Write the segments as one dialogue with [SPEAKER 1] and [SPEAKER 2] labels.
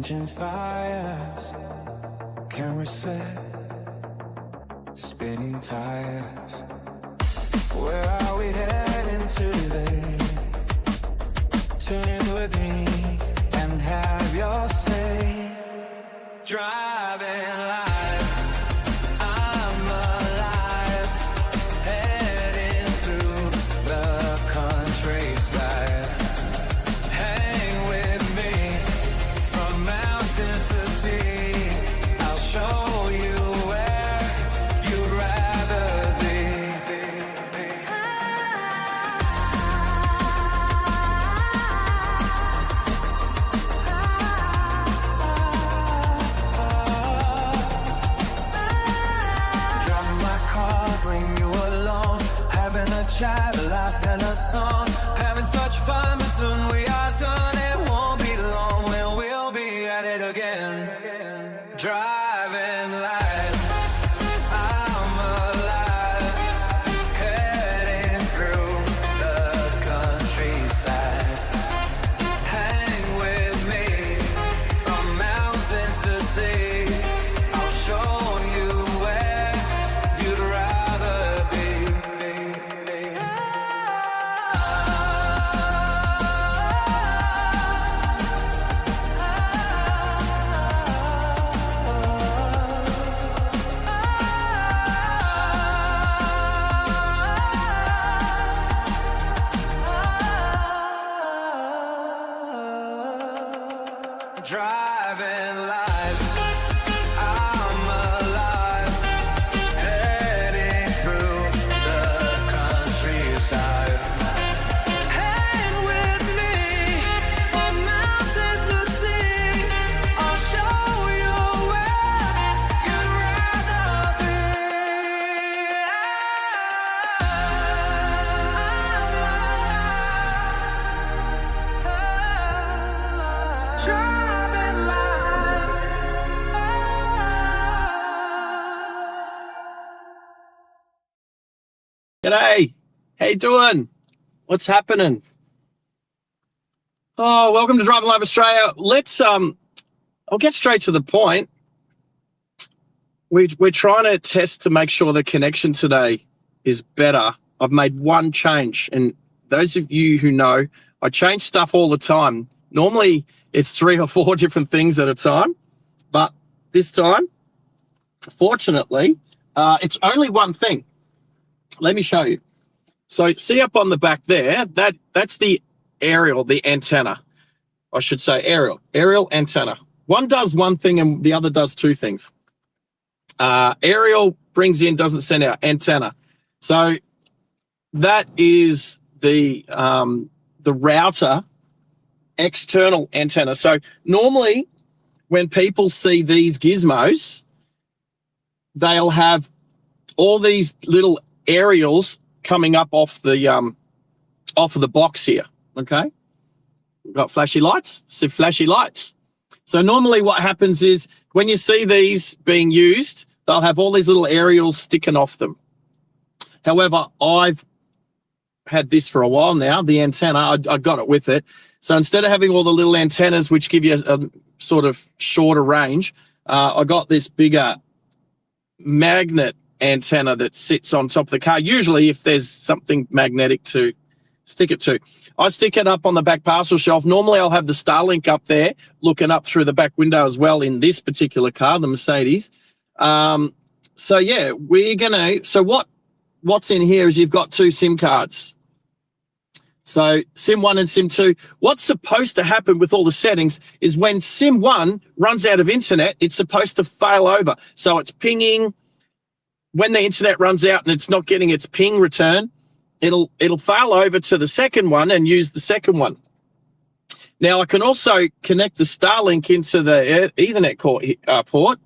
[SPEAKER 1] engine fires, camera set, spinning tires. Where are we heading today? Tune in with me and have your say. Driving life, I'm alive, heading through the countryside. Hang with me from mountain to sea. I'll show you where you'd rather be. Driving my car, bring you along, having a chat, a laugh and a song, having such fun, but soon we are done. It won't be long when we'll be at it again. Driving life, I'm alive, heading through the countryside. Hang with me from mountain to sea. I'll show you where you'd rather be. Driving life, I'm alive, heading through the countryside. Hang with me from mountain to sea. I'll show you where you'd rather be. Driving life.
[SPEAKER 2] G'day, how you doing? What's happening? Oh, welcome to Driving Live Australia. I'll get straight to the point. We're trying to test to make sure the connection today is better. I've made one change, and those of you who know, I change stuff all the time. Normally, it's 3 or 4 different things at a time, but this time, fortunately, it's only one thing. Let me show you. So see up on the back there, that's the aerial, the antenna. I should say aerial antenna. One does one thing and the other does two things. Aerial brings in, doesn't send out. Antenna. So that is the router external antenna. So normally when people see these gizmos, they'll have all these little aerials coming up off the box here. Okay, we've got flashy lights. So flashy lights. So normally what happens is when you see these being used, they'll have all these little aerials sticking off them. However, I've had this for a while now, the antenna, I got it with it. So instead of having all the little antennas which give you a sort of shorter range, I got this bigger magnet antenna that sits on top of the car. Usually if there's something magnetic to stick it to. I stick it up on the back parcel shelf. Normally I'll have the Starlink up there looking up through the back window as well in this particular car, the Mercedes. So yeah, what's in here is you've got 2 SIM cards. So SIM 1 and SIM 2, what's supposed to happen with all the settings is when SIM 1 runs out of internet, it's supposed to fail over. So it's pinging. When the internet runs out and it's not getting its ping return, it'll fail over to the second one and use the second one. Now I can also connect the Starlink into the Ethernet port,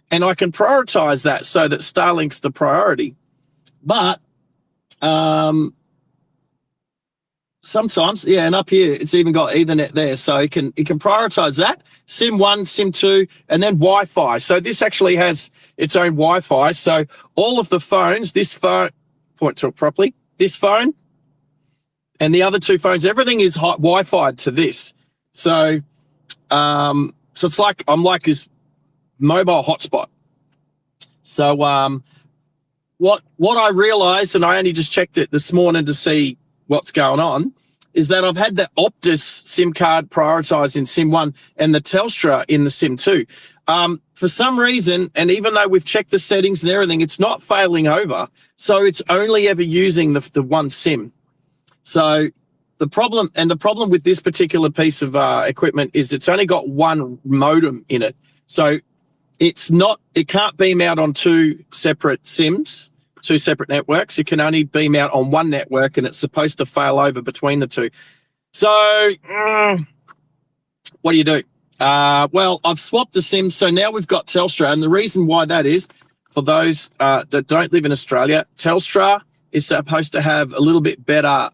[SPEAKER 2] and I can prioritize that so that Starlink's the priority. But sometimes, yeah, and up here it's even got Ethernet there, so it can prioritize that. SIM 1, SIM 2, and then Wi-Fi. So this actually has its own Wi-Fi. So all of the phones, this phone, point to it properly, this phone and the other 2 phones, everything is Wi-Fi to this. So So it's like I'm like his mobile hotspot. So what I realized, and I only just checked it this morning to see what's going on, is that I've had the Optus SIM card prioritized in SIM 1 and the Telstra in the SIM 2. For some reason, and even though we've checked the settings and everything, it's not failing over. So it's only ever using the one SIM. So the problem with this particular piece of equipment is it's only got one modem in it. So it can't beam out on two separate SIMs, two separate networks. It can only beam out on one network, and it's supposed to fail over between the two. So what do you do? Well, I've swapped the SIMs, so now we've got Telstra, and the reason why that is, for those that don't live in Australia, Telstra is supposed to have a little bit better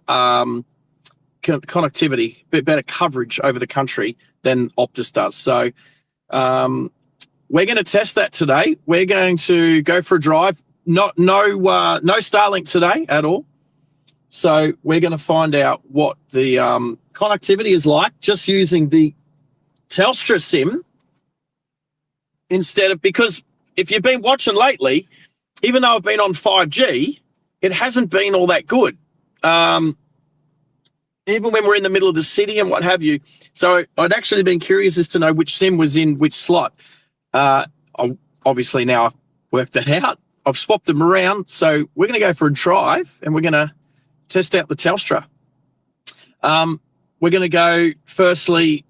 [SPEAKER 2] connectivity, a bit better coverage over the country than Optus does. So we're going to test that today. We're going to go for a drive. No Starlink today at all. So we're going to find out what the connectivity is like just using the Telstra SIM instead of, because if you've been watching lately, even though I've been on 5G, it hasn't been all that good. Even when we're in the middle of the city and what have you. So I'd actually been curious as to know which SIM was in which slot. Obviously now I've worked that out. I've swapped them around. So we're going to go for a drive and we're going to test out the Telstra. We're going to go firstly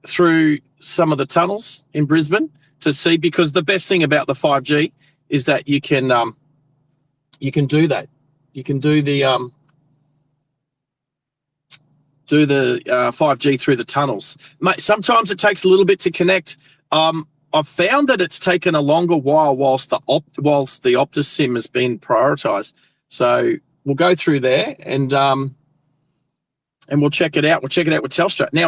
[SPEAKER 2] through some of the tunnels in Brisbane to see, because the best thing about the 5G is that you can do that. You can do the 5G through the tunnels. Mate, sometimes it takes a little bit to connect. I've found that it's taken a longer while whilst the Optus SIM has been prioritised. So we'll go through there and we'll check it out. We'll check it out with Telstra. Now,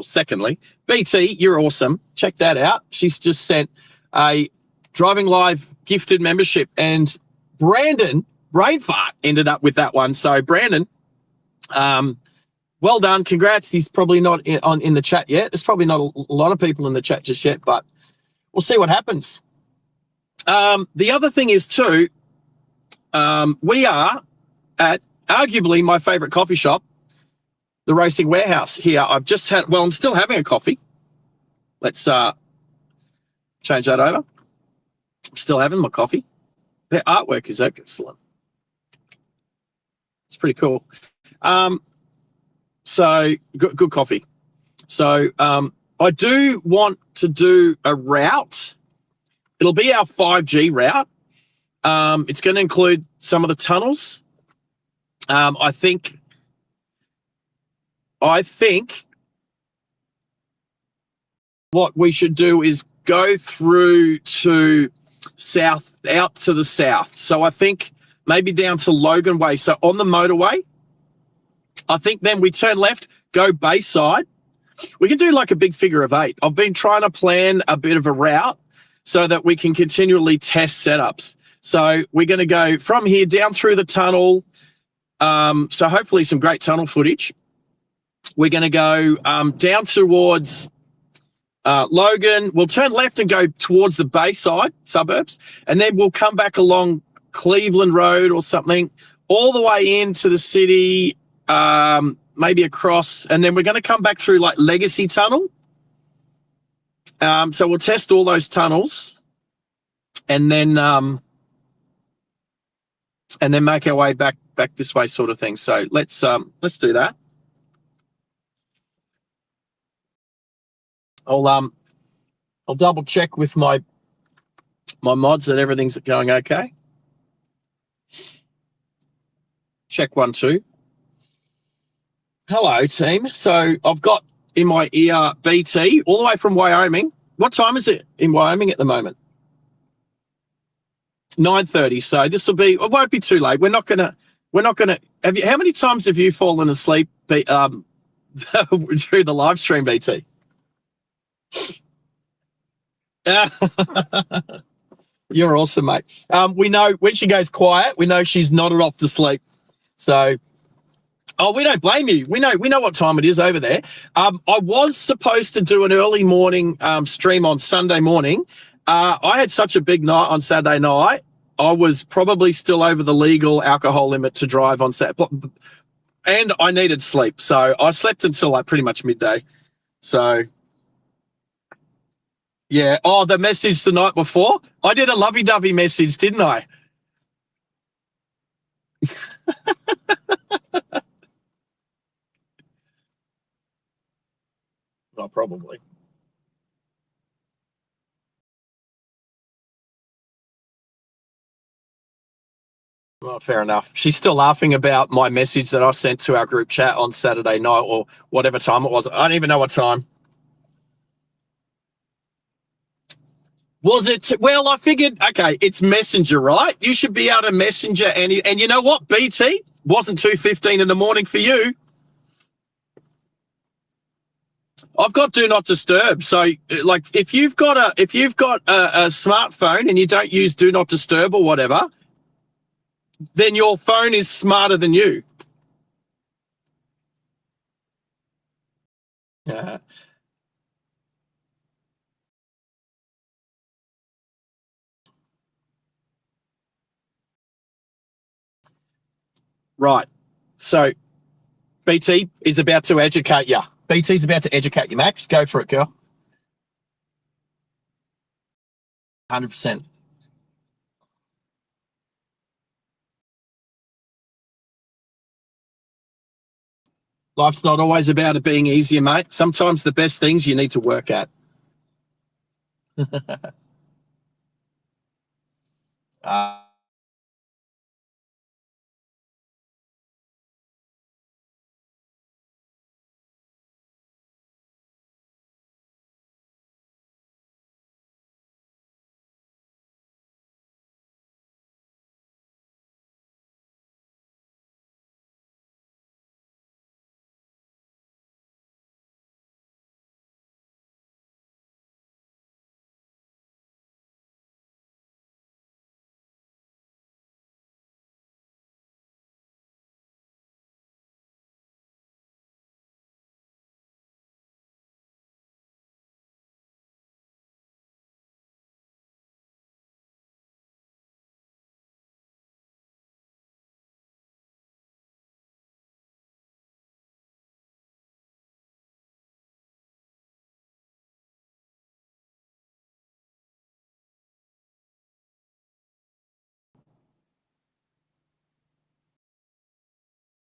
[SPEAKER 2] secondly, BT, you're awesome. Check that out. She's just sent a Driving Live gifted membership, and Brandon, brain fart, ended up with that one. So Brandon, well done. Congrats. He's probably not in the chat yet. There's probably not a lot of people in the chat just yet, but we'll see what happens. The other thing is too, we are at arguably my favorite coffee shop, the Racing Warehouse here. I'm still having a coffee. Let's change that over. I'm still having my coffee. Their artwork is excellent. It's pretty cool. So good coffee. So I do want to do a route. It'll be our 5G route. It's going to include some of the tunnels. I think what we should do is go through to out to the south. So I think maybe down to Logan Way. So on the motorway, I think then we turn left, go Bayside. We can do like a big figure of 8. I've been trying to plan a bit of a route so that we can continually test setups. So we're going to go from here down through the tunnel. So hopefully some great tunnel footage. We're going to go down towards Logan. We'll turn left and go towards the Bayside suburbs, and then we'll come back along Cleveland Road or something all the way into the city, maybe across, and then we're going to come back through like Legacy Tunnel. So we'll test all those tunnels and then make our way back this way, sort of thing. So let's do that. I'll double check with my mods that everything's going okay. Check 1 2. Hello, team. So I've got in my ear BT all the way from Wyoming. What time is it in Wyoming at the moment? 9:30. So this will be. It won't be too late. We're not gonna. How many times have you fallen asleep through the live stream, BT? You're awesome, mate. We know when she goes quiet, we know she's nodded off to sleep. So Oh, we don't blame you. We know what time it is over there. I was supposed to do an early morning stream on Sunday morning. I had such a big night on Saturday night. I was probably still over the legal alcohol limit to drive on Saturday, and I needed sleep, so I slept until like pretty much midday. So, yeah. Oh, the message the night before, I did a lovey-dovey message, didn't I? Oh, probably. Well, fair enough. She's still laughing about my message that I sent to our group chat on Saturday night or whatever time it was. I don't even know what time. Was it? Well, I figured, okay, it's Messenger, right? You should be able to Messenger any. And you know what, BT? Wasn't 2:15 in the morning for you. I've got Do Not Disturb. So, like, if you've got a smartphone and you don't use Do Not Disturb or whatever, then your phone is smarter than you. Yeah. Right. So BT is about to educate you. BT's about to educate you, Max. Go for it, girl. 100%. Life's not always about it being easier, mate. Sometimes the best things you need to work at.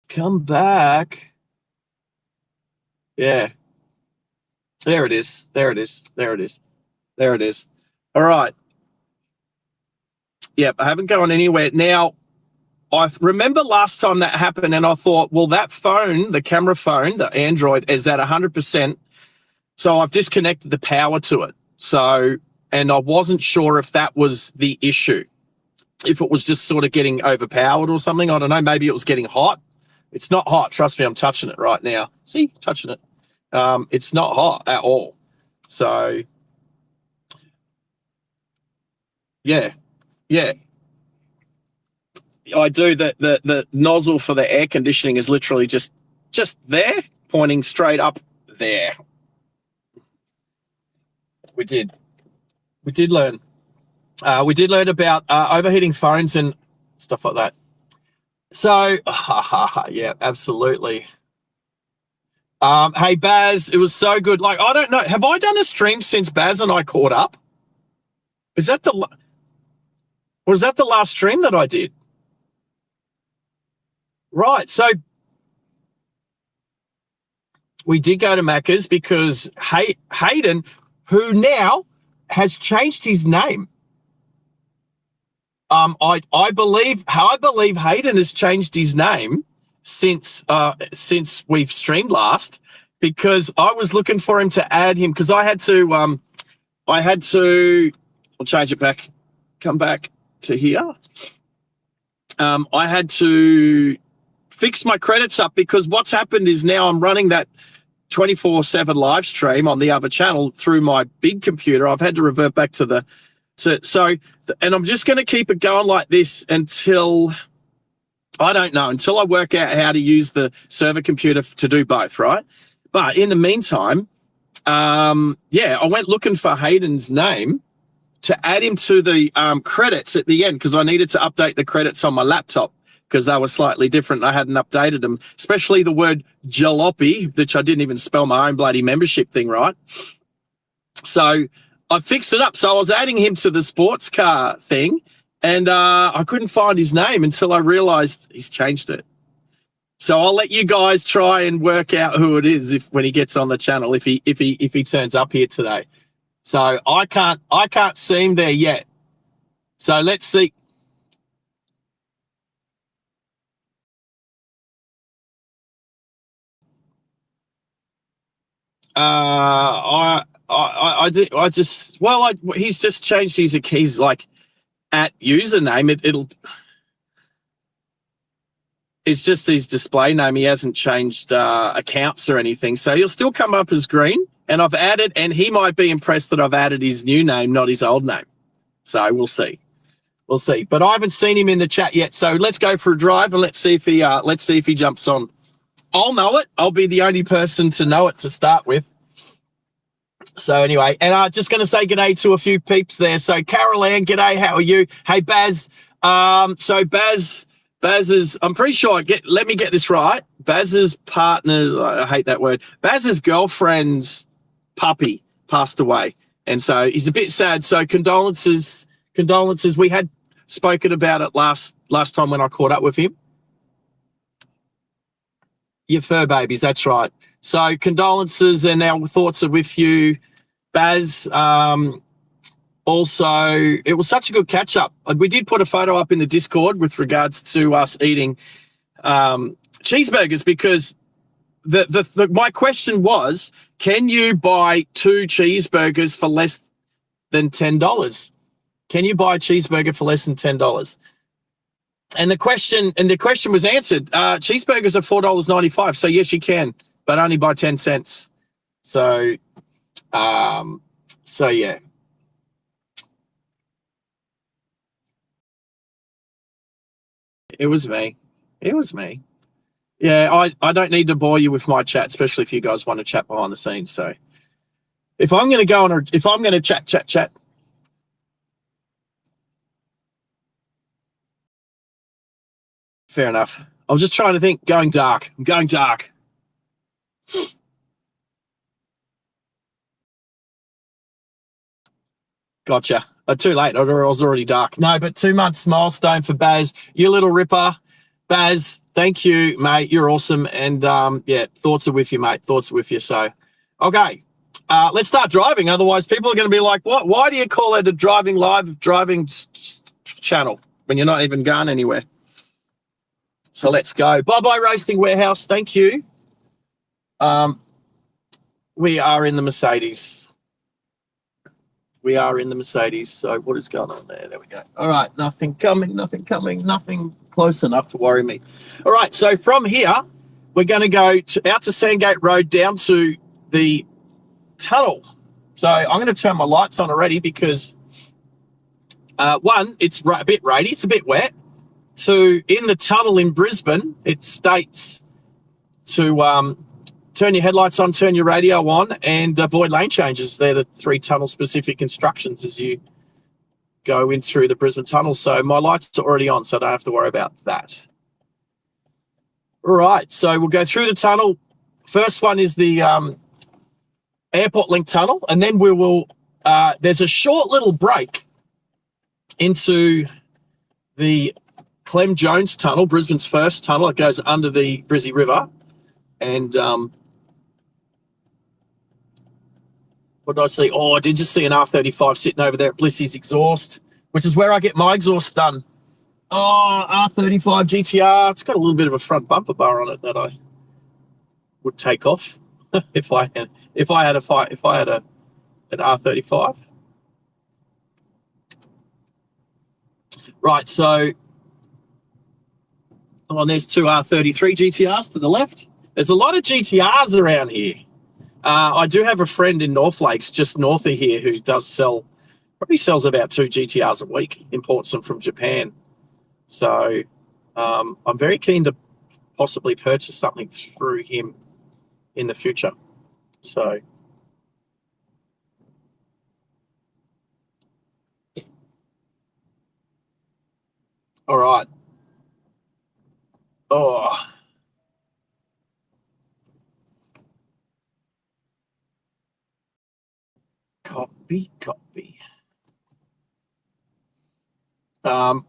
[SPEAKER 2] Come back. Yeah. There it is. There it is. There it is. There it is. All right. Yep. I haven't gone anywhere. Now, I remember last time that happened and I thought, well, that phone, the camera phone, the Android, is at 100%. So I've disconnected the power to it. So, and I wasn't sure if that was the issue. If it was just sort of getting overpowered or something. I don't know. Maybe it was getting hot. It's not hot. Trust me, I'm touching it right now. See, touching it. It's not hot at all. So, yeah. I do. The nozzle for the air conditioning is literally just there, pointing straight up there. We did learn. We did learn about overheating phones and stuff like that. So, yeah, absolutely. Hey, Baz, it was so good. Like, I don't know. Have I done a stream since Baz and I caught up? Was that the last stream that I did? Right. So we did go to Macca's because Hayden, who now has changed his name. I believe Hayden has changed his name since we've streamed last, because I was looking for him to add him because I had to I'll change it back, come back to here. I had to fix my credits up because what's happened is now I'm running that 24/7 live stream on the other channel through my big computer. I've had to revert back to and I'm just going to keep it going like this until I don't know until I work out how to use the server computer to do both, right? But in the meantime, I went looking for Hayden's name to add him to the credits at the end because I needed to update the credits on my laptop because they were slightly different. I hadn't updated them, especially the word jalopy, which I didn't even spell my own bloody membership thing right. So I fixed it up. So I was adding him to the sports car thing, and I couldn't find his name until I realized he's changed it. So I'll let you guys try and work out who it is when he gets on the channel, if he turns up here today. So I can't see him there yet. So let's see. He's just changed his like at username. It's just his display name. He hasn't changed accounts or anything. So he'll still come up as green. And I've added, and he might be impressed that I've added his new name, not his old name. So we'll see. We'll see. But I haven't seen him in the chat yet. So let's go for a drive and let's see if he jumps on. I'll know it. I'll be the only person to know it to start with. So anyway, and I'm just going to say g'day to a few peeps there. So Carol Ann, g'day. How are you? Hey, Baz. So Baz is, I'm pretty sure, let me get this right. Baz's partner, I hate that word. Baz's girlfriend's puppy passed away. And so he's a bit sad. So condolences. We had spoken about it last time when I caught up with him. Your fur babies, that's right. So condolences, and our thoughts are with you, Baz. Also, it was such a good catch up. We did put a photo up in the Discord with regards to us eating cheeseburgers, because my question was, can you buy 2 cheeseburgers for less than $10? Can you buy a cheeseburger for less than $10? And the question was answered. Cheeseburgers are $4.95. So yes, you can, but only by 10 cents. So yeah. It was me. Yeah, I don't need to bore you with my chat, especially if you guys want to chat behind the scenes. So if I'm going to chat. Fair enough. I was just trying to think. I'm going dark. Gotcha. Too late. I was already dark. No, but 2 months milestone for Baz. You little ripper. Baz, thank you, mate. You're awesome. And thoughts are with you, mate. Thoughts are with you. So, okay. Let's start driving. Otherwise, people are going to be like, what? Why do you call it a driving channel when you're not even going anywhere? So let's go. Bye-bye, Roasting Warehouse. Thank you. We are in the Mercedes. So what is going on there? There we go. All right. Nothing coming. Nothing close enough to worry me. All right. So from here, we're going to go out to Sandgate Road down to the tunnel. So I'm going to turn my lights on already because, one, it's a bit rainy. It's a bit wet. 2, in the tunnel in Brisbane, it states to turn your headlights on, turn your radio on, and avoid lane changes. They're the 3 tunnel-specific instructions as you go in through the Brisbane tunnel. So my lights are already on, so I don't have to worry about that. All right, so we'll go through the tunnel. First one is the Airport Link Tunnel, and then we will there's a short little break into the Clem Jones Tunnel, Brisbane's first tunnel. It goes under the Brizzy River. And what did I see? Oh, I did just see an R35 sitting over there at Blissy's exhaust, which is where I get my exhaust done. Oh, R35 GTR. It's got a little bit of a front bumper bar on it that I would take off if I had an R35. Right, so there's 2 R33 GTRs to the left. There's a lot of GTRs around here. I do have a friend in North Lakes, just north of here, who probably sells about 2 GTRs a week, imports them from Japan. So I'm very keen to possibly purchase something through him in the future. So, all right. Oh, copy. Um,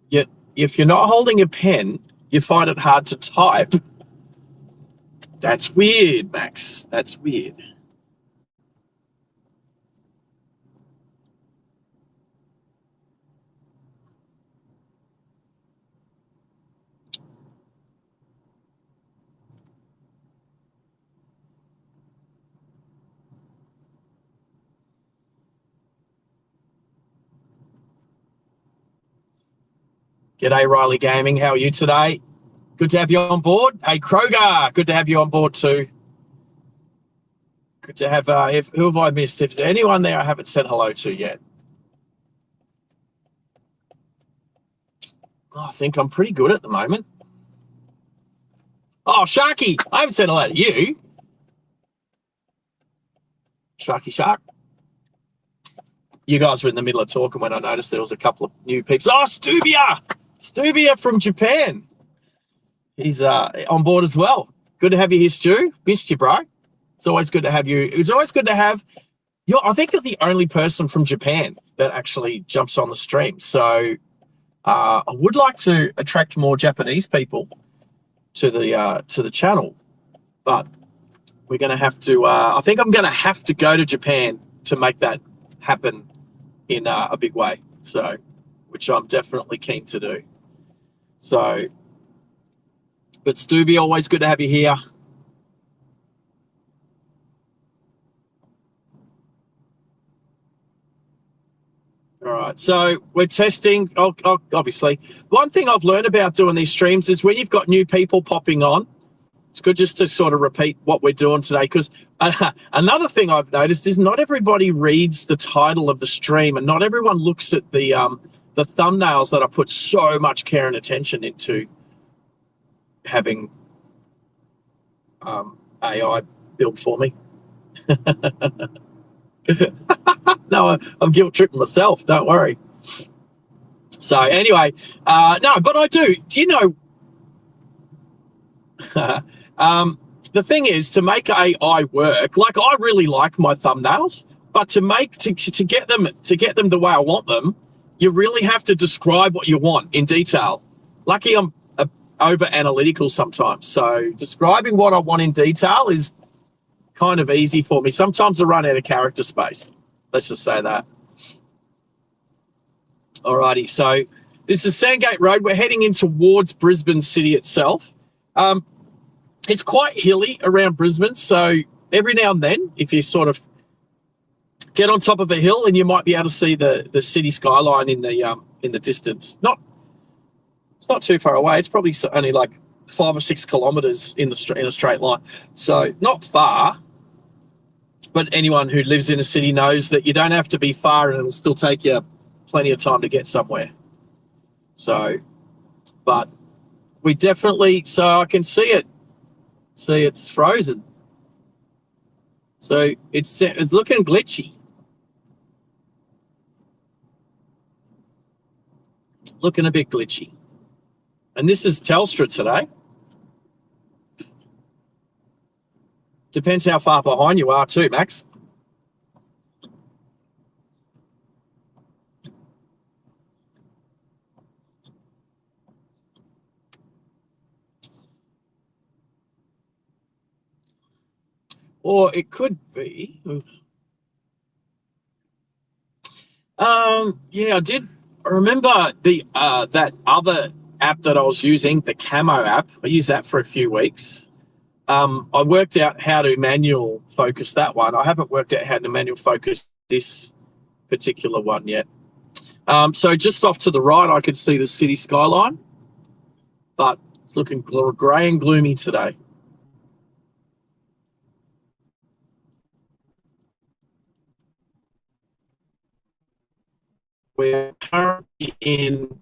[SPEAKER 2] Yet, if you're not holding a pen, you find it hard to type. That's weird, Max. That's weird. G'day, Riley Gaming. How are you today? Good to have you on board. Hey, Kroger, good to have you on board too. Good to have, who have I missed? If there's anyone there I haven't said hello to yet. Oh, I think I'm pretty good at the moment. Oh, Sharky, I haven't said hello to you. Sharky Shark. You guys were in the middle of talking when I noticed there was a couple of new people. Oh, Stubia from Japan. He's on board as well. Good to have you here, Stu. Missed you, bro. It's always good to have you. It's always good to have you. I think you're the only person from Japan that actually jumps on the stream. So I would like to attract more Japanese people to the channel, but we're going to have to. I think I'm going to have to go to Japan to make that happen in a big way. So, which I'm definitely keen to do. So, but Stubby, always good to have you here. All right, so we're testing, obviously. One thing I've learned about doing these streams is when you've got new people popping on, it's good just to sort of repeat what we're doing today, because another thing I've noticed is not everybody reads the title of the stream, and not everyone looks at the thumbnails that I put so much care and attention into having AI built for me. No, I'm guilt tripping myself. Don't worry. So anyway, no, but I do. Do you know? The thing is, to make AI work, like I really like my thumbnails, but to get them the way I want them, you really have to describe what you want in detail. Lucky I'm over analytical sometimes, so describing what I want in detail is kind of easy for me. Sometimes I run out of character space. Let's just say that. Alrighty, so this is Sandgate Road. We're heading in towards Brisbane City itself. It's quite hilly around Brisbane, so every now and then, if you sort of get on top of a hill, and you might be able to see the city skyline in the distance. It's not too far away. It's probably only like 5 or 6 kilometres in a straight line, so not far. But anyone who lives in a city knows that you don't have to be far, and it'll still take you plenty of time to get somewhere. So, but we definitely, so I can see it. See, it's frozen. So it's looking glitchy. Looking a bit glitchy. And this is Telstra today. Depends how far behind you are too, Max. Or it could be. Yeah, I remember the that other app that I was using, the Camo app. I used that for a few weeks. I worked out how to manual focus that one. I haven't worked out how to manual focus this particular one yet. So just off to the right, I could see the city skyline, but it's looking grey and gloomy today. We're currently in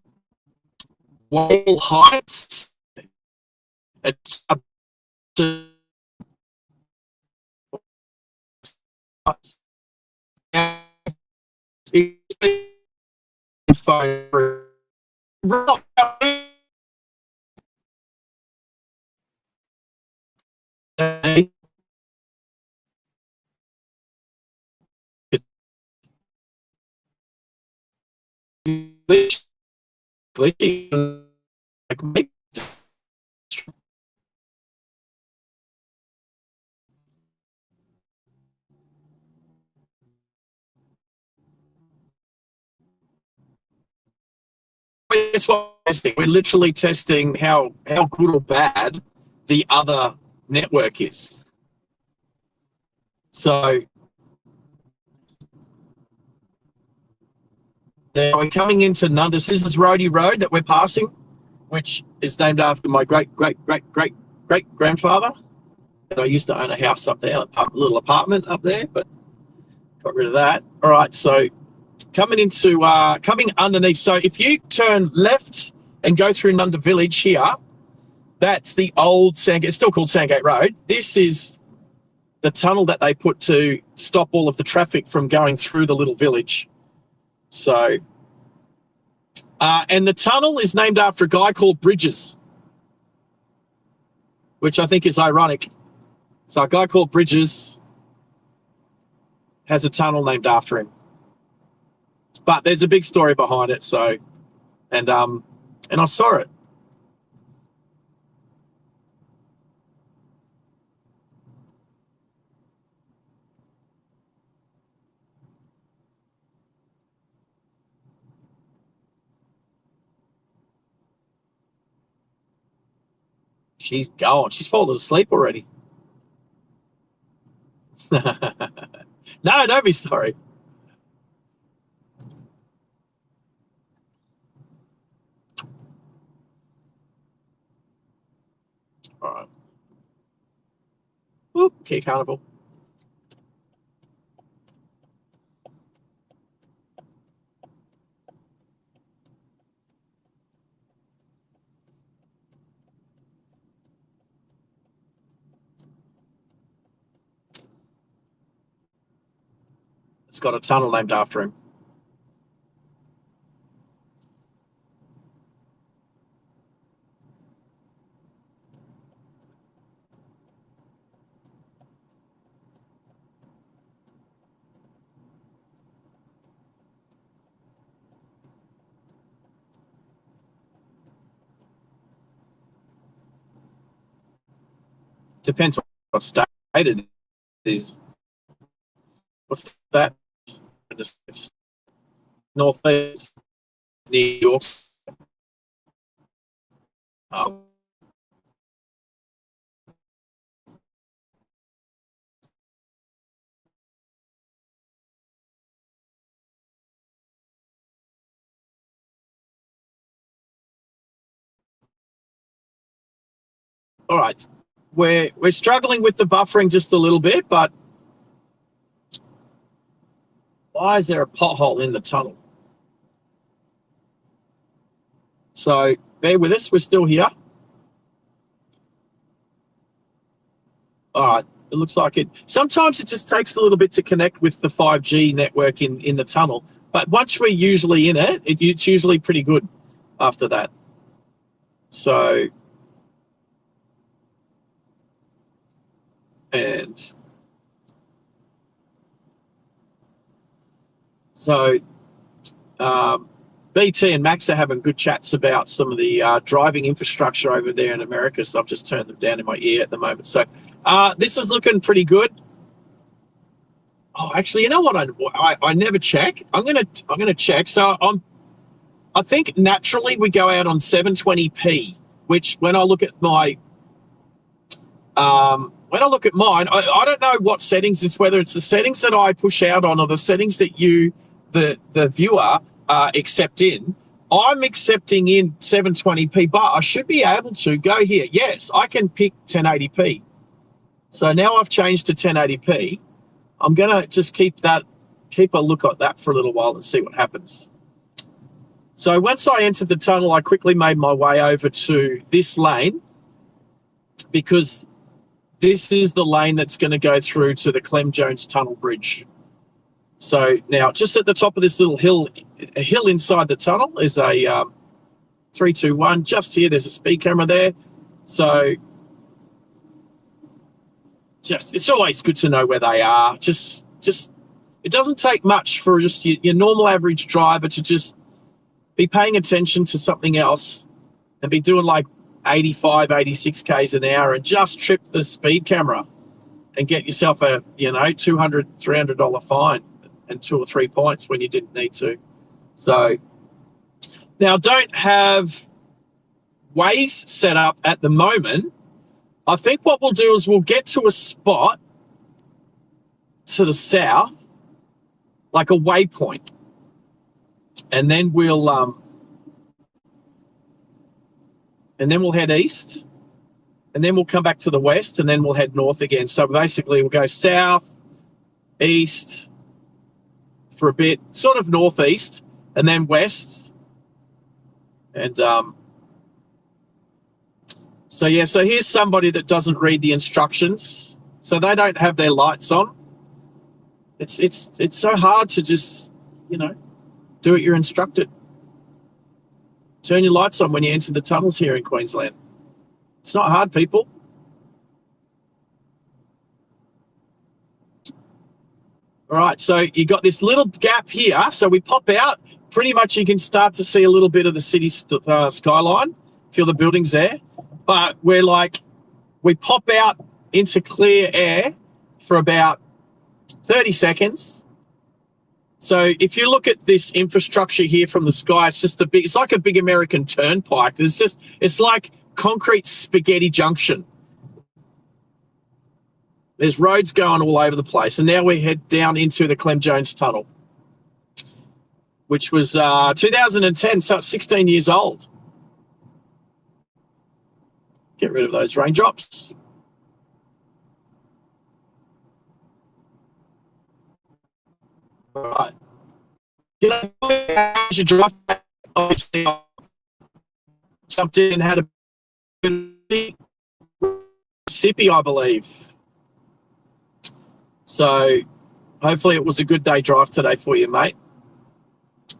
[SPEAKER 2] Wall Heights. We're literally testing how good or bad the other network is. So now we're coming into Nundas. This is Roadie Road that we're passing, which is named after my great grandfather. And I used to own a house up there, a little apartment up there, but got rid of that. All right, so coming underneath. So if you turn left and go through Nunda Village here, that's the old Sandgate. It's still called Sandgate Road. This is the tunnel that they put to stop all of the traffic from going through the little village. So, and the tunnel is named after a guy called Bridges, which I think is ironic. So a guy called Bridges has a tunnel named after him. But there's a big story behind it. So, and I saw it. She's gone. She's fallen asleep already. No, don't be sorry. All right. Oop, Key Carnival. It's got a tunnel named after him. Depends what state it is. What's that? It's northeast, New York. Oh. All right. We're struggling with the buffering just a little bit, but why is there a pothole in the tunnel? So bear with us. We're still here. All right. It looks like it. Sometimes it just takes a little bit to connect with the 5G network in the tunnel. But once we're usually in it, it's usually pretty good after that. So, and so BT and Max are having good chats about some of the driving infrastructure over there in America. So I've just turned them down in my ear at the moment. So this is looking pretty good. Oh, actually, you know what? I never check. I'm gonna check. So I think naturally we go out on 720p, which when I look at my when I look at mine, I don't know what settings it's, whether it's the settings that I push out on or the settings that you, the viewer, accept in. I'm accepting in 720p, but I should be able to go here. Yes, I can pick 1080p. So now I've changed to 1080p. I'm going to just keep a look at that for a little while and see what happens. So once I entered the tunnel, I quickly made my way over to this lane because this is the lane that's going to go through to the Clem Jones Tunnel Bridge. So now just at the top of this little hill, a hill inside the tunnel is a 321. Just here, there's a speed camera there. So it's always good to know where they are. Just it doesn't take much for just your normal average driver to just be paying attention to something else and be doing like 85, 86 Ks an hour and just trip the speed camera and get yourself a, $200, $300 fine and 2 or 3 points when you didn't need to. So now don't have Waze set up at the moment. I think what we'll do is we'll get to a spot to the south, like a waypoint, and then we'll head east, and then we'll come back to the west, and then we'll head north again. So basically we'll go south, east for a bit, sort of northeast, and then west. And so here's somebody that doesn't read the instructions, so they don't have their lights on. It's so hard to just do what you're instructed. Turn your lights on when you enter the tunnels here in Queensland. It's not hard, people. All right, so you got this little gap here. So we pop out. Pretty much you can start to see a little bit of the city skyline. Feel the buildings there. But we pop out into clear air for about 30 seconds. So if you look at this infrastructure here from the sky, it's like a big American turnpike. It's like concrete spaghetti junction. There's roads going all over the place. And now we head down into the Clem Jones Tunnel, which was 2010, so it's 16 years old. Get rid of those raindrops. All right. You drive, obviously, I jumped in and had a Mississippi, I believe. So hopefully it was a good day drive today for you, mate.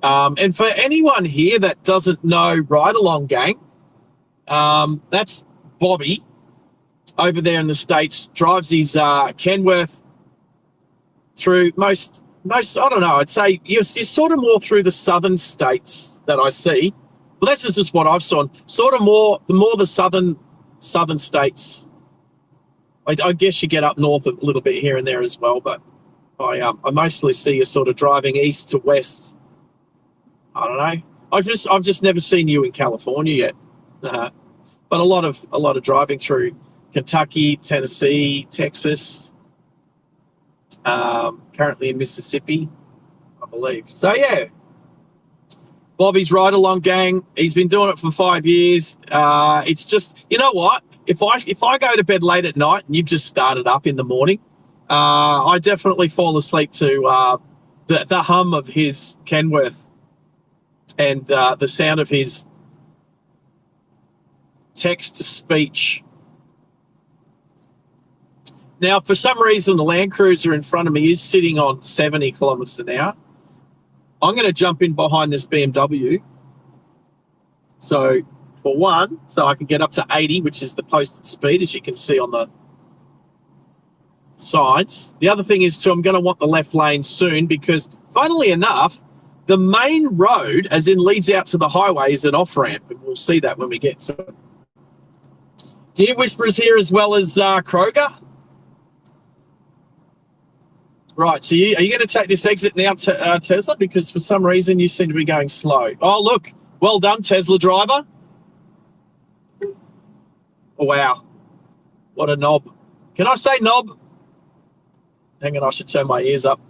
[SPEAKER 2] And for anyone here that doesn't know Ride Along Gang, that's Bobby over there in the States, drives his Kenworth through most, I don't know, I'd say you're sort of more through the southern states that I see. Well, that's just what I've seen. Sort of the southern states. I guess you get up north a little bit here and there as well, but I mostly see you sort of driving east to west. I don't know. I've just never seen you in California yet. But a lot of driving through Kentucky, Tennessee, Texas, currently in Mississippi, I believe. So yeah, Bobby's Ride Along Gang. He's been doing it for 5 years. It's just, you know what? If I go to bed late at night and you've just started up in the morning, I definitely fall asleep to the hum of his Kenworth and the sound of his text-to-speech. Now, for some reason, the Land Cruiser in front of me is sitting on 70 kilometres an hour. I'm going to jump in behind this BMW. So, for one, so I can get up to 80, which is the posted speed, as you can see on the sides. The other thing is, too, I'm going to want the left lane soon because, funnily enough, the main road, as in leads out to the highway, is an off-ramp, and we'll see that when we get to it. Deer Whisperers here as well as Kroger. Right, so are you going to take this exit now, Tesla? Because for some reason you seem to be going slow. Oh, look. Well done, Tesla driver. Oh, wow. What a knob. Can I say knob? Hang on, I should turn my ears up.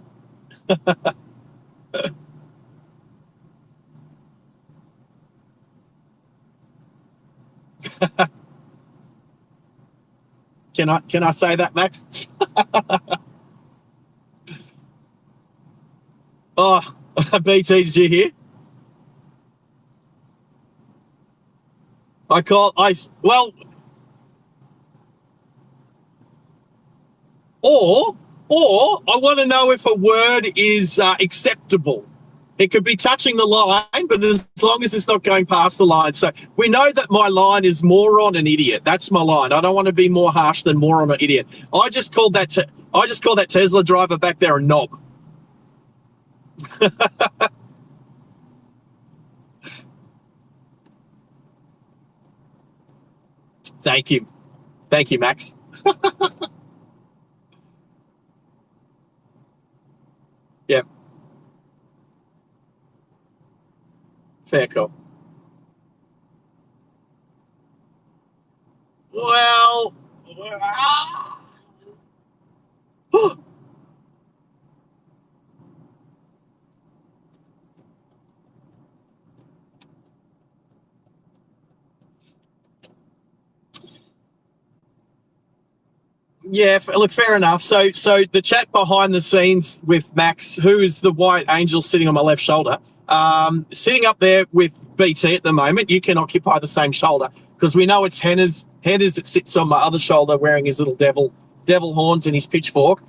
[SPEAKER 2] Can I say that, Max? Oh, BT, did you hear? Well, or I want to know if a word is acceptable. It could be touching the line, but as long as it's not going past the line. So we know that my line is moron and idiot. That's my line. I don't want to be more harsh than moron or idiot. I just called that Tesla driver back there a knob. Thank you, Max. Yep, fair call. Well, yeah, look, fair enough. So the chat behind the scenes with Max, who is the white angel sitting on my left shoulder, sitting up there with BT at the moment. You can occupy the same shoulder because we know it's Henner's that sits on my other shoulder wearing his little devil horns and his pitchfork.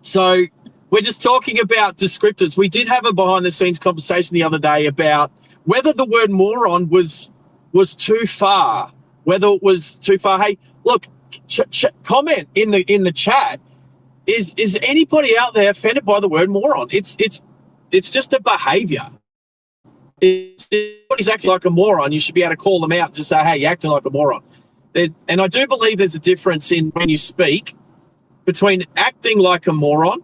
[SPEAKER 2] So we're just talking about descriptors. We did have a behind the scenes conversation the other day about whether the word moron was too far, whether it was too far. Hey, look, comment in the chat. Is anybody out there offended by the word moron? It's just a behaviour. If somebody's acting like a moron, you should be able to call them out and just say, hey, you're acting like a moron. And I do believe there's a difference in when you speak between acting like a moron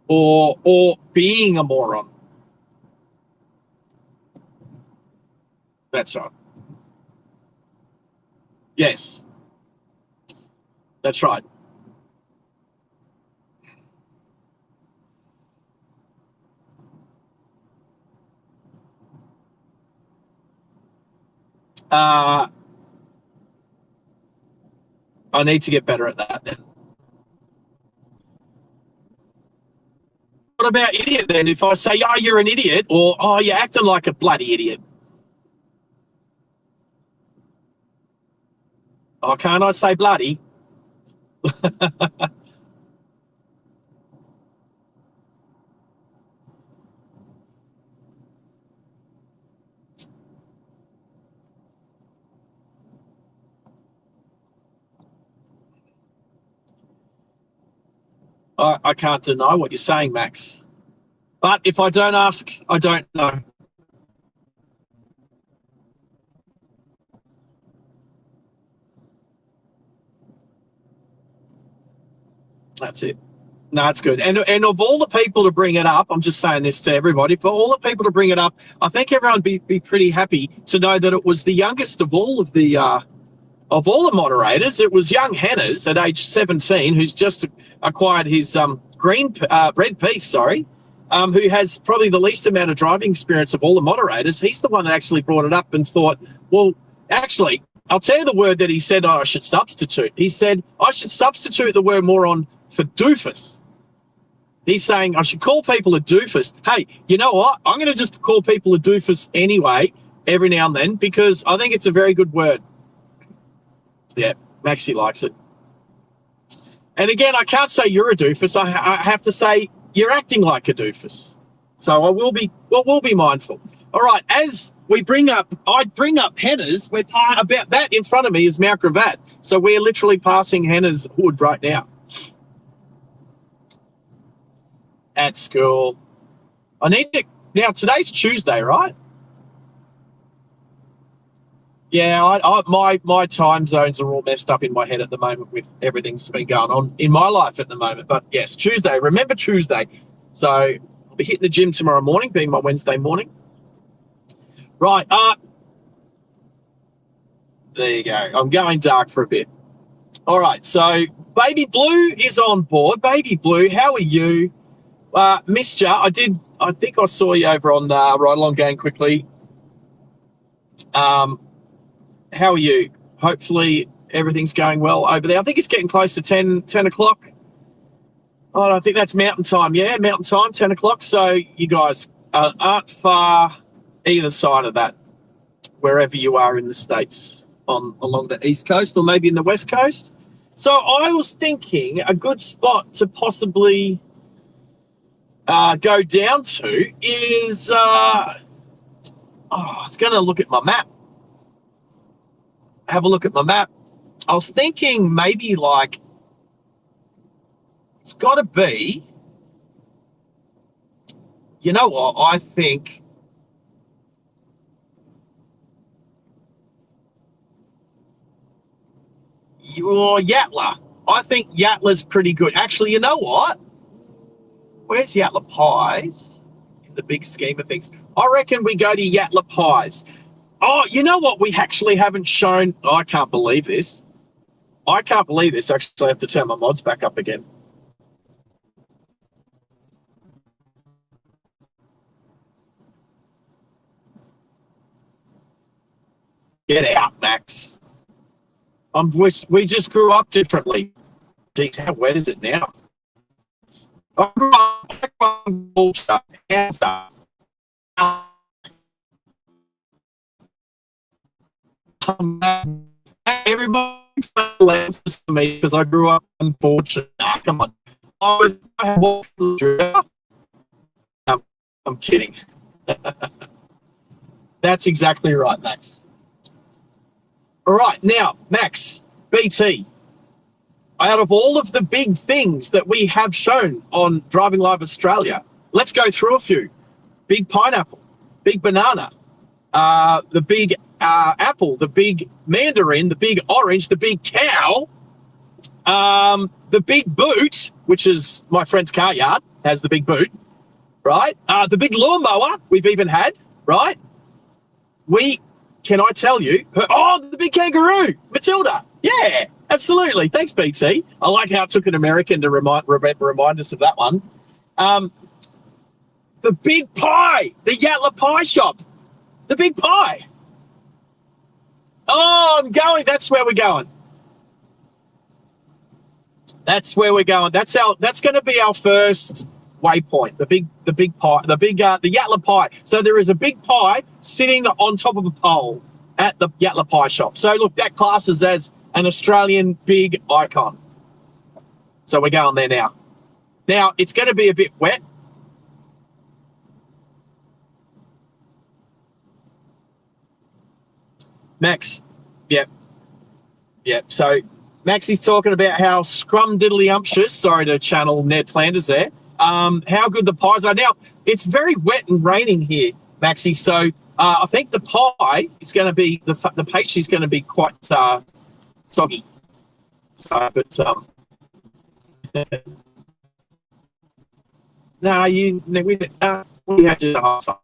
[SPEAKER 2] or being a moron. That's right. Yes. That's right. I need to get better at that then. What about idiot then? If I say, oh, you're an idiot, or oh, you're acting like a bloody idiot. Oh, can't I say bloody? I can't deny what you're saying, Max. But if I don't ask, I don't know. That's it. No, it's good. And of all the people to bring it up, I'm just saying this to everybody, for all the people to bring it up, I think everyone would be pretty happy to know that it was the youngest of all the moderators. It was young Hannah's at age 17, who's just acquired his red piece, who has probably the least amount of driving experience of all the moderators. He's the one that actually brought it up and thought, well, actually, I'll tell you the word that he said I should substitute. He said, I should substitute the word moron for doofus. He's saying I should call people a doofus. Hey, you know what? I'm going to just call people a doofus anyway, every now and then, because I think it's a very good word. Yeah, Maxie likes it. And again, I can't say you're a doofus. I have to say you're acting like a doofus. So we'll be mindful. All right, as I bring up Henna's, about that in front of me is Mount Gravatt. So we're literally passing Henna's hood right now. At school. Now today's Tuesday, right? Yeah, my time zones are all messed up in my head at the moment with everything that's been going on in my life at the moment. But yes, Tuesday. Remember Tuesday. So I'll be hitting the gym tomorrow morning, being my Wednesday morning. Right. There you go. I'm going dark for a bit. All right. So Baby Blue is on board. Baby Blue, how are you? Missed ya. I think I saw you over on Ride Along Gang quickly. How are you? Hopefully everything's going well over there. I think it's getting close to 10 o'clock. Oh, I think that's mountain time. Yeah, mountain time, 10 o'clock. So you guys aren't far either side of that, wherever you are in the States, along the East Coast or maybe in the West Coast. So I was thinking a good spot to possibly go down to is, I was going to look at my map. Have a look at my map. I was thinking maybe like, it's got to be, you know what, I think your Yatla. I think Yatla's pretty good. Actually, you know what? Where's Yatla Pies in the big scheme of things? I reckon we go to Yatla Pies. Oh, you know what we actually haven't shown? Oh, I can't believe this. Actually, I have to turn my mods back up again. Get out, Max. We just grew up differently. Geez, how wet is it now? I grew up in culture, hands up. Everybody lenses for me because I grew up unfortunate. Nah, come on. I'm kidding. That's exactly right, Max. All right, now, Max, BT, out of all of the big things that we have shown on Driving Live Australia, let's go through a few. Big pineapple, big banana, the big apple, the big mandarin, the big orange, the big cow, the big boot, which is my friend's car yard, has the big boot, right? The big lawnmower we've even had, right? Can I tell you? The big kangaroo, Matilda. Yeah, absolutely. Thanks, BT. I like how it took an American to remind us of that one. The big pie, the Yatla Pie Shop, the big pie. Oh, I'm going. That's where we're going. That's where we're going. That's going to be our first waypoint. The big pie, the Yatla Pie. So there is a big pie sitting on top of a pole at the Yatla Pie Shop. So look, that classes as an Australian big icon. So we're going there now. Now it's going to be a bit wet. Max, yep. So Max is talking about how scrum-diddly-umptious, sorry to channel Ned Flanders there, how good the pies are. Now, it's very wet and raining here, Maxie, so I think the pie is going to be, the pastry is going to be quite soggy. So, but, no, we had to do the hard side.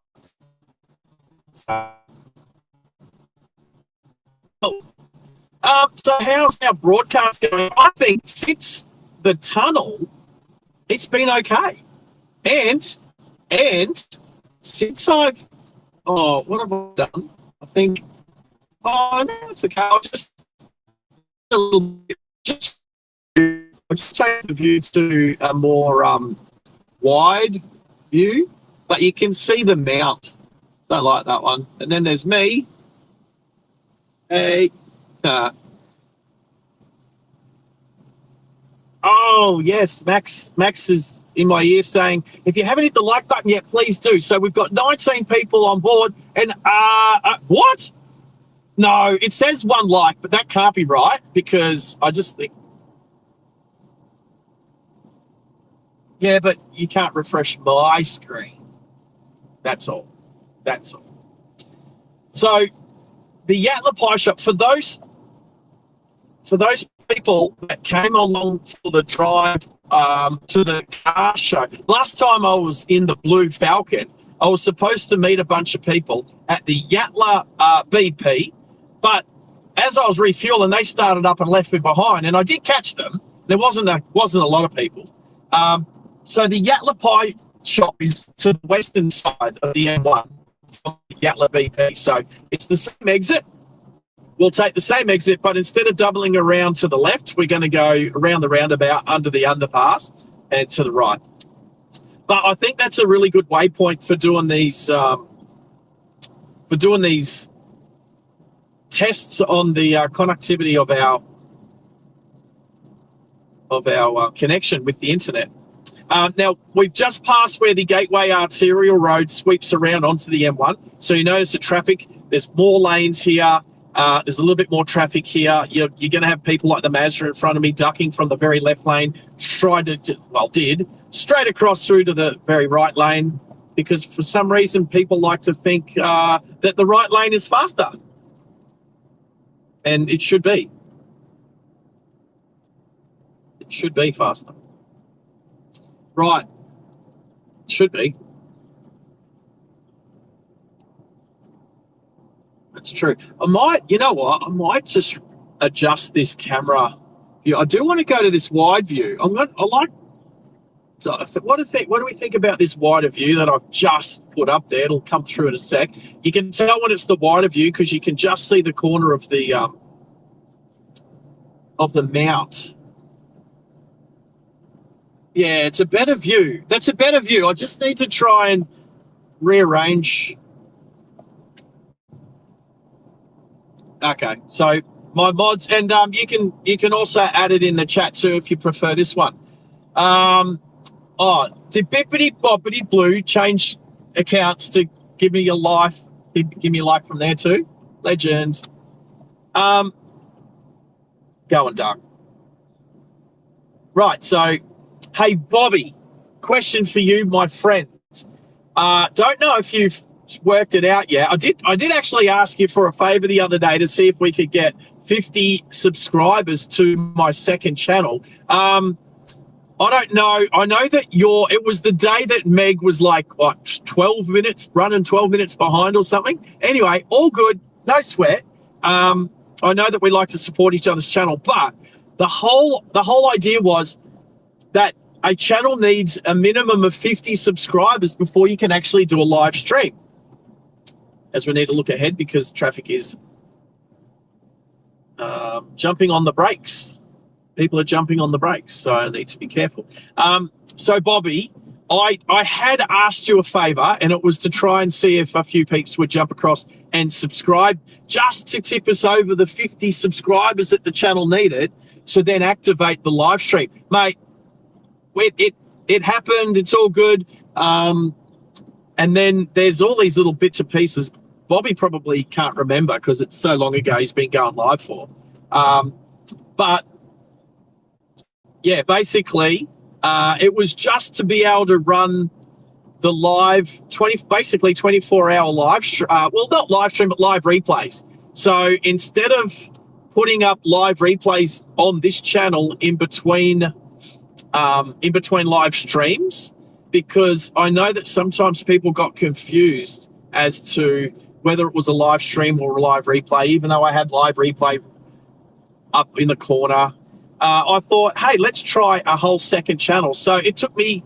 [SPEAKER 2] So how's our broadcast going? I think since the tunnel, it's been okay. And since what have I done? I think, no, it's okay. I'll just a little bit, I'll just change the view to a more wide view, but you can see the mount. Don't like that one. And then there's me. Hey. Oh yes, Max is in my ear saying, if you haven't hit the like button yet, please do. So we've got 19 people on board, and what? No, it says one like, but that can't be right because I just think, yeah, but you can't refresh my screen. That's all. So the Yatla Pie Shop, for those people that came along for the drive to the car show. Last time I was in the Blue Falcon, I was supposed to meet a bunch of people at the Yatla BP, but as I was refueling, they started up and left me behind, and I did catch them. There wasn't a lot of people. So the Yatla Pie Shop is to the western side of the M1 from the Yatla BP. So it's the same exit. We'll take the same exit, but instead of doubling around to the left, we're going to go around the roundabout, under the underpass, and to the right. But I think that's a really good waypoint for doing these tests on the connectivity of our connection with the internet. Now, we've just passed where the Gateway Arterial Road sweeps around onto the M1. So you notice the traffic. There's more lanes here. There's a little bit more traffic here. You're going to have people like the Mazda in front of me ducking from the very left lane, did straight across through to the very right lane, because for some reason people like to think that the right lane is faster. And it should be. It should be faster. Right. Should be. That's true. I might just adjust this camera view. I do want to go to this wide view. What do we think about this wider view that I've just put up there? It'll come through in a sec. You can tell when it's the wider view because you can just see the corner of the mount. Yeah, it's a better view. That's a better view. I just need to try and rearrange. Okay, so my mods, and you can also add it in the chat too if you prefer this one. Did Bippity Boppity Blue change accounts to give me a life? Give me a like from there too. Legend. Going dark. Right, so hey Bobby, question for you, my friend. Don't know if you've worked it out yet. I did actually ask you for a favor the other day to see if we could get 50 subscribers to my second channel. I don't know. I know that it was the day that Meg was like, 12 minutes, running 12 minutes behind or something. Anyway, all good. No sweat. I know that we like to support each other's channel, but the whole idea was that a channel needs a minimum of 50 subscribers before you can actually do a live stream. As we need to look ahead because traffic is jumping on the brakes. People are jumping on the brakes, so I need to be careful. So, Bobby, I had asked you a favour, and it was to try and see if a few peeps would jump across and subscribe just to tip us over the 50 subscribers that the channel needed to then activate the live stream. Mate, it happened. It's all good. And then there's all these little bits and pieces. Bobby probably can't remember because it's so long ago he's been going live for. But yeah, basically, it was just to be able to run the live 24-hour live not live stream, but live replays. So instead of putting up live replays on this channel in between live streams, because I know that sometimes people got confused as to whether it was a live stream or a live replay, even though I had live replay up in the corner. I thought, hey, let's try a whole second channel. So it took me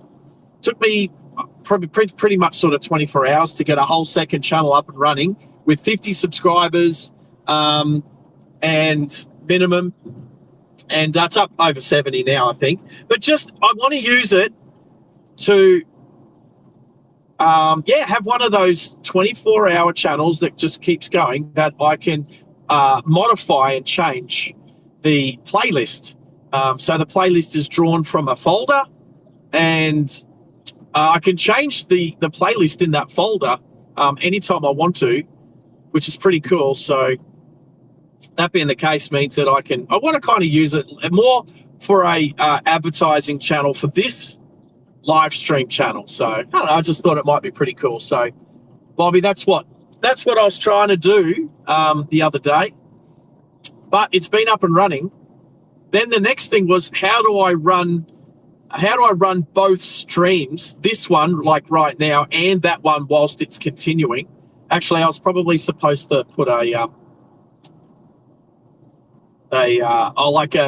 [SPEAKER 2] probably pretty much sort of 24 hours to get a whole second channel up and running with 50 subscribers and minimum. And that's up over 70 now, I think. But I want to use it to have one of those 24-hour channels that just keeps going, that I can modify and change the playlist. So the playlist is drawn from a folder, and I can change the playlist in that folder anytime I want to, which is pretty cool. So that being the case means that I want to kind of use it more for a advertising channel for this live stream channel. So I don't know, I just thought it might be pretty cool. So Bobby, that's what I was trying to do the other day, but it's been up and running. Then the next thing was, how do I run both streams, this one like right now and that one whilst it's continuing? Actually, I was probably supposed to put a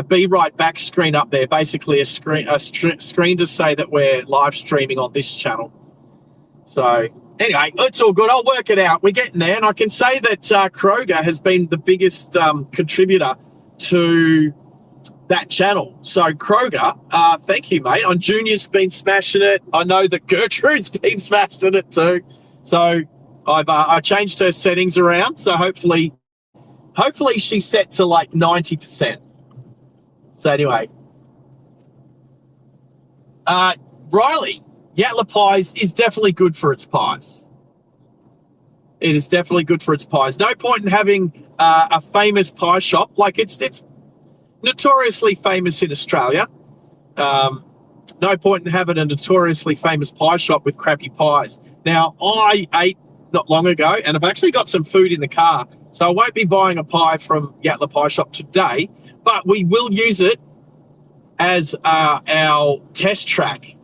[SPEAKER 2] be right back screen up there, basically a screen to say that we're live streaming on this channel. So Anyway, it's all good. I'll work it out. We're getting there. And I can say that Kroger has been the biggest contributor to that channel. So Kroger, thank you, mate. On Junior's been smashing it. I know that Gertrude's been smashing it too. So I changed her settings around. So hopefully she's set to like 90%. So anyway, Riley, Yatla pies is definitely good for its pies. It is definitely good for its pies. No point in having a famous pie shop. Like it's notoriously famous in Australia. No point in having a notoriously famous pie shop with crappy pies. Now, I ate not long ago, and I've actually got some food in the car, so I won't be buying a pie from Yatla Pie Shop today, but we will use it as our test track.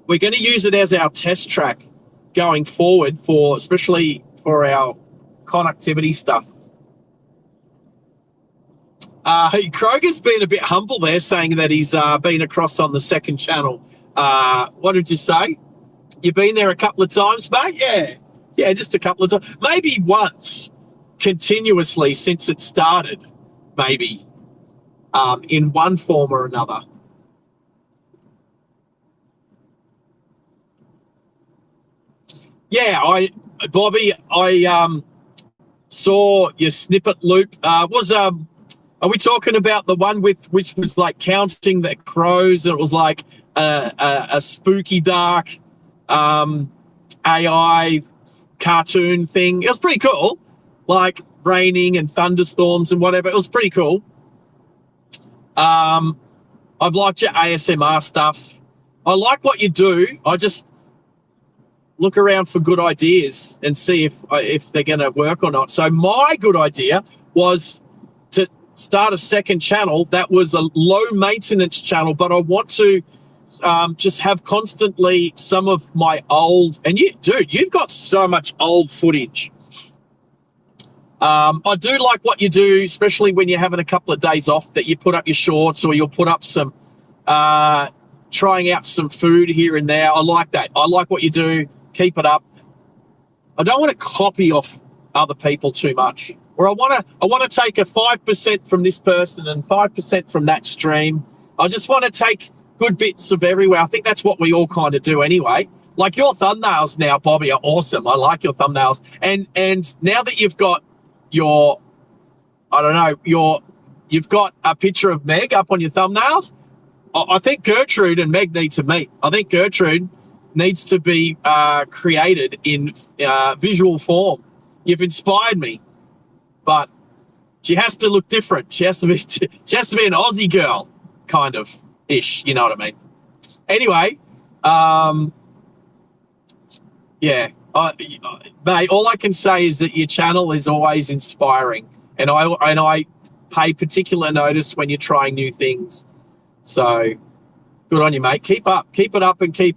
[SPEAKER 2] We're going to use it as our test track going forward, especially for our connectivity stuff. Kroger's been a bit humble there, saying that he's been across on the second channel. What did you say? You've been there a couple of times, mate? Yeah, just a couple of times. Maybe once continuously since it started, maybe, in one form or another. Yeah, Bobby, I saw your snippet loop. Are we talking about the one which was like counting the crows, and it was like a spooky dark AI cartoon thing? It was pretty cool, like raining and thunderstorms and whatever. It was pretty cool. I've liked your ASMR stuff. I like what you do. I just look around for good ideas and see if they're going to work or not. So my good idea was to start a second channel that was a low maintenance channel, but I want to just have constantly some of my old, and you've got so much old footage. I do like what you do, especially when you're having a couple of days off, that you put up your shorts or you'll put up some trying out some food here and there. I like that. I like what you do. Keep it up. I don't want to copy off other people too much. Or I want to take a 5% from this person and 5% from that stream. I just want to take good bits of everywhere. I think that's what we all kind of do anyway. Like your thumbnails now, Bobby, are awesome. I like your thumbnails. And now that you've got you've got a picture of Meg up on your thumbnails, I think Gertrude and Meg need to meet. I think Gertrude needs to be created in visual form. You've inspired me, but she has to look different. She has to be an Aussie girl, kind of ish. You know what I mean? Anyway, yeah, mate. All I can say is that your channel is always inspiring, and I pay particular notice when you're trying new things. So good on you, mate. Keep it up, and keep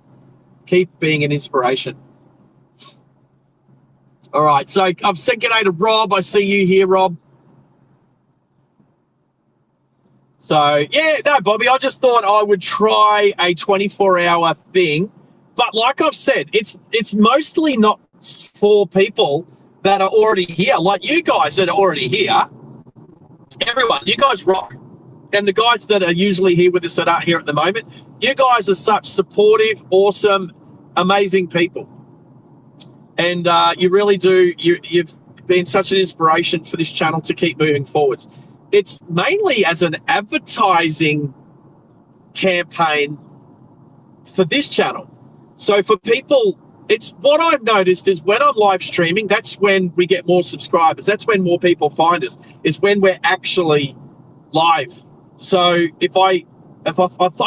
[SPEAKER 2] being an inspiration. All right, so I've said g'day to Rob. I see you here, Rob. So yeah, no, Bobby, I just thought I would try a 24-hour thing, but like I've said, it's mostly not for people that are already here, like you guys that are already here. Everyone, you guys rock. And the guys that are usually here with us that aren't here at the moment, you guys are such supportive, awesome, amazing people. And you really do, you've been such an inspiration for this channel to keep moving forwards. It's mainly as an advertising campaign for this channel. So for people, it's what I've noticed is when I'm live streaming, that's when we get more subscribers. That's when more people find us, is when we're actually live. So if I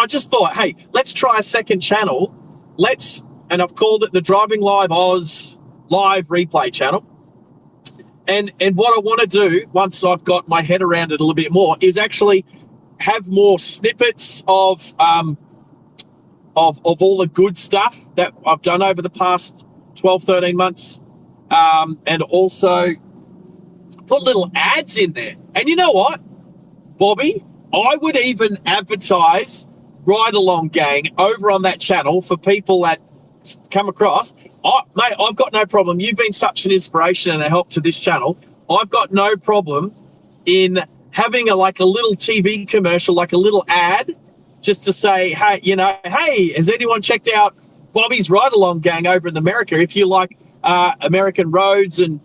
[SPEAKER 2] just thought, hey, let's try a second channel. And I've called it the Driving Live Oz Live Replay channel. And what I want to do once I've got my head around it a little bit more is actually have more snippets of all the good stuff that I've done over the past 12, 13 months. And also put little ads in there. And you know what, Bobby? I would even advertise Ride Along Gang over on that channel for people that come across, mate, I've got no problem. You've been such an inspiration and a help to this channel. I've got no problem in having a little TV commercial, like a little ad, just to say, hey, has anyone checked out Bobby's Ride Along Gang over in America? If you like American roads and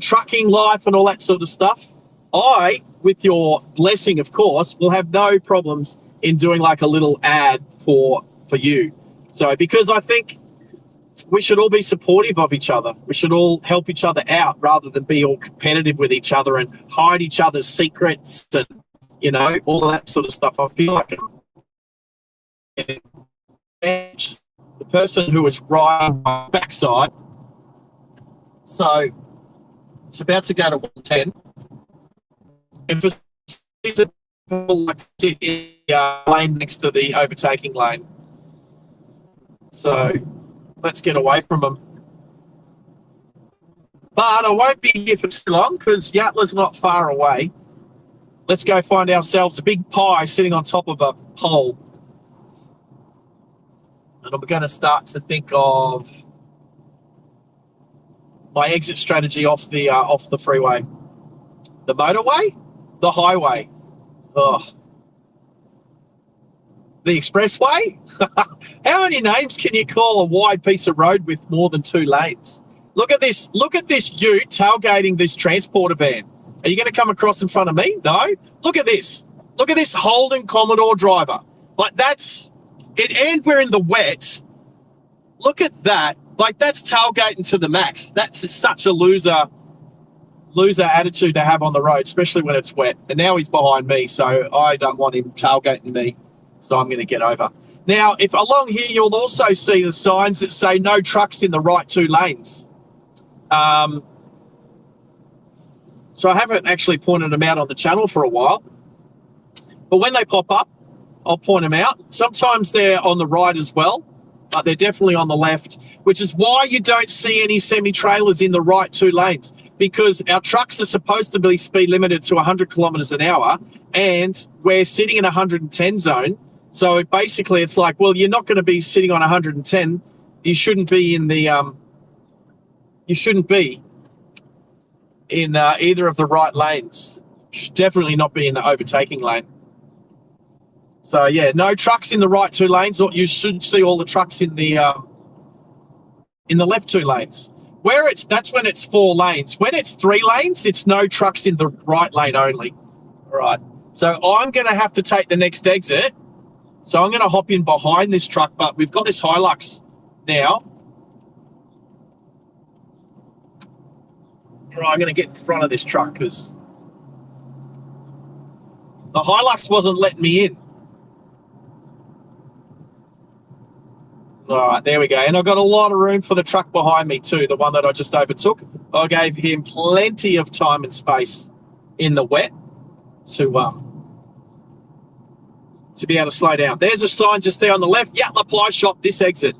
[SPEAKER 2] trucking life and all that sort of stuff, I, with your blessing, of course, will have no problems in doing like a little ad for you. So because I think we should all be supportive of each other. We should all help each other out rather than be all competitive with each other and hide each other's secrets and, all of that sort of stuff. I feel like the person who was riding my backside. So it's about to go to 110. And for people like sit in the lane next to the overtaking lane. So let's get away from them. But I won't be here for too long because Yatla's not far away. Let's go find ourselves a big pie sitting on top of a pole. And I'm going to start to think of my exit strategy off the freeway. The motorway? The highway? Oh. The expressway? How many names can you call a wide piece of road with more than 2 lanes? Look at this ute tailgating this transporter van. Are you going to come across in front of me? No. Look at this. Look at this Holden Commodore driver. Like that's it, and we're in the wet. Look at that. Like that's tailgating to the max. That's such a loser attitude to have on the road, especially when it's wet. And now he's behind me, so I don't want him tailgating me. So I'm going to get over. Now, if along here, you'll also see the signs that say no trucks in the right 2 lanes. So I haven't actually pointed them out on the channel for a while. But when they pop up, I'll point them out. Sometimes they're on the right as well, but they're definitely on the left, which is why you don't see any semi-trailers in the right 2 lanes, because our trucks are supposed to be speed limited to 100 kilometers an hour, and we're sitting in a 110 zone. So basically it's like, well, you're not going to be sitting on 110. You shouldn't be in the either of the right lanes. You should definitely not be in the overtaking lane. So yeah, no trucks in the right 2 lanes, or you should see all the trucks in the left 2 lanes. That's when it's 4 lanes. When it's 3 lanes, it's no trucks in the right lane only. All right. So I'm going to have to take the next exit. So I'm going to hop in behind this truck, but we've got this Hilux now. All right, I'm going to get in front of this truck because the Hilux wasn't letting me in. All right, there we go. And I've got a lot of room for the truck behind me too, the one that I just overtook. I gave him plenty of time and space in the wet to be able to slow down. There's a sign just there on the left. Yeah, the pie shop, this exit.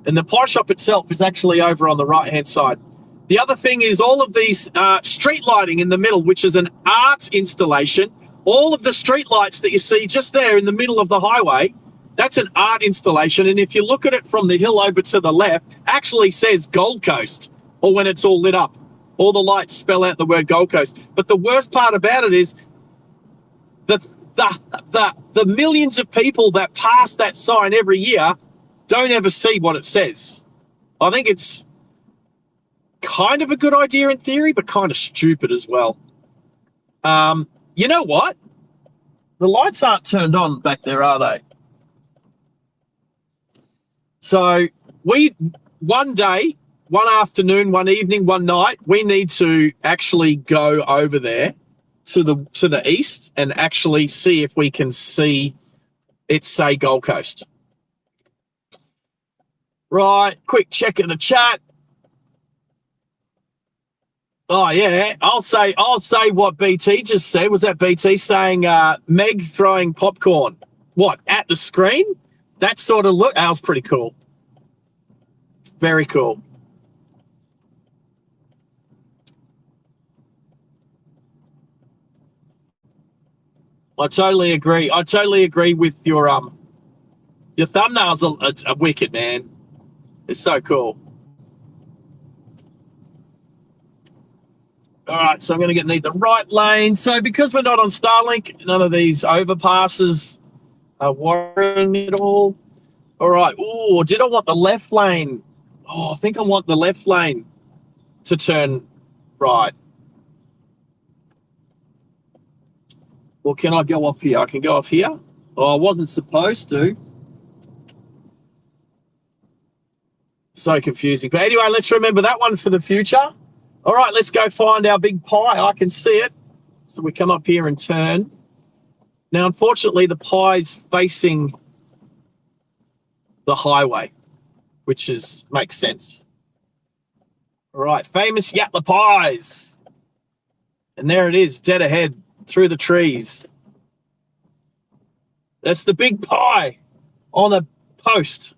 [SPEAKER 2] And the pie shop itself is actually over on the right-hand side. The other thing is all of these street lighting in the middle, which is an art installation. All of the street lights that you see just there in the middle of the highway, that's an art installation. And if you look at it from the hill over to the left, actually says Gold Coast, or when it's all lit up. All the lights spell out the word Gold Coast. But the worst part about it is the millions of people that pass that sign every year don't ever see what it says. I think it's kind of a good idea in theory, but kind of stupid as well. You know what? The lights aren't turned on back there, are they? So one day, one afternoon, one evening, one night, we need to actually go over there to the east and actually see if we can see it say Gold Coast. Right, quick check in the chat. Oh yeah, I'll say what BT just said. Was that BT saying Meg throwing popcorn? What, at the screen? That sort of look, that was pretty cool. Very cool. I totally agree. I totally agree with your thumbnails are wicked, man. It's so cool. All right, so I'm going to need the right lane. So because we're not on Starlink, none of these overpasses are worrying at all. All right. Oh, did I want the left lane? Oh, I think I want the left lane to turn right. Well, can I go off here? I can go off here. Oh, I wasn't supposed to. So confusing. But anyway, let's remember that one for the future. All right, let's go find our big pie. I can see it. So we come up here and turn. Now, unfortunately, the pie's facing the highway, which makes sense. All right, famous Yatla pies. And there it is, dead ahead through the trees. That's the big pie on a post.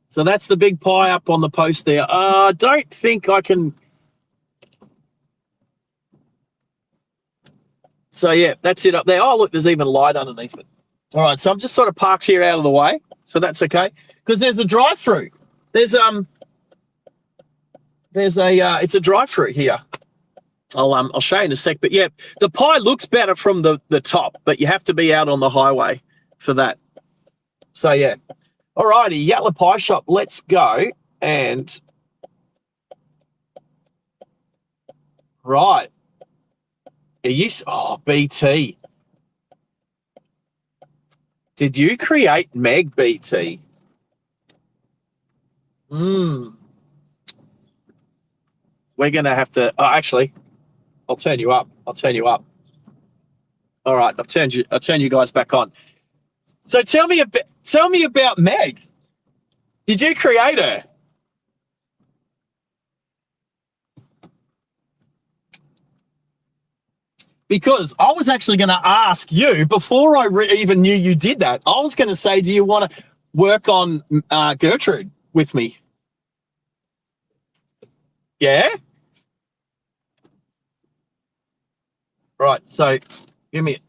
[SPEAKER 2] So that's the big pie up on the post there. I don't think I can. So, yeah, that's it up there. Oh, look, there's even light underneath it. All right, so I'm just sort of parked here out of the way. So that's okay. Because there's a drive-through. It's a drive-through here. I'll show you in a sec. But, yeah, the pie looks better from the top, but you have to be out on the highway for that. So, yeah. All righty, Yatla Pie Shop, let's go. And, right. BT. Did you create Meg, BT? We're going to have to, actually, I'll turn you up. All right, I'll turn you guys back on. So tell me about Meg. Did you create her? Because I was actually going to ask you before I even knew you did that. I was going to say, do you want to work on Gertrude with me? Yeah? Right, so give me it.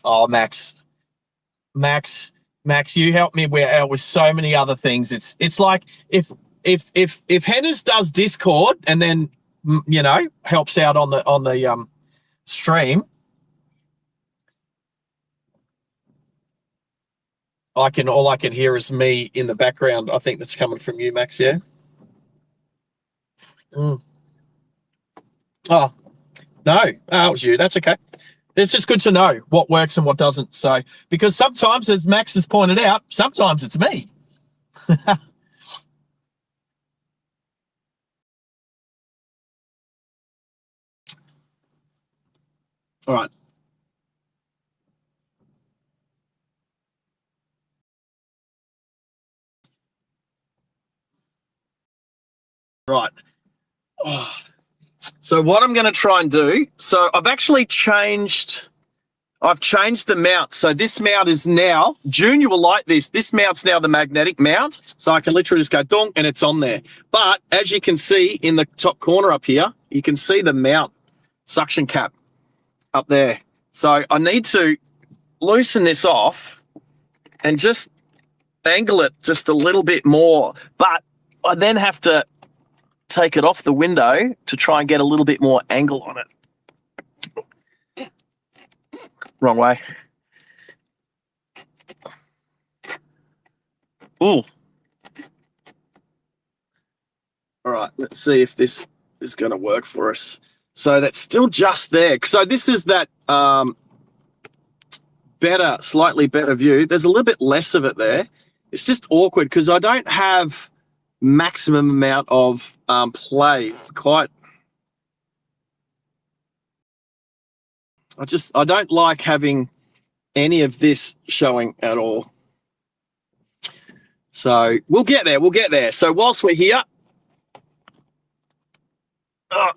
[SPEAKER 2] Oh, Max, you helped me with so many other things. It's like if Hennes does Discord and then helps out on the stream, all I can hear is me in the background. I think that's coming from you, Max. Yeah. Oh no, it was you. That's okay. It's just good to know what works and what doesn't. So, because sometimes, as Max has pointed out, sometimes it's me. All right. Right. Oh. So what I'm going to try and do, so I've changed the mount. So this mount is now, Junior will like this. This mount's now the magnetic mount. So I can literally just go dong and it's on there. But as you can see in the top corner up here, you can see the mount suction cap up there. So I need to loosen this off and just angle it just a little bit more. But I then have to take it off the window to try and get a little bit more angle on it. Wrong way. Ooh. All right, let's see if this is going to work for us. So that's still just there. So this is that slightly better view. There's a little bit less of it there. It's just awkward because I don't have maximum amount of play. It's quite. I don't like having any of this showing at all. So we'll get there. So whilst we're here, I'm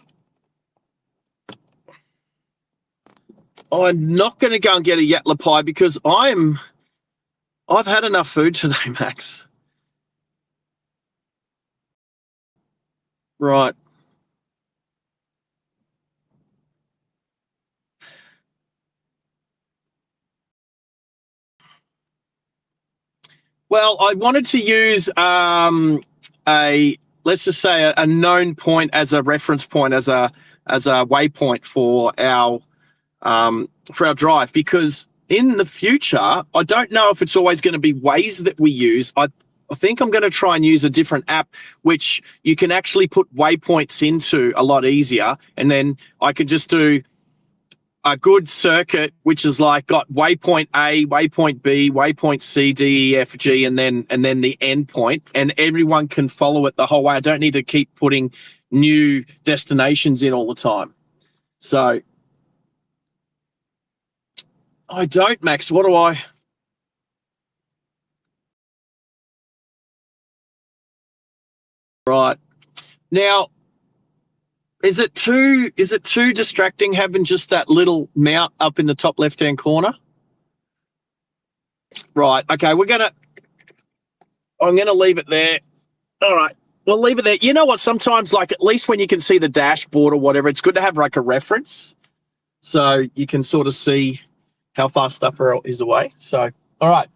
[SPEAKER 2] not going to go and get a Yatla pie because I've had enough food today, Max. Right. Well, I wanted to use let's just say a known point as a reference point, as a waypoint for our drive, because in the future, I don't know if it's always going to be Waze that we use. I think I'm going to try and use a different app, which you can actually put waypoints into a lot easier. And then I could just do a good circuit, which is like got waypoint A, waypoint B, waypoint C, D, E, F, G, and then the end point, and everyone can follow it the whole way. I don't need to keep putting new destinations in all the time. So I don't, Max. What do I? Right. Now, is it too distracting having just that little mount up in the top left-hand corner? Right. Okay, I'm gonna leave it there. All right. We'll leave it there. You know what? Sometimes, like, at least when you can see the dashboard or whatever, it's good to have like a reference, so you can sort of see how far stuff is away. So, all right.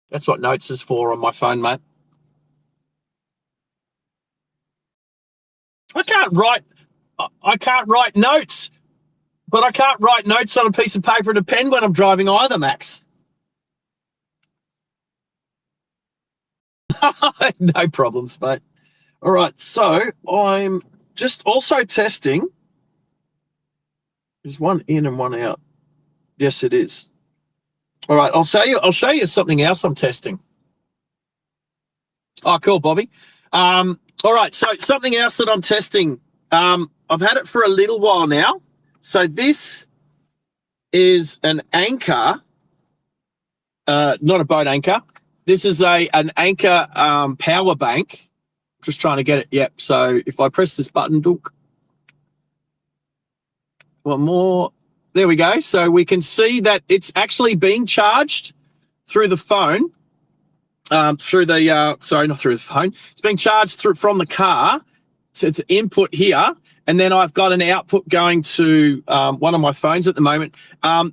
[SPEAKER 2] That's what notes is for on my phone, mate. I can't write notes, but I can't write notes on a piece of paper and a pen when I'm driving either, Max. No problems, mate. All right, so I'm just also testing. There's one in and one out. Yes, it is. All right, I'll show you something else I'm testing. Oh, cool, Bobby. All right, so something else that I'm testing. I've had it for a little while now. So this is an anchor, not a boat anchor. This is an anchor power bank. Just trying to get it. Yep. So if I press this button, dunk. One more. There we go. So we can see that it's actually being charged through the phone. Through the sorry, not through the phone. It's being charged from the car to input here, and then I've got an output going to one of my phones at the moment.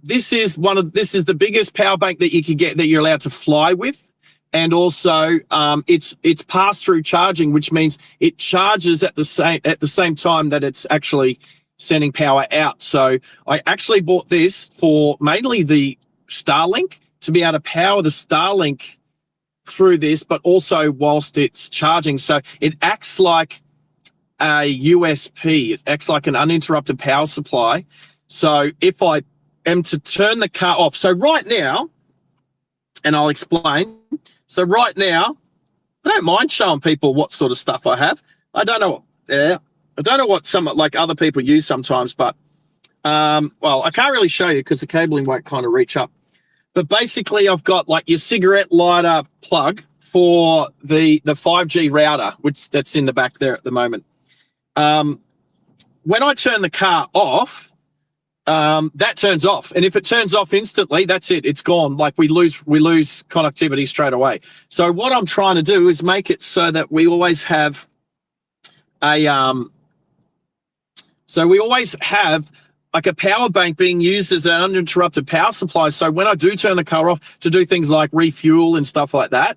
[SPEAKER 2] This is the biggest power bank that you can get, that you're allowed to fly with, and also it's pass through charging, which means it charges at the same time that it's actually sending power out. So I actually bought this for mainly the Starlink, to be able to power the Starlink through this, but also whilst it's charging. So it acts like a USP. It acts like an uninterrupted power supply. So if I am to turn the car off, so right now, and I'll explain. So right now, I don't mind showing people what sort of stuff I have. I don't know. I don't know what some like other people use sometimes, but well, I can't really show you because the cabling won't kind of reach up. But basically, I've got like your cigarette lighter plug for the 5G router, that's in the back there at the moment. When I turn the car off, that turns off, and if it turns off instantly, that's it. It's gone. Like we lose connectivity straight away. So what I'm trying to do is make it so that we always have like a power bank being used as an uninterrupted power supply. So when I do turn the car off to do things like refuel and stuff like that,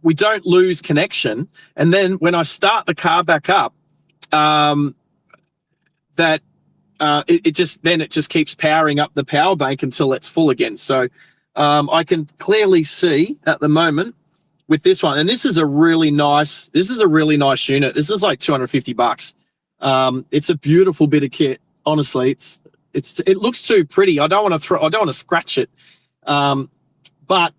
[SPEAKER 2] we don't lose connection. And then when I start the car back up, it just keeps powering up the power bank until it's full again. So I can clearly see at the moment with this one, and this is a really nice unit. This is like $250. It's a beautiful bit of kit. Honestly, it looks too pretty. I don't want to scratch it. But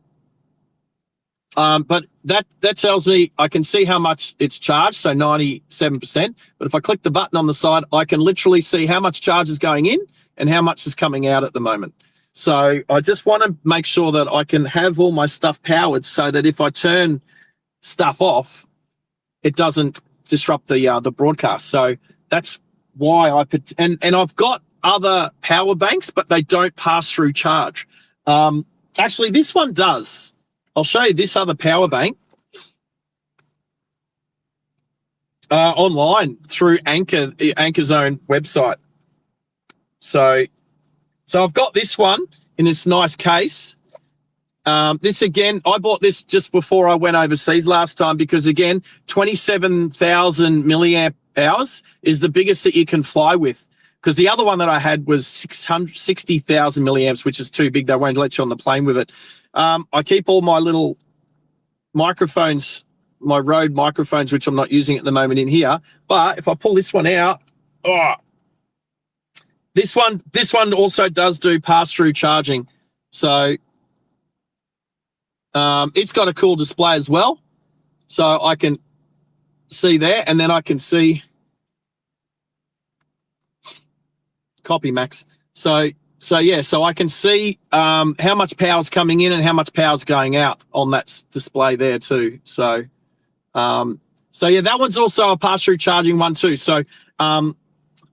[SPEAKER 2] that tells me I can see how much it's charged, so 97%. But if I click the button on the side, I can literally see how much charge is going in and how much is coming out at the moment. So I just want to make sure that I can have all my stuff powered so that if I turn stuff off, it doesn't disrupt the broadcast. So that's why and I've got other power banks, but they don't pass through charge. Actually, this one does. I'll show you this other power bank online through Anchor Zone website. So So I've got this one in this nice case. This again, I bought this just before I went overseas last time because again, 27,000 milliamp hours is the biggest that you can fly with. Because the other one that I had was 660,000 milliamps, which is too big. They won't let you on the plane with it. I keep all my little microphones, my Rode microphones, which I'm not using at the moment, in here. But if I pull this one out, this one also does do pass-through charging. So it's got a cool display as well. So I can see there, and then I can see copy, Max. So yeah, so I can see how much power's coming in and how much power's going out on that display there too. So yeah, that one's also a pass-through charging one too. So I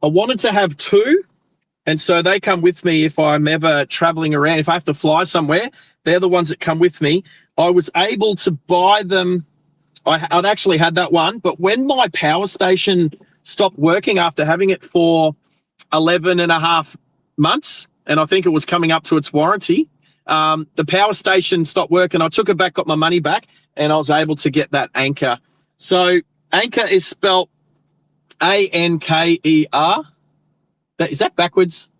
[SPEAKER 2] wanted to have two, and so they come with me if I'm ever traveling around. If I have to fly somewhere, they're the ones that come with me. I was able to buy them. I'd actually had that one, but when my power station stopped working after having it for 11 and a half months, and I think it was coming up to its warranty, the power station stopped working. I took it back, got my money back, and I was able to get that Anker. So Anker is spelled A-N-K-E-R. Is that backwards?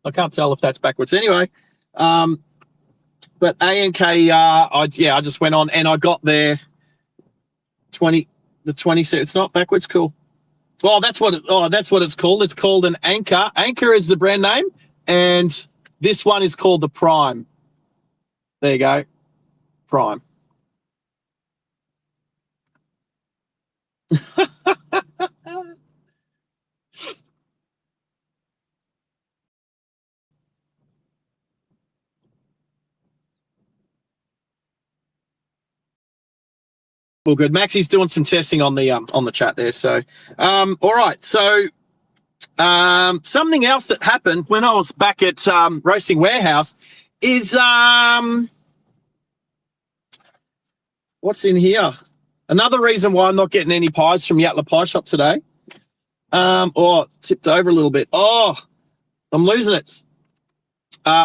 [SPEAKER 2] I can't tell if that's backwards. Anyway, but A-N-K-E-R, I just went on and I got there 20. It's not backwards. Cool. Well, that's what it's called. It's called an Anker. Anker is the brand name, and this one is called the Prime. There you go. Prime. Well, good. Maxie's doing some testing on the chat there. So, all right. So, something else that happened when I was back at Roasting Warehouse is what's in here? Another reason why I'm not getting any pies from Yatla Pie Shop today. Tipped over a little bit. Oh, I'm losing it.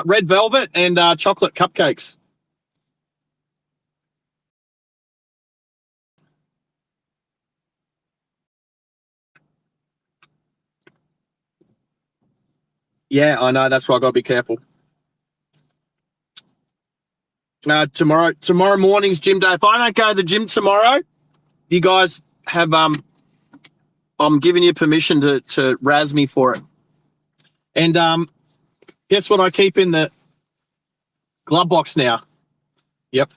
[SPEAKER 2] Red velvet and chocolate cupcakes. Yeah, I know. That's why I got to be careful. Tomorrow morning's gym day. If I don't go to the gym tomorrow, you guys have I'm giving you permission to razz me for it. And guess what I keep in the glove box now? Yep.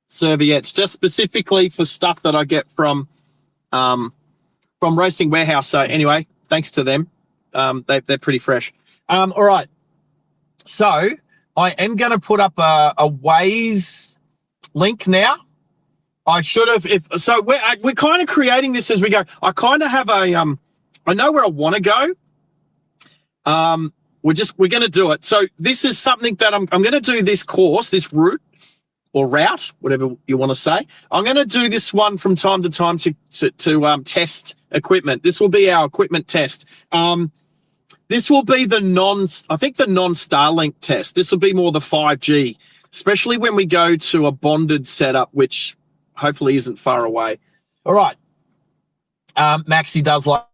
[SPEAKER 2] Serviettes, just specifically for stuff that I get from Roasting Warehouse. So anyway, thanks to them. They're pretty fresh. All right. So I am going to put up a Waze link now. I should have. We're kind of creating this as we go. I kind of have I know where I want to go. We're going to do it. So this is something that I'm going to do this course, this route or route, whatever you want to say. I'm going to do this one from time to time to test equipment. This will be our equipment test. This will be the non-Starlink test. This will be more the 5G, especially when we go to a bonded setup, which hopefully isn't far away. All right. Maxie does like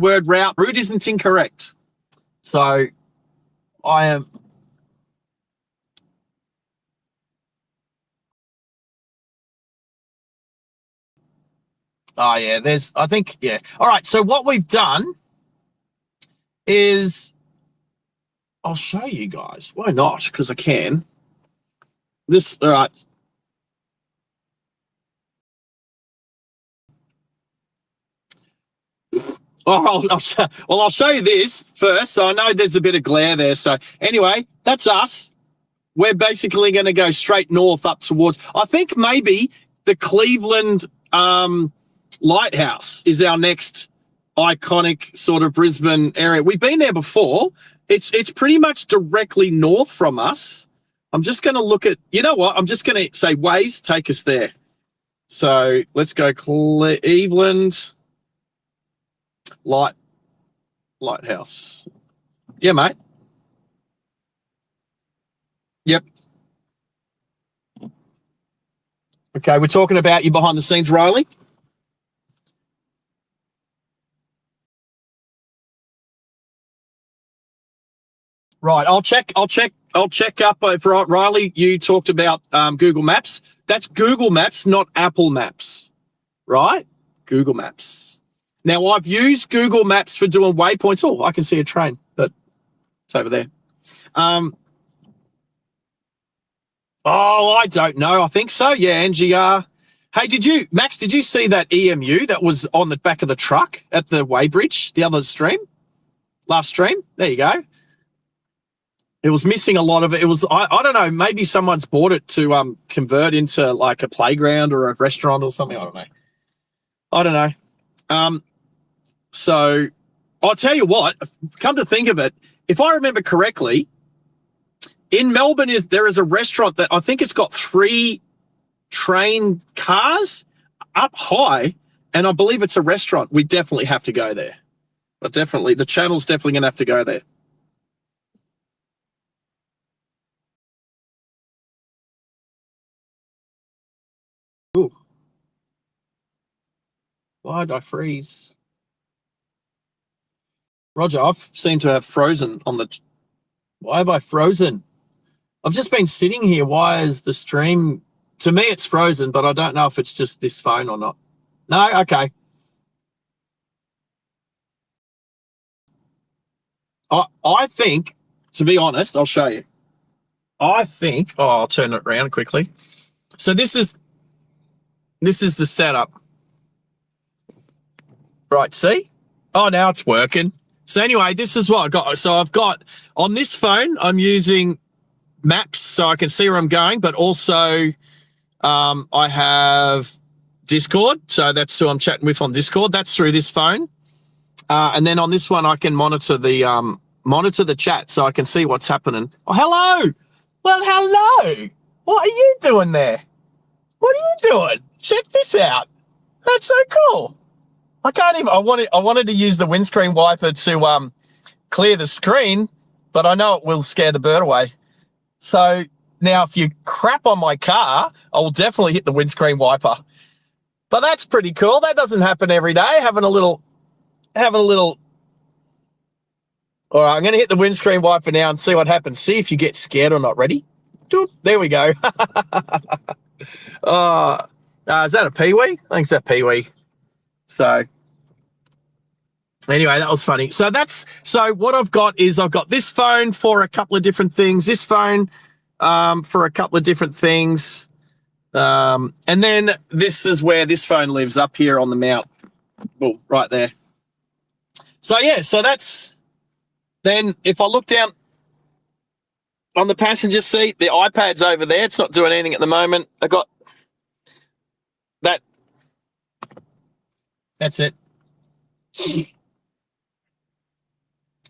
[SPEAKER 2] word route. Route isn't incorrect. So I am. Oh, yeah, All right. So what we've done is I'll show you guys. Why not? Because I can. All right. Oh, I'll show you this first. So I know there's a bit of glare there. So anyway, that's us. We're basically going to go straight north up towards, I think maybe the Cleveland Lighthouse is our next iconic sort of Brisbane area. We've been there before. It's pretty much directly north from us. I'm just going to look at, you know what? I'm just going to say Waze, take us there. So let's go Cleveland Light. Lighthouse. Yeah, mate. Yep. Okay, we're talking about you behind the scenes, Riley. Right, I'll check up if Riley, you talked about Google Maps. That's Google Maps, not Apple Maps, right? Google Maps. Now, I've used Google Maps for doing waypoints. Oh, I can see a train, but it's over there. I don't know. I think so. Yeah, NGR. Hey, Max, did you see that EMU that was on the back of the truck at the weighbridge, the other stream? Last stream? There you go. It was missing a lot of it. It was, I don't know, maybe someone's bought it to convert into like a playground or a restaurant or something. I don't know. So I'll tell you what, come to think of it, if I remember correctly, in Melbourne there is a restaurant that I think it's got 3 train cars up high, and I believe it's a restaurant. We definitely have to go there. But definitely, the channel's definitely going to have to go there. Ooh. Why did I freeze? Roger, I seem to have frozen on the... Why have I frozen? I've just been sitting here. Why is the stream... To me, it's frozen, but I don't know if it's just this phone or not. No? Okay. I think, to be honest, I'll show you. I think... Oh, I'll turn it around quickly. So this is the setup. Right, see? Oh, now it's working. So anyway, this is what I got. So I've got, on this phone, I'm using maps so I can see where I'm going, but also I have Discord. So that's who I'm chatting with on Discord. That's through this phone. And then on this one, I can monitor the chat so I can see what's happening. Oh, hello. Well, hello. What are you doing there? What are you doing? Check this out. That's so cool. I can't even, I wanted to use the windscreen wiper to clear the screen, but I know it will scare the bird away. So now if you crap on my car, I will definitely hit the windscreen wiper. But that's pretty cool. That doesn't happen every day. Having a little. All right, I'm going to hit the windscreen wiper now and see what happens. See if you get scared or not. Ready? There we go. Is that a peewee? I think it's a peewee. So anyway, that was funny. So what I've got is I've got this phone for a couple of different things, this phone for a couple of different things. And then this is where this phone lives, up here on the mount. Oh, right there. So yeah, so that's, then if I look down on the passenger seat, the iPad's over there. It's not doing anything at the moment. I got that. That's it.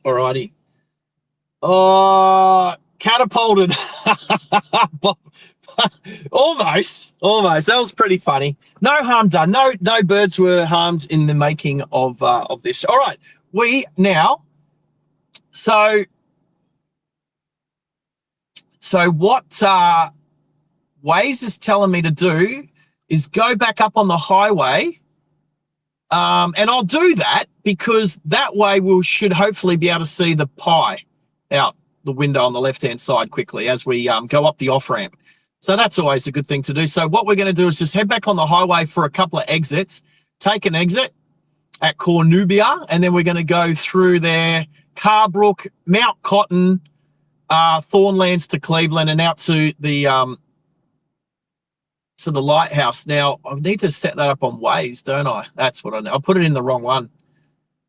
[SPEAKER 2] Alrighty. Oh, catapulted. Almost. That was pretty funny. No harm done. No birds were harmed in the making of this. All right. We now. So what Waze is telling me to do is go back up on the highway. And I'll do that because that way we should hopefully be able to see the pie out the window on the left-hand side quickly as we go up the off-ramp. So that's always a good thing to do. So what we're going to do is just head back on the highway for a couple of exits, take an exit at Cornubia, and then we're going to go through there, Carbrook, Mount Cotton, Thornlands to Cleveland, and out to the lighthouse. Now, I need to set that up on Waze, don't I? That's what I know. I put it in the wrong one.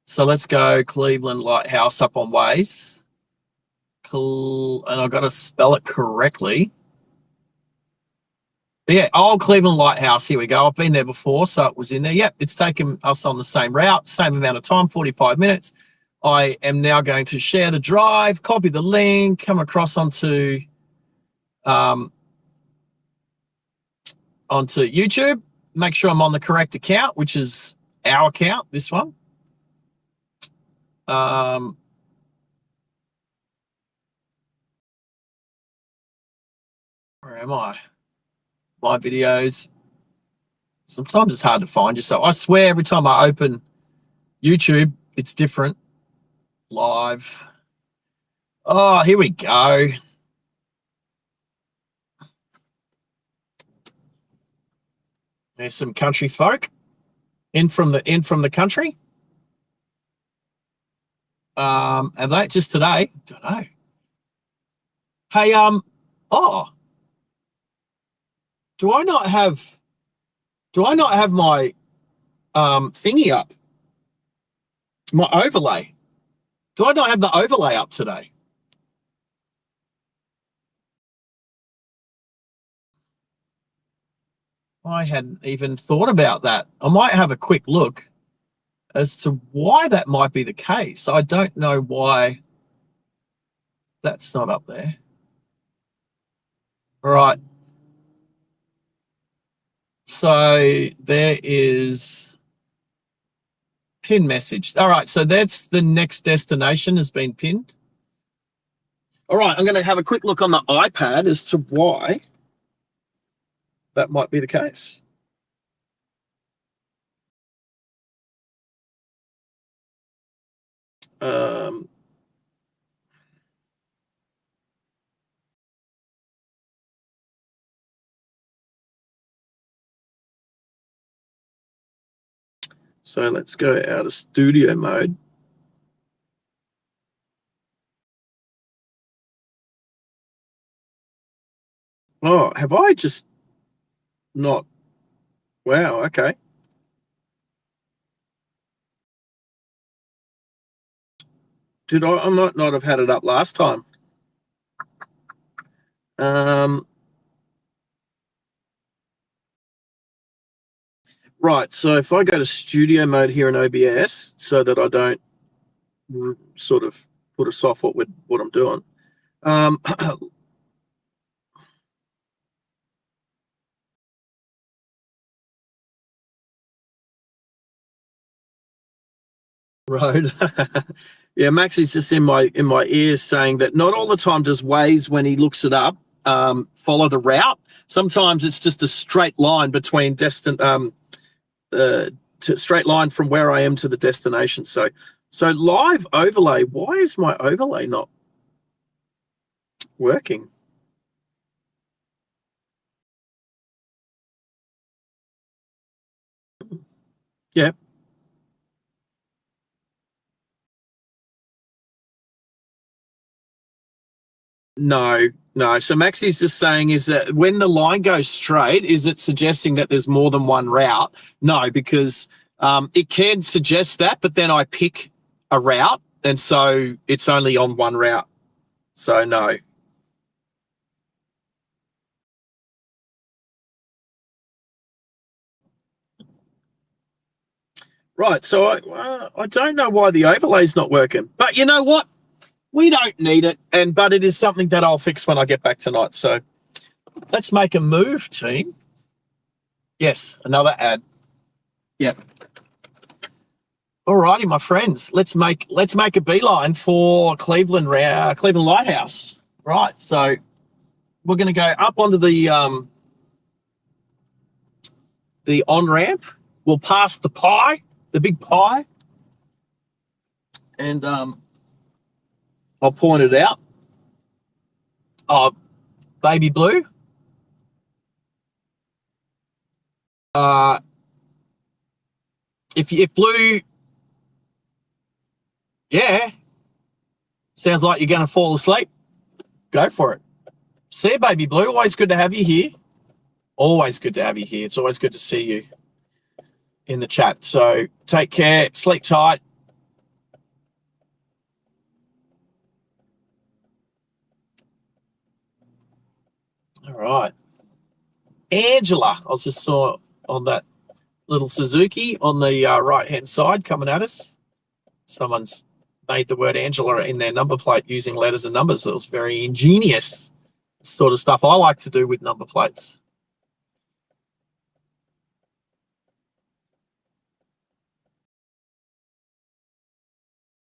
[SPEAKER 2] So let's go Cleveland Lighthouse up on Waze. And I've got to spell it correctly. Yeah, Old Cleveland Lighthouse. Here we go. I've been there before, so it was in there. Yep, it's taken us on the same route, same amount of time, 45 minutes. I am now going to share the drive, copy the link, come across onto YouTube, make sure I'm on the correct account, which is our account, this one. Um, where am I? My videos. Sometimes it's hard to find yourself. I swear every time I open YouTube, it's different. Live. Oh, here we go. There's some country folk in from the country. And that just today, don't know. Hey, oh, do I not have my thingy up? My overlay. Do I not have the overlay up today? I hadn't even thought about that. I might have a quick look as to why that might be the case. I don't know why that's not up there. All right. So there is pin message. All right. So that's the next destination has been pinned. All right. I'm going to have a quick look on the iPad as to why that might be the case. So let's go out of studio mode. Oh, have I just not? Wow, okay. Did I might not have had it up last time. Right, so if I go to studio mode here in OBS so that I don't sort of put us off what I'm doing. Road. Yeah, Max is just in my ears saying that not all the time does Waze, when he looks it up, follow the route. Sometimes it's just a straight line between straight line from where I am to the destination. So live overlay. Why is my overlay not working? Yeah. No. So Maxi's just saying is that when the line goes straight, is it suggesting that there's more than one route? No, because it can suggest that, but then I pick a route, and so it's only on one route. So no. Right. So I don't know why the overlay's not working, but you know what? We don't need it, but it is something that I'll fix when I get back tonight. So let's make a move, team. Yes, another ad. Yep. All righty, my friends. Let's make a beeline for Cleveland Lighthouse. Right. So we're going to go up onto the on ramp. We'll pass the big pie, and I'll point it out. Oh, baby blue. If blue, yeah, sounds like you're going to fall asleep, go for it. See you, baby blue. Always good to have you here. Always good to have you here. It's always good to see you in the chat. So take care. Sleep tight. All right. Angela, I just saw on that little Suzuki on the right-hand side coming at us. Someone's made the word Angela in their number plate using letters and numbers. That was very ingenious sort of stuff I like to do with number plates.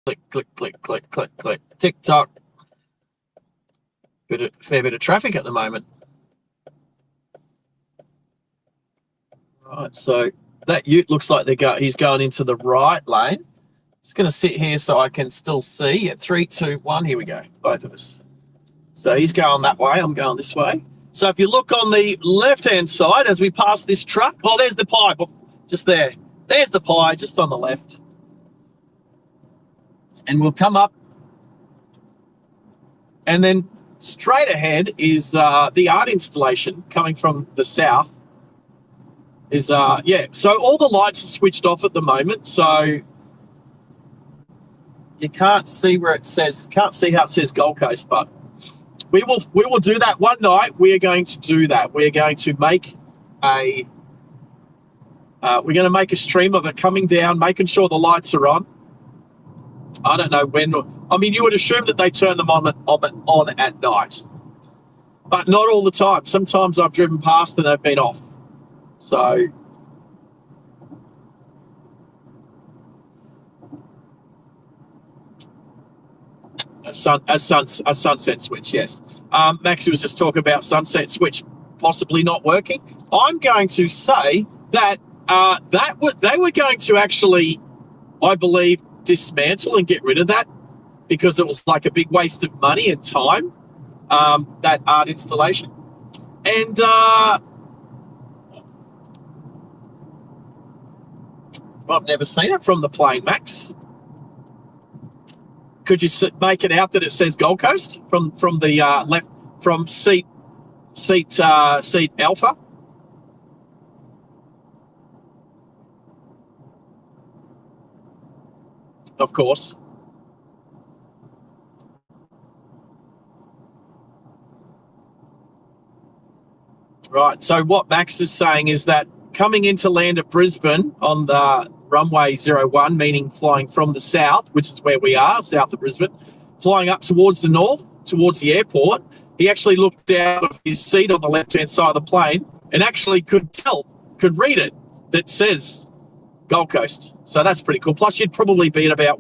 [SPEAKER 2] Click, click, click, click, click, click. TikTok. Fair bit of traffic at the moment. Right, so that ute looks like he's going into the right lane. Just going to sit here so I can still see. At 3, 2, 1, here we go, both of us. So he's going that way, I'm going this way. So if you look on the left-hand side as we pass this truck, oh, there's the pie, just there. There's the pie, just on the left. And we'll come up, and then straight ahead is the art installation coming from the south. So all the lights are switched off at the moment, so you can't see how it says Gold Coast, but we will do that one night. We are going to do that. We're going to make a stream of it coming down, making sure the lights are on. I don't know when. I mean, you would assume that they turn them on at night, but not all the time. Sometimes I've driven past and they've been off. So a sunset switch, yes. Maxie was just talking about sunset switch possibly not working. I'm going to say that they were going to actually, I believe, dismantle and get rid of that because it was like a big waste of money and time, that art installation. And I've never seen it from the plane, Max. Could you make it out that it says Gold Coast from the left, from seat Alpha? Of course. Right. So what Max is saying is that coming into land at Brisbane on the runway 01, meaning flying from the south, which is where we are, south of Brisbane, flying up towards the north, towards the airport, he actually looked out of his seat on the left-hand side of the plane and actually could read it, that says Gold Coast. So that's pretty cool. Plus, you'd probably be at about,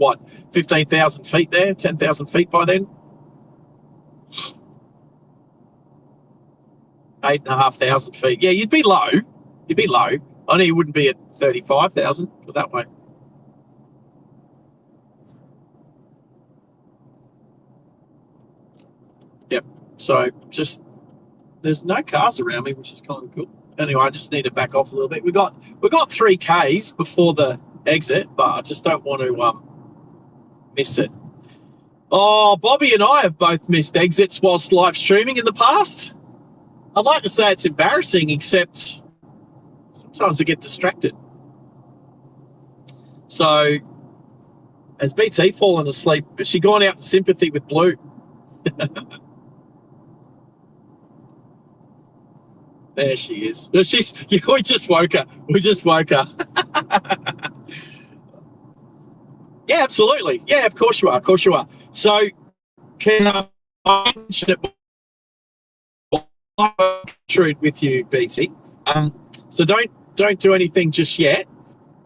[SPEAKER 2] 15,000 feet there, 10,000 feet by then? 8,500 feet. Yeah, you'd be low. I know you wouldn't be at 35,000, put that way. Yep. So there's no cars around me, which is kind of cool. Anyway, I just need to back off a little bit. We got 3Ks before the exit, but I just don't want to miss it. Oh, Bobby and I have both missed exits whilst live streaming in the past. I'd like to say it's embarrassing, except sometimes we get distracted. So, has BT fallen asleep? Has she gone out in sympathy with Blue? There she is. We just woke her. Yeah, absolutely. Yeah, of course you are. So, can I mention it? Intrude with you, BT. So don't do anything just yet.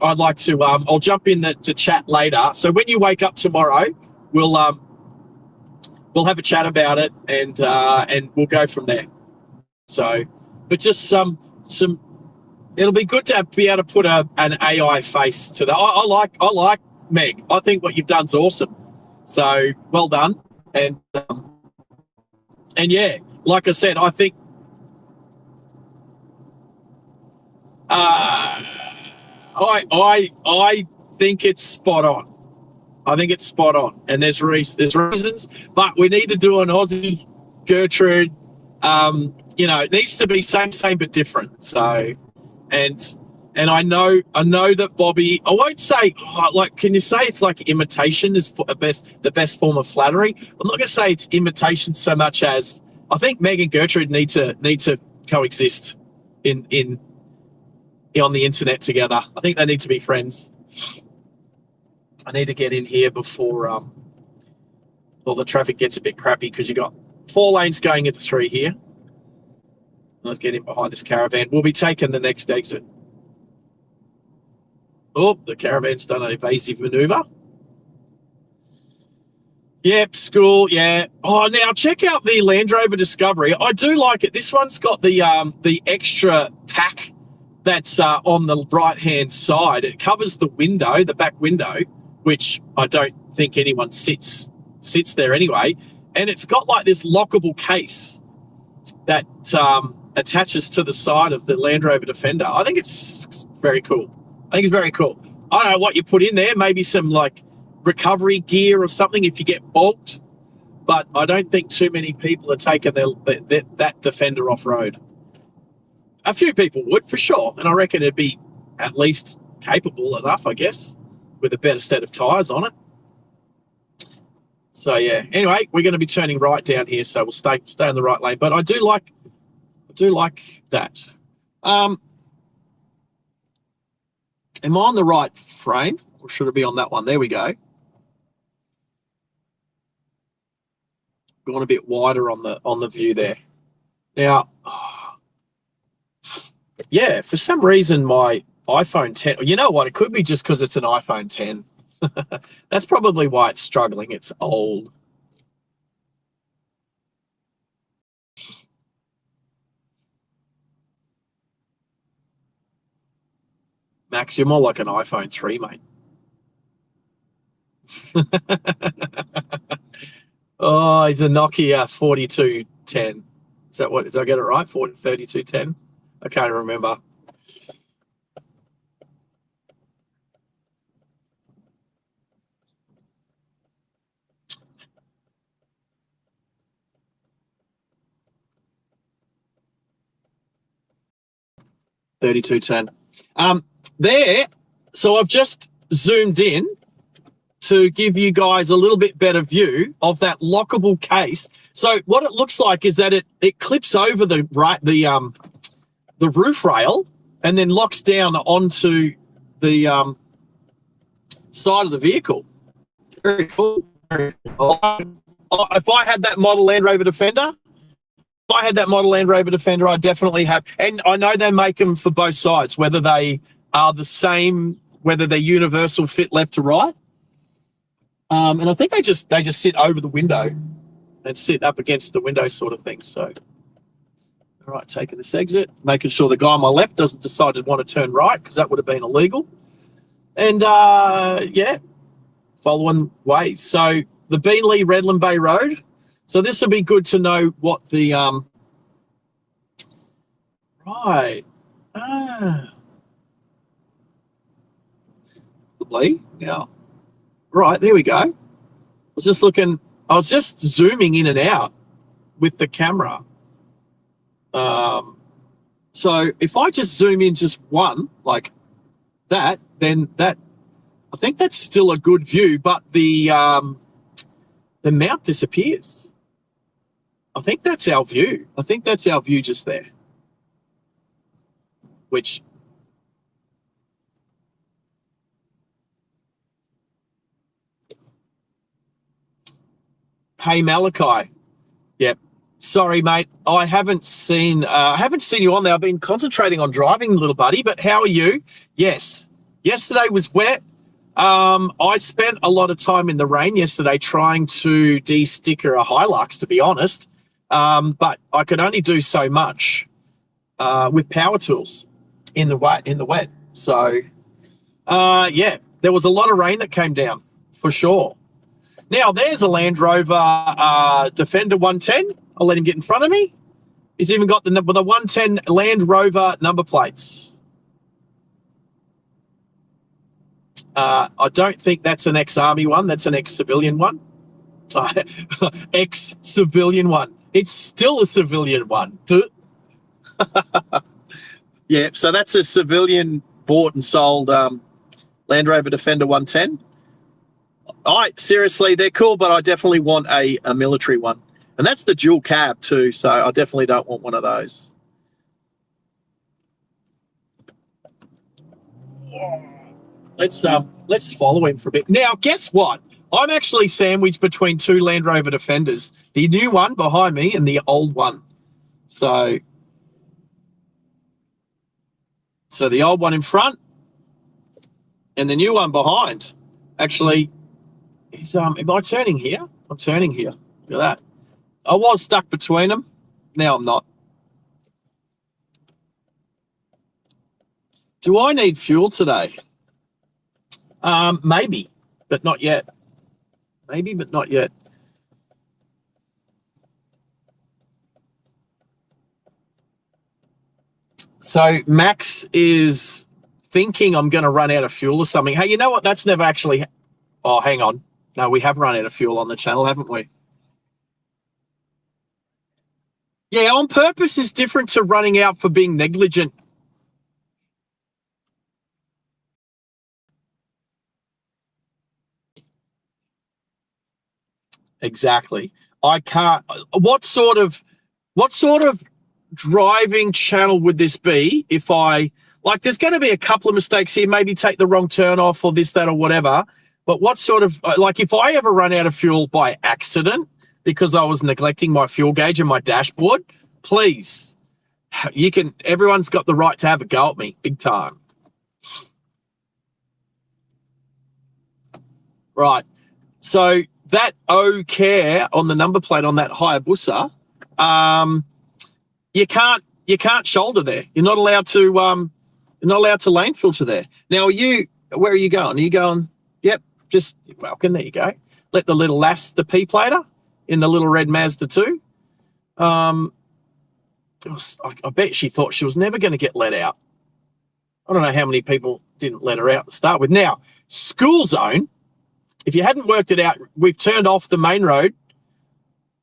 [SPEAKER 2] I'd like to. I'll jump in to chat later. So when you wake up tomorrow, we'll have a chat about it and we'll go from there. So, but just some. It'll be good to be able to put an AI face to that. I like Meg. I think what you've done's awesome. So well done. And yeah, like I said, I think. I think it's spot on. And there's reasons, but we need to do an Aussie Gertrude. It needs to be same but different. So, and I know that Bobby. I won't say can you say it's like imitation is the best form of flattery? I'm not going to say it's imitation so much as I think Meg and Gertrude need to coexist on the internet together. I think they need to be friends. I need to get in here before all the traffic gets a bit crappy because you got 4 lanes going into 3 here. Let's get in behind this caravan. We'll be taking the next exit. Oh, the caravan's done an evasive maneuver. Yep, school, yeah. Oh, now check out the Land Rover Discovery. I do like it. This one's got the extra pack that's on the right-hand side. It covers the window, the back window, which I don't think anyone sits there anyway. And it's got like this lockable case that attaches to the side of the Land Rover Defender. I think it's very cool. I think it's very cool. I don't know what you put in there. Maybe some like recovery gear or something if you get balked. But I don't think too many people are taking that Defender off-road. A few people would, for sure. And I reckon it'd be at least capable enough, I guess, with a better set of tyres on it. So, yeah. Anyway, we're going to be turning right down here, so we'll stay in the right lane. But I do like that. Am I on the right frame, or should it be on that one? There we go. Gone a bit wider on the view there. Now, yeah, for some reason my iPhone 10. You know what? It could be just because it's an iPhone 10. That's probably why it's struggling. It's old. Max, you're more like an iPhone 3, mate. Oh, he's a Nokia 4210. Is that what? Did I get it right? 3210? I can't remember. There. So I've just zoomed in to give you guys a little bit better view of that lockable case. So what it looks like is that it clips over the roof rail and then locks down onto the side of the vehicle. Very cool. Very cool. If I had that model Land Rover Defender, I definitely have. And I know they make them for both sides, whether they are the same, whether they're universal fit left to right. And I think they just sit over the window and sit up against the window sort of thing. So, all right, taking this exit, making sure the guy on my left doesn't decide to want to turn right because that would have been illegal. And, yeah, following ways. So the Beenleigh Redland Bay Road. So this will be good to know what the now. Right, there we go. I was just zooming in and out with the camera. So if I just zoom in just one like that, then I think that's still a good view, but the mount disappears. I think that's our view. Just there. Which hey Malachi. Yep. Sorry, mate. I haven't seen you on there. I've been concentrating on driving, little buddy, but how are you? Yes. Yesterday was wet. I spent a lot of time in the rain yesterday trying to de-sticker a Hilux, to be honest. But I could only do so much with power tools in the wet. So, yeah, there was a lot of rain that came down for sure. Now, there's a Land Rover Defender 110. I'll let him get in front of me. He's even got the 110 Land Rover number plates. I don't think that's an ex-army one. That's an ex-civilian one. Ex-civilian one. It's still a civilian one. Yeah, so that's a civilian bought and sold Land Rover Defender 110. Seriously, they're cool, but I definitely want a military one. And that's the dual cab too, so I definitely don't want one of those. Let's follow him for a bit. Now, guess what? I'm actually sandwiched between two Land Rover Defenders, the new one behind me and the old one. So the old one in front and the new one behind. Actually, am I turning here I'm turning here. Look at that. I was stuck between them. Now I'm not. Do I need fuel today? Maybe, but not yet. Maybe, but not yet. So Max is thinking I'm going to run out of fuel or something. Hey, you know what? That's never actually... Oh, hang on. No, we have run out of fuel on the channel, haven't we? Yeah, on purpose is different to running out for being negligent. Exactly. I can't... What sort of driving channel would this be if I... Like, there's going to be a couple of mistakes here, maybe take the wrong turn off or this, that, or whatever. But what sort of... Like, if I ever run out of fuel by accident because I was neglecting my fuel gauge and my dashboard, please, you can... Everyone's got the right to have a go at me, big time. Right. So that O care on the number plate on that Hayabusa, you can't shoulder there. You're not allowed to lane filter there. Now, where are you going? Are you going? Yep, just welcome. There you go. Let the little lass, the P plater in the little red Mazda 2. I bet she thought she was never going to get let out. I don't know how many people didn't let her out to start with. Now, school zone. If you hadn't worked it out, we've turned off the main road.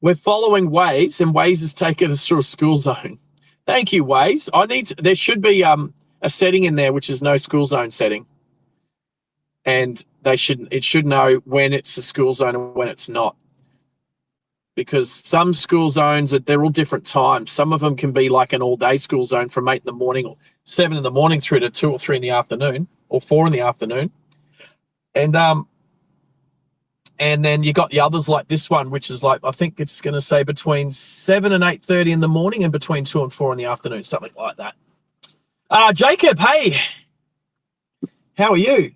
[SPEAKER 2] We're following Waze, and Waze has taken us through a school zone. Thank you, Waze. There should be a setting in there which is no school zone setting, and it should know when it's a school zone and when it's not, because some school zones they're all different times. Some of them can be like an all-day school zone from 8 in the morning or 7 in the morning through to 2 or 3 in the afternoon or 4 in the afternoon, and then you got the others like this one, which is like, I think it's going to say between 7 and 8:30 in the morning and between 2 and 4 in the afternoon, something like that. Jacob, hey, how are you?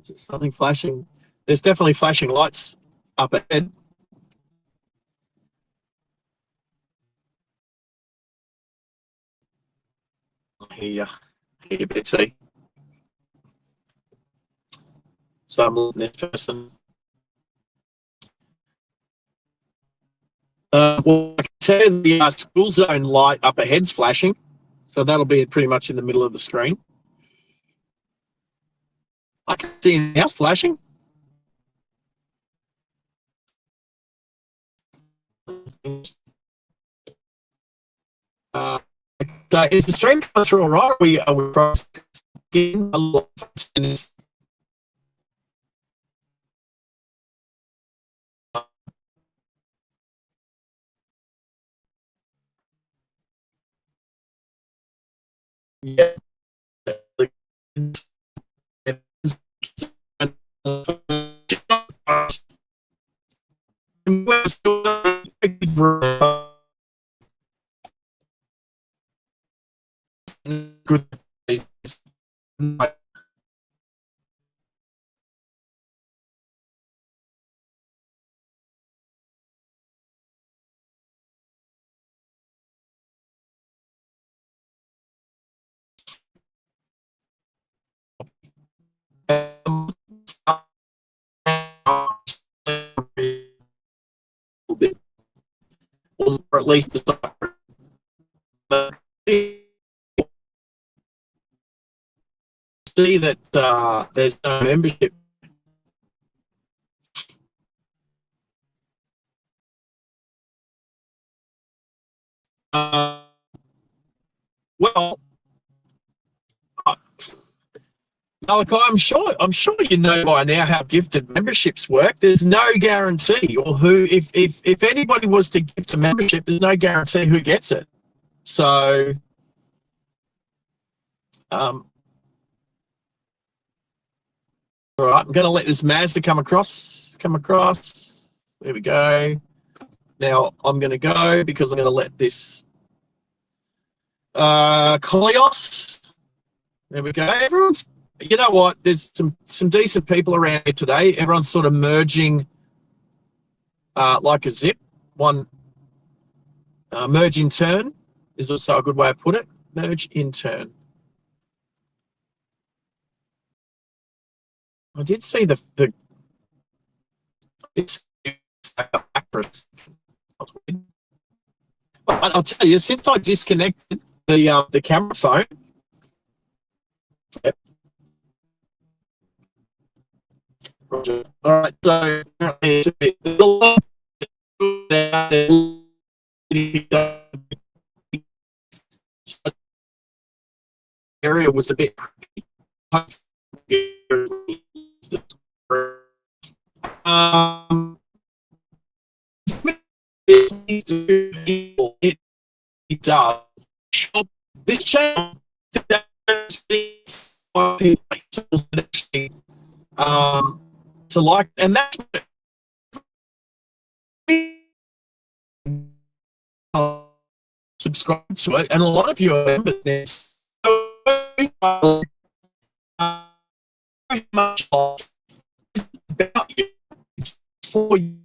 [SPEAKER 2] Is something flashing? There's definitely flashing lights up ahead. Here Betsy. So I'm looking at this person. Well, I can tell you the school zone light up ahead's flashing, so that'll be pretty much in the middle of the screen. I can see anything else flashing. Is the stream coming through all right? Are we getting a lot of this? Yeah. Good. Or at least the start. See that there's no membership. Well, Malachi, I'm sure you know by now how gifted memberships work. There's no guarantee, or if anybody was to gift a membership, there's no guarantee who gets it. So, all right, I'm going to let this Mazda come across. There we go. Now I'm going to go because I'm going to let this Kolios. There we go. Everyone's, you know what? There's some decent people around here today. Everyone's sort of merging like a zip. One merge in turn is also a good way to put it. Merge in turn. I did see the I'll tell you, since I disconnected the camera phone. Yep. Roger. All right, so area was a bit it does. This channel to like, and that's subscribe to it, and a lot of you are members there. So much about you. It's for you.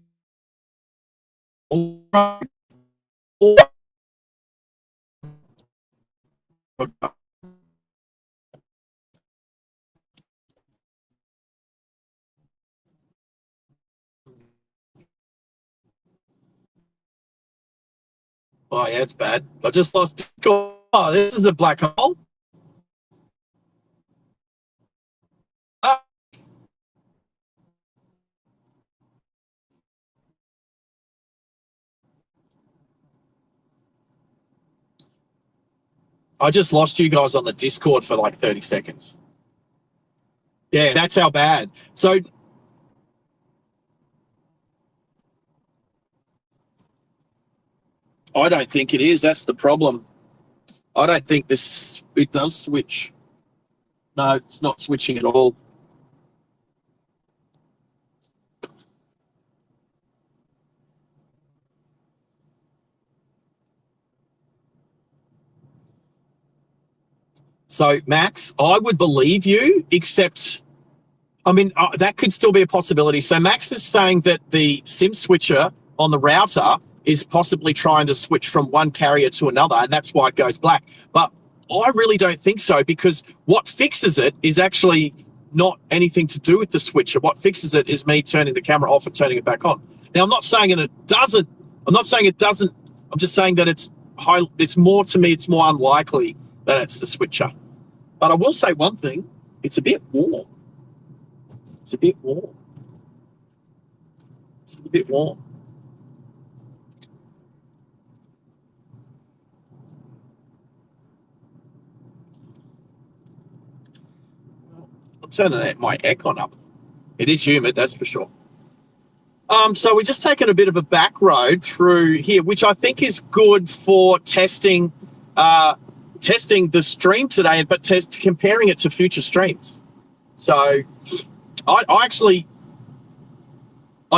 [SPEAKER 2] Oh yeah, it's bad. I just lost. Oh, this is a black hole. I just lost you guys on the Discord for like 30 seconds. Yeah, that's how bad. So I don't think it is. That's the problem. I don't think it does switch. No, it's not switching at all. So, Max, I would believe you, except, I mean, that could still be a possibility. So Max is saying that the SIM switcher on the router is possibly trying to switch from one carrier to another, and that's why it goes black. But I really don't think so, because what fixes it is actually not anything to do with the switcher. What fixes it is me turning the camera off and turning it back on. Now, I'm not saying it doesn't. I'm not saying it doesn't. I'm just saying that it's more, to me, it's more unlikely that it's the switcher. But I will say one thing, it's a bit warm. It's a bit warm. It's a bit warm. I'm turning my aircon up. It is humid, that's for sure. So we're just taking a bit of a back road through here, which I think is good for testing the stream today, but comparing it to future streams. So I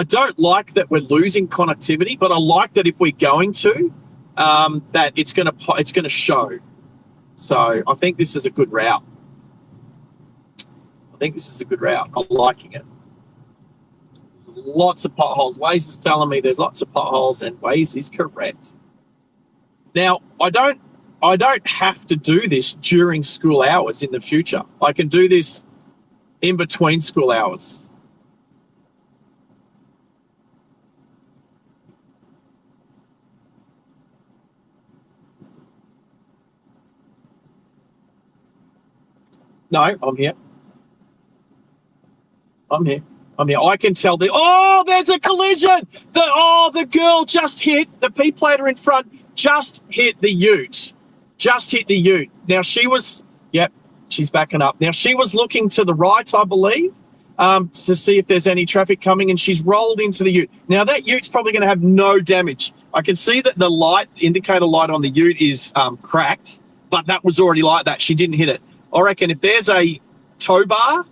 [SPEAKER 2] don't like that we're losing connectivity, but I like that if we're going to, that it's going to show. So I think this is a good route. I'm liking it. Lots of potholes. Waze is telling me there's lots of potholes, and Waze is correct. Now, I don't have to do this during school hours in the future. I can do this in between school hours. No, I'm here. I can tell there's a collision. The girl just hit the P-plater in front, just hit the ute. Now she's backing up. Now she was looking to the right, I believe, to see if there's any traffic coming, and she's rolled into the ute. Now that ute's probably going to have no damage. I can see that the indicator light on the ute is cracked, but that was already like that. She didn't hit it. I reckon if there's a tow bar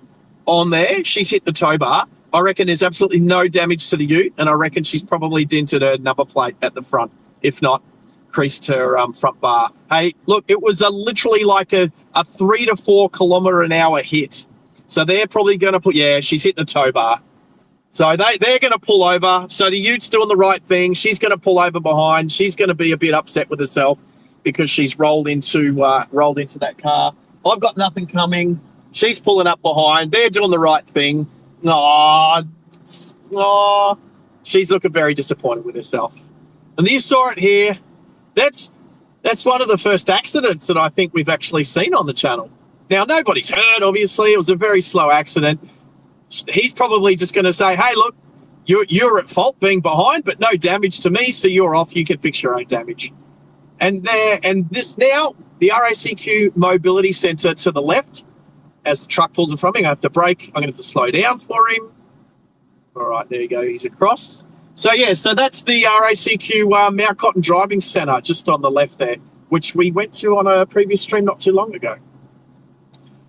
[SPEAKER 2] on there, she's hit the tow bar. I reckon there's absolutely no damage to the ute, and I reckon she's probably dented her number plate at the front, if not creased her front bar. Hey, look, it was literally like a 3 to 4 kilometre an hour hit. So they're probably going to she's hit the tow bar. So they're going to pull over. So the ute's doing the right thing. She's going to pull over behind. She's going to be a bit upset with herself because she's rolled into that car. I've got nothing coming. She's pulling up behind. They're doing the right thing. She's looking very disappointed with herself. And you saw it here. That's one of the first accidents that I think we've actually seen on the channel. Now, nobody's hurt, obviously. It was a very slow accident. He's probably just going to say, hey, look, you're at fault being behind, but no damage to me, so you're off. You can fix your own damage. And this now, the RACQ Mobility Centre to the left, as the truck pulls in front of me, I have to brake. I'm going to have to slow down for him. All right, there you go. He's across. So that's the RACQ Mount Cotton Driving Centre just on the left there, which we went to on a previous stream not too long ago.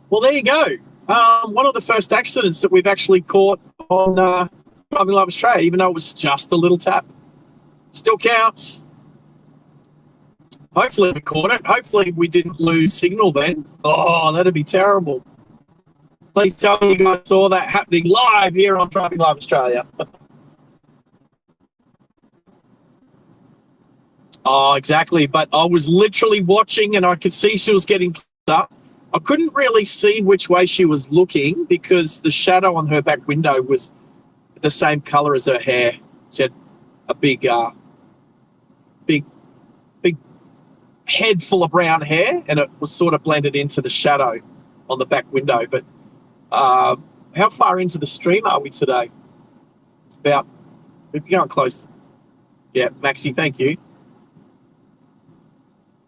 [SPEAKER 2] Well, there you go. One of the first accidents that we've actually caught on Driving Live Australia, even though it was just a little tap. Still counts. Hopefully we caught it. Hopefully we didn't lose signal then. Oh, that'd be terrible. Please tell me you guys saw that happening live here on Driving Live Australia. Oh, exactly. But I was literally watching and I could see she was getting up. I couldn't really see which way she was looking because the shadow on her back window was the same color as her hair. She had a big head full of brown hair, and it was sort of blended into the shadow on the back window. But how far into the stream are we today? We're going close. Yeah, Maxi, thank you.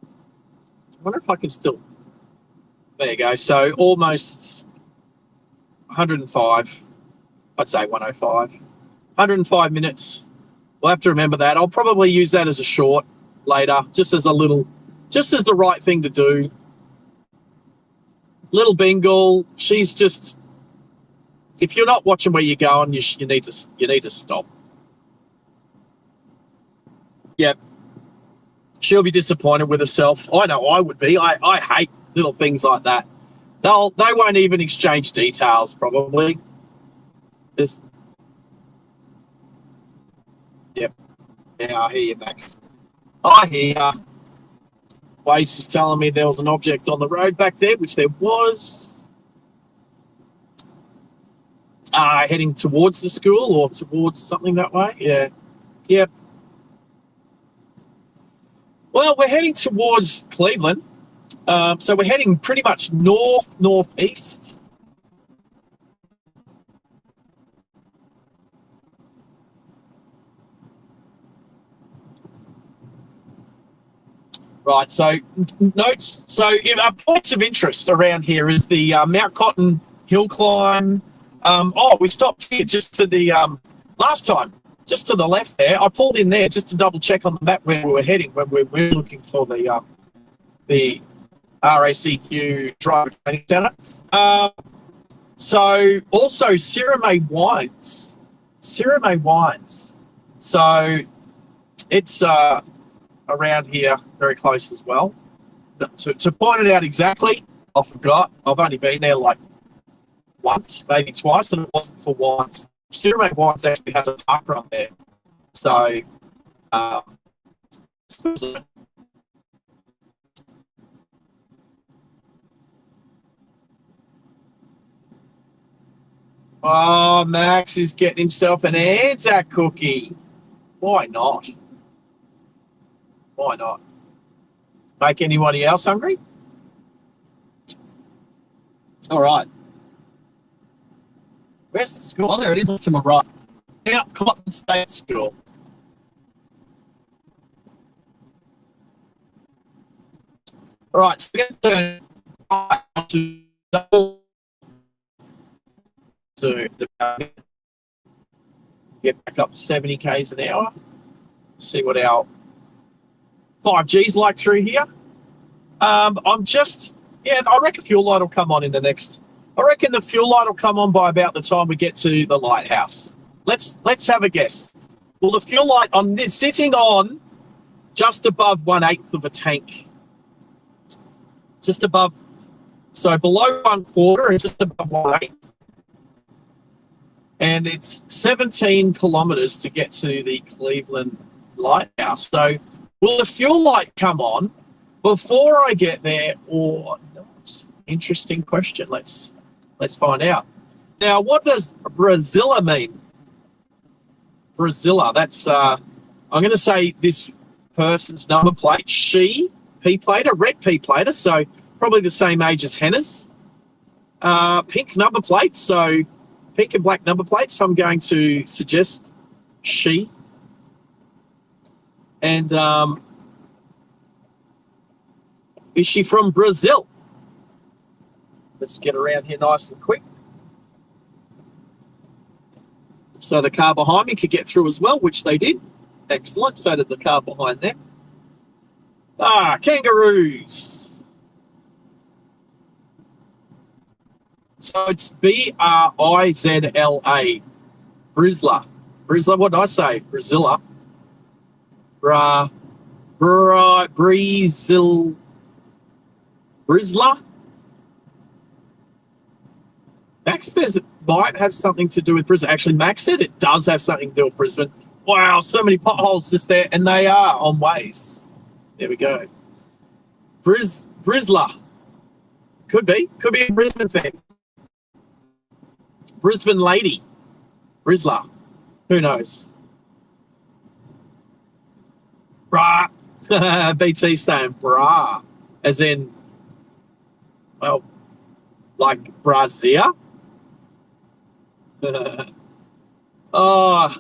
[SPEAKER 2] I wonder if I can still... There you go. So almost 105. I'd say 105. 105 minutes. We'll have to remember that. I'll probably use that as a short later, just as the right thing to do. Little Bengal, she's just... If you're not watching where you're going, you need to stop. Yep. She'll be disappointed with herself. I know I would be. I hate little things like that. They won't even exchange details, probably. Yep. Yeah, I hear you, Max. I hear you. Wade's just telling me there was an object on the road back there, which there was. Heading towards the school or towards something that way. Yeah. Yep. Well, we're heading towards Cleveland. So we're heading pretty much northeast. Right, so notes. So points of interest around here is the Mount Cotton hill climb. We stopped here just to the last time, just to the left there. I pulled in there just to double check on the map where we were heading when we were looking for the RACQ Driver Training Centre. So also Sirame Wines. So it's around here, very close as well. To point it out exactly, I forgot. I've only been there like once, maybe twice, and it wasn't for wines. Sirame Wines actually has a park run there. So oh, Max is getting himself an Anzac cookie. Why not? Why not? Make anybody else hungry? All right. Where's the school? Oh, there it is to my right. Mount Cotton State School. All right, so we're going to turn to get back up to 70 k's an hour. See what our 5G's like through here. I reckon fuel light will come on in the next I reckon the fuel light will come on by about the time we get to the lighthouse. Let's have a guess. Well, the fuel light on this sitting on just above 1/8 of a tank. Just above, so below 1/4 and just above 1/8. And it's 17 kilometres to get to the Cleveland lighthouse. So will the fuel light come on before I get there or not? Interesting question. Let's find out. Now, what does Brazilla mean? Brazilla, that's, I'm going to say this person's number plate, she, P-plater, red P-plater, so probably the same age as Hannah's. Pink number plate, so pink and black number plates, so I'm going to suggest she. And is she from Brazil? Let's get around here nice and quick. So the car behind me could get through as well, which they did. Excellent. So did the car behind them. Kangaroos. So it's Brizla. Brizla. Brizla, what did I say? Brazilla. Brizla. Max says it might have something to do with Brisbane. Actually, Max said it does have something to do with Brisbane. Wow, so many potholes just there, and they are on ways. There we go. Brizla. Could be a Brisbane thing. Brisbane lady. Brizla. Who knows? Brah. BT saying brah. As in, well, like Brazil. Oh,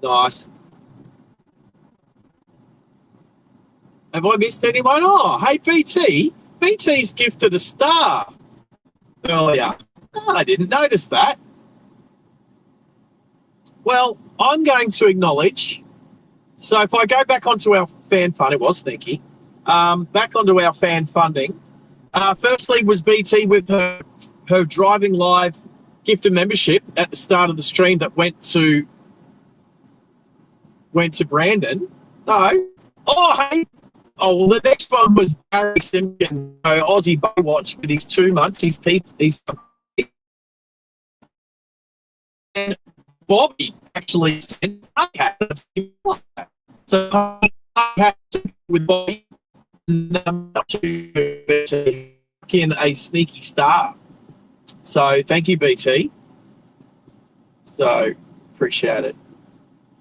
[SPEAKER 2] nice. Have I missed anyone? Oh, hey, BT. BT's gifted a star earlier. Oh, I didn't notice that. Well, I'm going to acknowledge. So if I go back onto our fan fund, it was sneaky. Back onto our fan funding. Firstly was BT with her driving live gifted membership at the start of the stream that went to Brandon. No. Oh, hey. Oh, well, the next one was Barry Simpkin, Aussie Baywatch with his 2 months. He's and Bobby actually sent so with Bobby to in a sneaky star. So thank you, BT. So appreciate it.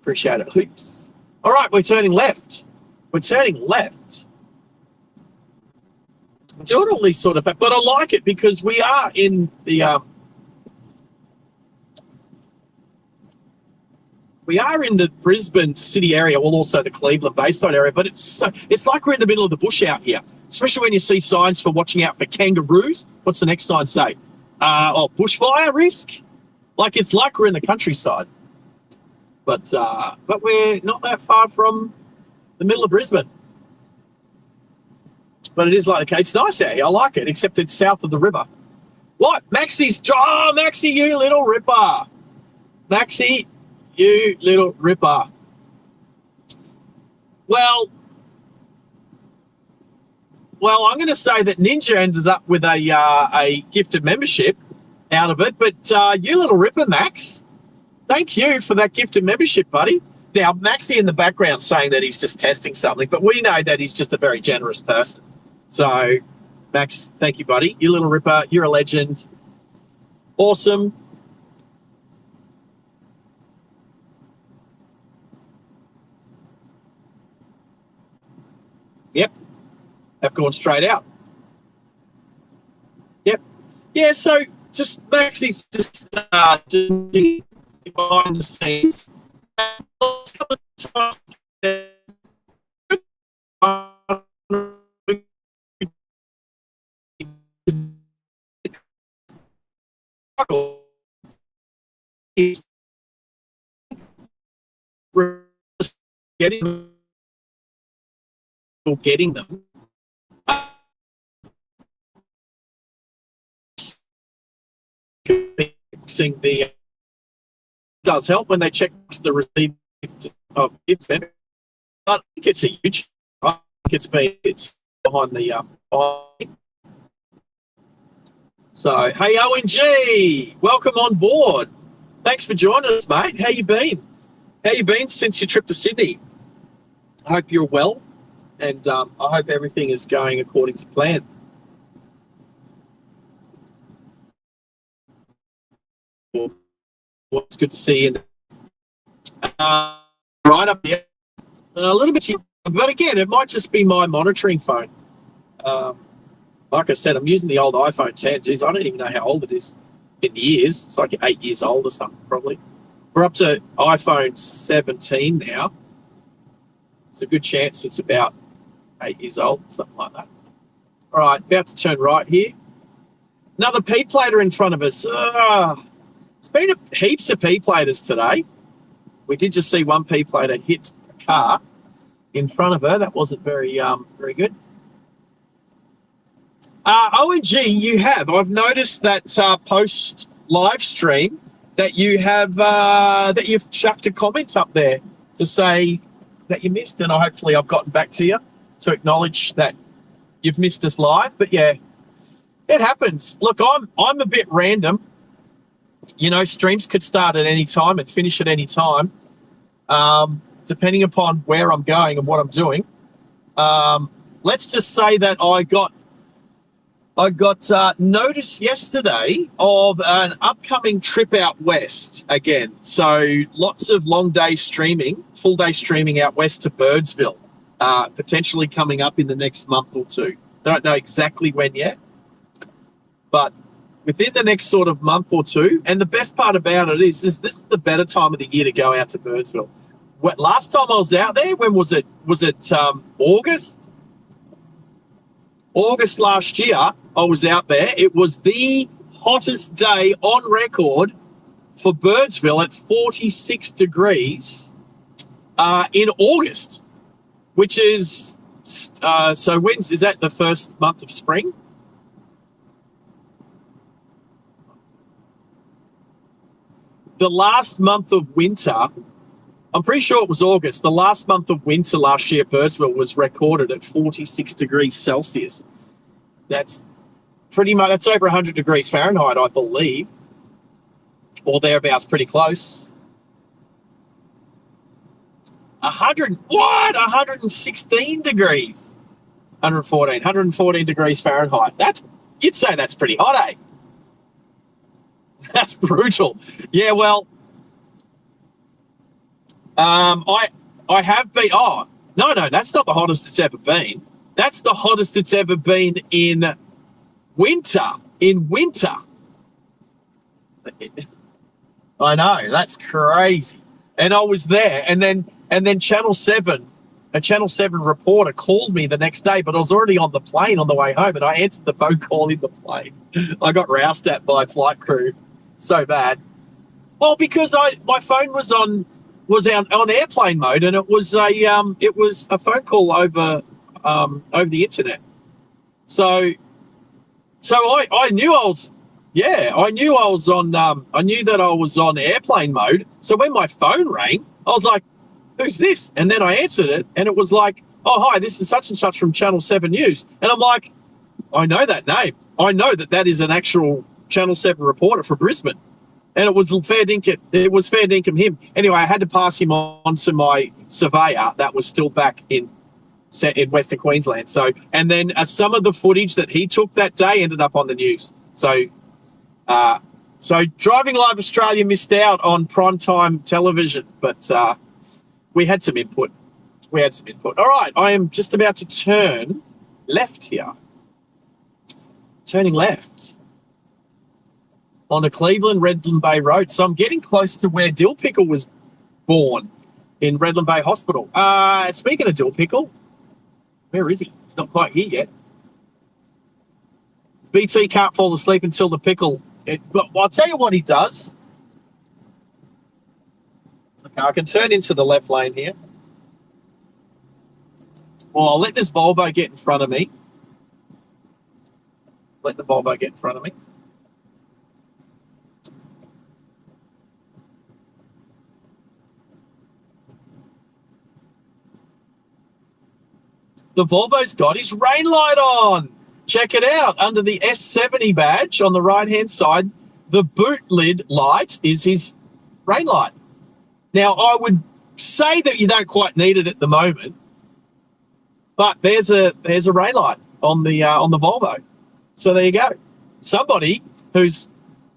[SPEAKER 2] Appreciate it. Hoops. All right, we're turning left. We're turning left. I'm doing all these sort of, but I like it because we are in the Brisbane city area, well, also the Cleveland Bayside area, but it's like we're in the middle of the bush out here, especially when you see signs for watching out for kangaroos. What's the next sign say? Bushfire risk. Like it's like we're in the countryside, but we're not that far from the middle of Brisbane. But it is like the case. It's nice out here. I like it, except it's south of the river. What? Maxie, you little ripper. Maxie, you little ripper. Well, I'm going to say that Ninja ends up with a gifted membership out of it. But you little ripper, Max, thank you for that gifted membership, buddy. Now, Maxie in the background saying that he's just testing something, but we know that he's just a very generous person. So, Max, thank you, buddy. You little ripper, you're a legend. Awesome. Yep. Have gone straight out. Yep. Yeah, so just Maxie's just behind the scenes. Is getting them. noticing it does help when they check the receipt of gifts. But I think it's a huge. I think it's behind the. So hey, ONG, welcome on board. Thanks for joining us, mate. How you been? How you been since your trip to Sydney? I hope you're well, and I hope everything is going according to plan. Well, it's good to see you. Right up there, a little bit, but again, it might just be my monitoring phone. Like I said, I'm using the old iPhone 10. Geez, I don't even know how old it is in years. It's like 8 years old or something, probably. We're up to iPhone 17 now. It's a good chance it's about 8 years old, something like that. All right, about to turn right here. Another P-plater in front of us. It's been heaps of P-platers today. We did just see one P-plater hit a car in front of her. That wasn't very good. ONG, you have. I've noticed that post live stream that you have that you've chucked a comment up there to say that you missed, and hopefully I've gotten back to you to acknowledge that you've missed us live. But yeah, it happens. Look, I'm a bit random. You know, streams could start at any time and finish at any time, depending upon where I'm going and what I'm doing. Let's just say that I got notice yesterday of an upcoming trip out west again. So lots of long day streaming, full day streaming out west to Birdsville, potentially coming up in the next month or two. Don't know exactly when yet, but within the next sort of month or two. And the best part about it is this is the better time of the year to go out to Birdsville. Last time I was out there, when was it? Was it August? August last year, I was out there. It was the hottest day on record for Birdsville at 46 degrees in August, which is, so is that the first month of spring? The last month of winter, I'm pretty sure it was August. The last month of winter last year, Birdsville was recorded at 46 degrees Celsius. That's pretty much, that's over 100 degrees Fahrenheit, I believe, or thereabouts, pretty close. 116 degrees. 114 degrees Fahrenheit. You'd say that's pretty hot, eh? That's brutal. Yeah, well, I have been. Oh no, that's not the hottest it's ever been. That's the hottest it's ever been in winter. I know, that's crazy. And I was there, and then Channel 7, a Channel 7 reporter called me the next day, but I was already on the plane on the way home, and I answered the phone call in the plane. I got roused at by flight crew so bad. Well, because my phone was on airplane mode, and it was a phone call over the internet. So I knew I was on I knew that I was on airplane mode. So when my phone rang, I was like, who's this? And then I answered it, and it was like, oh, hi, this is such and such from Channel 7 News. And I'm like, I know that name. I know that is an actual Channel 7 reporter from Brisbane. And it was fair dinkum him. Anyway, I had to pass him on to my surveyor that was still back in Western Queensland. So, and then some of the footage that he took that day ended up on the news. So Driving Live Australia missed out on primetime television, but we had some input. All right, I am just about to turn left here. Turning left on the Cleveland Redland Bay Road. So I'm getting close to where Dill Pickle was born, in Redland Bay Hospital. Speaking of Dill Pickle, where is he? He's not quite here yet. BT can't fall asleep until the pickle. But I'll tell you what he does. Okay, I can turn into the left lane here. Well, I'll let this Volvo get in front of me. Let the Volvo get in front of me. the Volvo's got his rain light on. Check it out. Under the S70 badge on the right-hand side, the boot lid light is his rain light. Now, I would say that you don't quite need it at the moment, but there's a rain light on the Volvo. So there you go. Somebody who's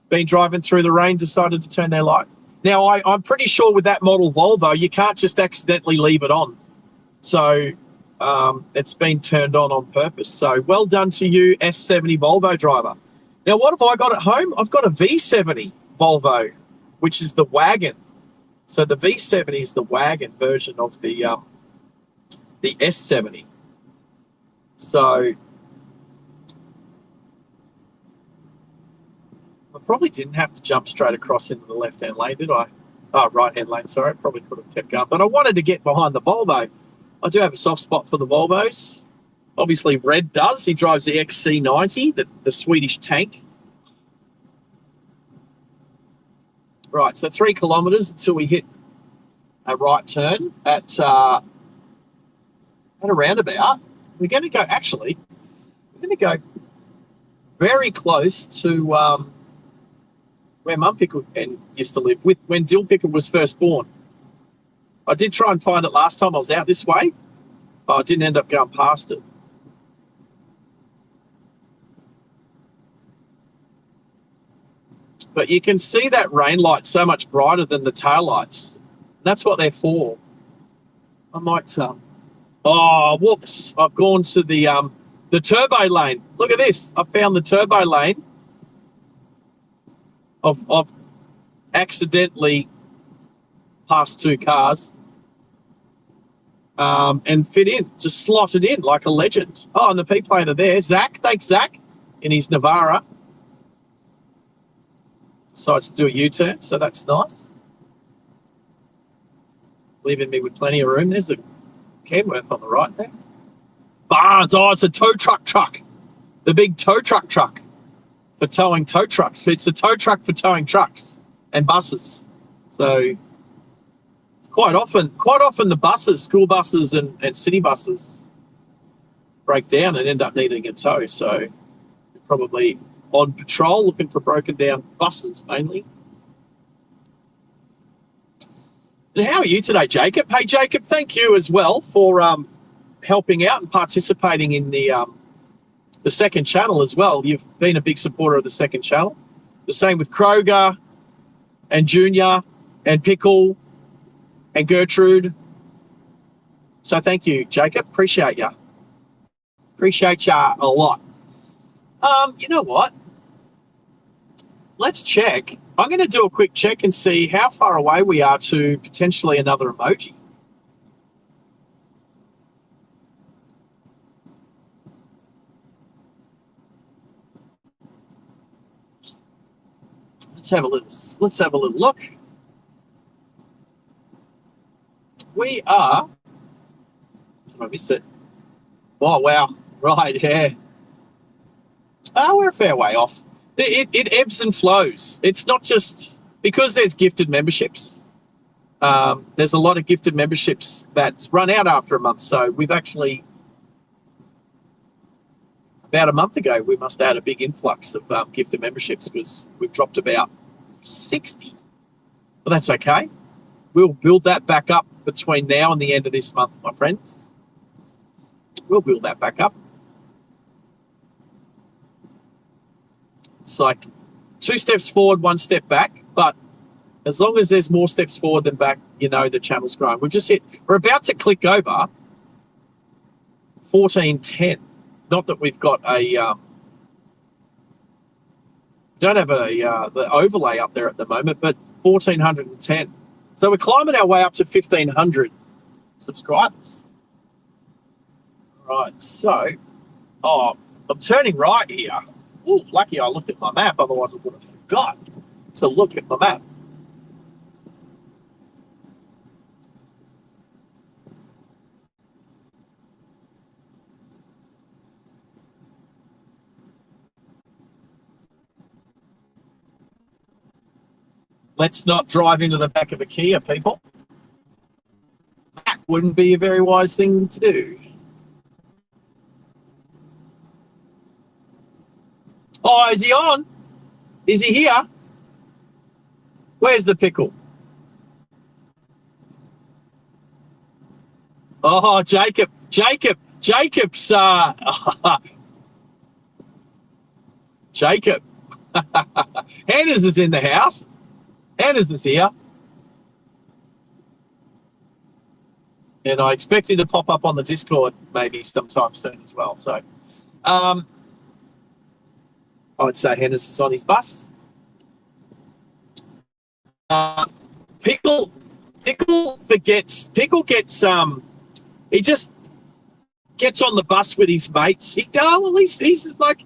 [SPEAKER 2] been driving through the rain decided to turn their light. Now, I'm pretty sure with that model Volvo, you can't just accidentally leave it on. So it's been turned on purpose. So well done to you, S70 Volvo driver. Now, what have I got at home? I've got a V70 Volvo, which is the wagon. So the V70 is the wagon version of the S70. So I probably didn't have to jump straight across into the left-hand lane, did I? Oh, right-hand lane, sorry. I probably could have kept going. But I wanted to get behind the Volvo. I do have a soft spot for the Volvos. Obviously, Red does. He drives the XC90, the Swedish tank. Right, so 3 kilometres until we hit a right turn at a roundabout. We're going to go, actually, we're going to go very close to where Mum Pickle used to live, when Dill Pickle was first born. I did try and find it last time I was out this way, but I didn't end up going past it. But you can see that rain light so much brighter than the tail lights. That's what they're for. I might, oh, whoops. I've gone to the turbo lane. Look at this. I found the turbo lane. I've accidentally passed 2 cars and fit in, just slotted in like a legend. Oh, and the P-planer there. Zach, thanks, Zach, in his Navara. Decides to do a U-turn, so that's nice. Leaving me with plenty of room. There's a Kenworth on the right there. Barnes, oh, it's a tow truck. The big tow truck for towing tow trucks. It's a tow truck for towing trucks and buses. So it's quite often the buses, school buses and city buses break down and end up needing a tow. So probably on patrol looking for broken down buses mainly. And how are you today, Jacob? Hey, Jacob, thank you as well for helping out and participating in the second channel as well. You've been a big supporter of the second channel. The same with Kroger and Junior and Pickle and Gertrude. So thank you, Jacob. Appreciate you. Appreciate you a lot. You know what? Let's check. I'm going to do a quick check and see how far away we are to potentially another emoji. Let's have a little look. We are. Did I miss it? Oh wow! Right, yeah. We're a fair way off. It ebbs and flows. It's not just because there's gifted memberships. There's a lot of gifted memberships that run out after a month. So we've actually, about a month ago, we must have had a big influx of gifted memberships because we've dropped about 60. But that's okay. We'll build that back up between now and the end of this month, my friends. We'll build that back up. It's like 2 steps forward, 1 step back. But as long as there's more steps forward than back, you know the channel's growing. We're about to click over 1410. Not that we've got a, don't have the overlay up there at the moment, but 1410. So we're climbing our way up to 1500 subscribers. Right, so, I'm turning right here. Ooh, lucky I looked at my map, otherwise I would have forgot to look at my map. Let's not drive into the back of a Kia, people. That wouldn't be a very wise thing to do. Oh, is he on? Is he here? Where's the pickle? Oh, Jacob's Jacob. Anders is in the house. Anders is here. And I expect him to pop up on the Discord maybe sometime soon as well. So I would say Anders is on his bus. Pickle gets he just gets on the bus with his mates. At least he's like,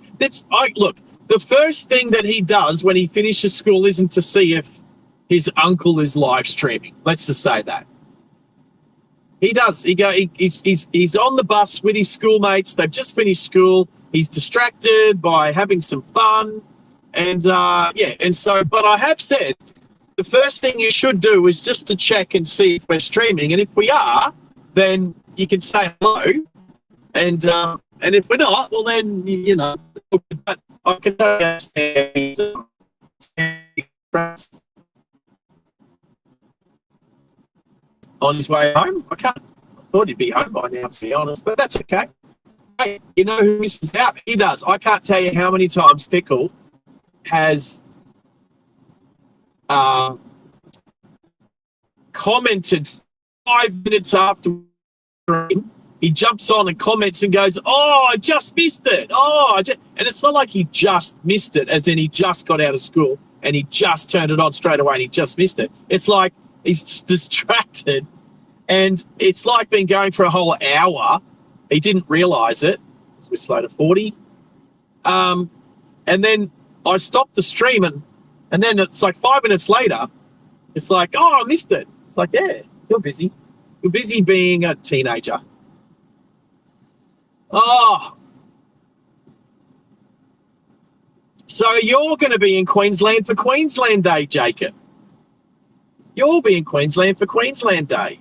[SPEAKER 2] look, the first thing that he does when he finishes school isn't to see if his uncle is live streaming. Let's just say that. He does. He's on the bus with his schoolmates. They've just finished school. He's distracted by having some fun. And but I have said the first thing you should do is just to check and see if we're streaming. And if we are, then you can say hello. And if we're not, well then, but I can tell you on his way home. I thought he'd be home by now, to be honest, but that's okay. Hey, you know who misses out? He does. I can't tell you how many times Pickle has commented 5 minutes after he jumps on and comments and goes, "Oh, I just missed it. And it's not like he just missed it, as in he just got out of school and he just turned it on straight away and he just missed it. It's like he's distracted, and it's like been going for a whole hour. He didn't realise it. So we're slow to 40. And then I stopped the stream, and then it's like 5 minutes later, it's like, oh, I missed it. It's like, yeah, you're busy. You're busy being a teenager. Oh. So you're going to be in Queensland for Queensland Day, Jacob. You'll be in Queensland for Queensland Day.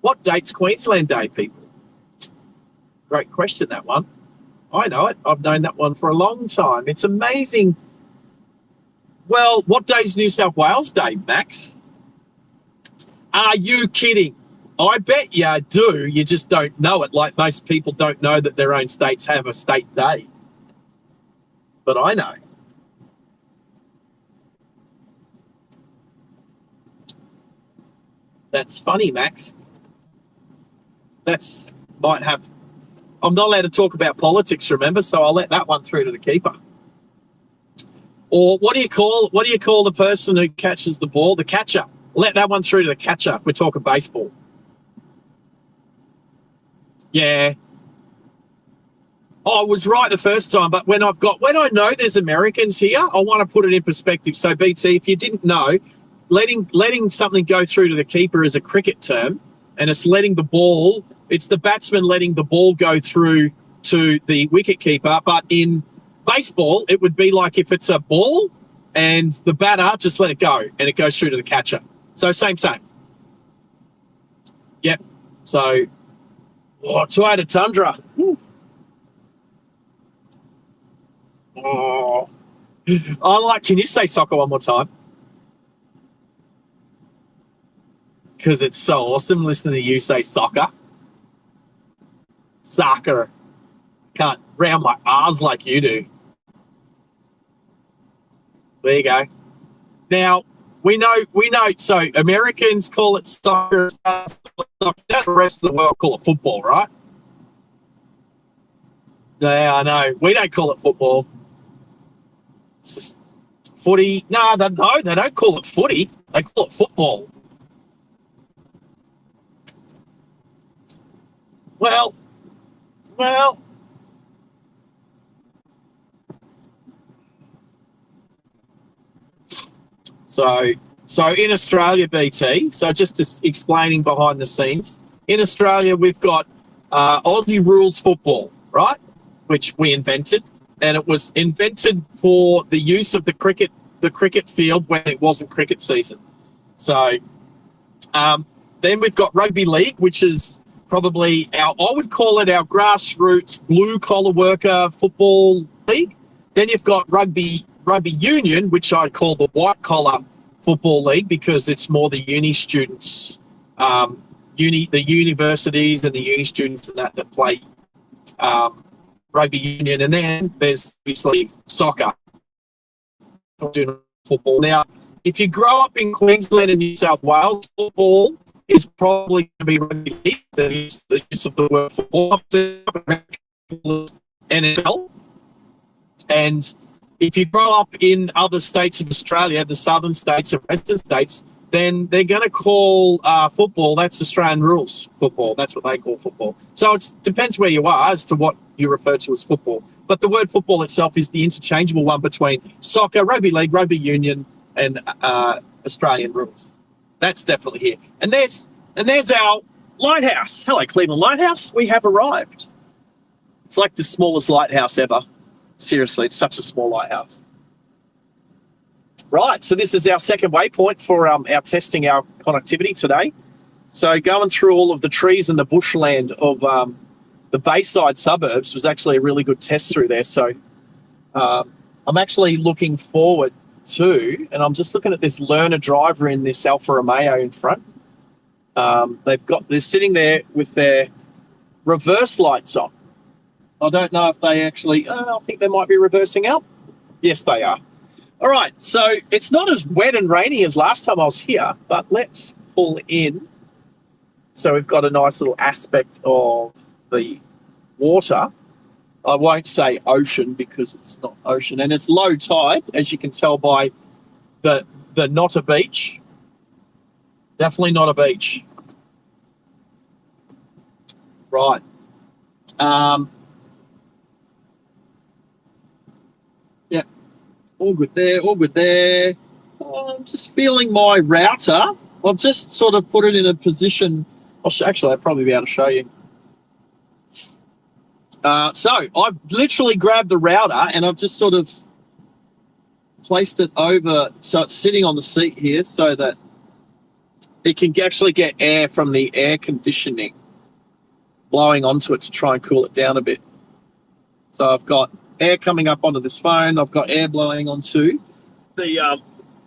[SPEAKER 2] What date's Queensland Day, people? Great question, that one. I know it. I've known that one for a long time. It's amazing. Well, what day's New South Wales Day, Max? Are you kidding? I bet you do. You just don't know it. Like most people don't know that their own states have a state day. But I know. That's funny, Max. I'm not allowed to talk about politics, remember? So I'll let that one through to the keeper. Or what do you call the person who catches the ball? The catcher. Let that one through to the catcher. We're talking baseball. Yeah. I was right the first time, but when I know there's Americans here, I want to put it in perspective. So BT, if you didn't know, letting something go through to the keeper is a cricket term, and it's the batsman letting the ball go through to the wicket keeper. But in baseball, it would be like if it's a ball and the batter just let it go and it goes through to the catcher. So same. Yep. So, Toyota Tundra. Woo. Oh, can you say soccer one more time? Because it's so awesome listening to you say soccer. Soccer. Can't round my R's like you do. There you go. Now, we know, so Americans call it soccer, the rest of the world call it football, right? Yeah, I know. We don't call it football. It's just footy. No, they don't call it footy. They call it football. Well. So in Australia, BT, so just explaining behind the scenes, in Australia we've got Aussie rules football, right, which we invented, and it was invented for the use of the cricket field when it wasn't cricket season. So then we've got rugby league, which is probably I would call it our grassroots blue collar worker football league. Then you've got rugby union, which I call the white collar football league because it's more the uni students, the universities and the uni students and that play rugby union. And then there's obviously soccer, football. Now, if you grow up in Queensland and New South Wales, football is probably going to be rugby league. That is the use of the word football. NFL. And if you grow up in other states of Australia, the southern states and western states, then they're going to call football, that's Australian rules football. That's what they call football. So it depends where you are as to what you refer to as football. But the word football itself is the interchangeable one between soccer, rugby league, rugby union, and Australian rules. That's definitely here. And there's our lighthouse. Hello, Cleveland Lighthouse. We have arrived. It's like the smallest lighthouse ever. Seriously, it's such a small lighthouse. Right, so this is our second waypoint for our testing our connectivity today. So going through all of the trees and the bushland of the Bayside suburbs was actually a really good test through there. So I'm actually looking forward to, and I'm just looking at this learner driver in this Alfa Romeo in front. They're sitting there with their reverse lights on. I don't know if they actually, I think they might be reversing out. Yes, they are. All right, so it's not as wet and rainy as last time I was here, but let's pull in. So we've got a nice little aspect of the water. I won't say ocean because it's not ocean, and it's low tide, as you can tell by the not a beach. Definitely not a beach. Right. Yeah, all good there, all good there. I'm just feeling my router. I've just sort of put it in a position. Actually, I'll probably be able to show you. So I've literally grabbed the router and I've just sort of placed it over, so it's sitting on the seat here so that it can actually get air from the air conditioning blowing onto it to try and cool it down a bit. So I've got air coming up onto this phone. I've got air blowing onto the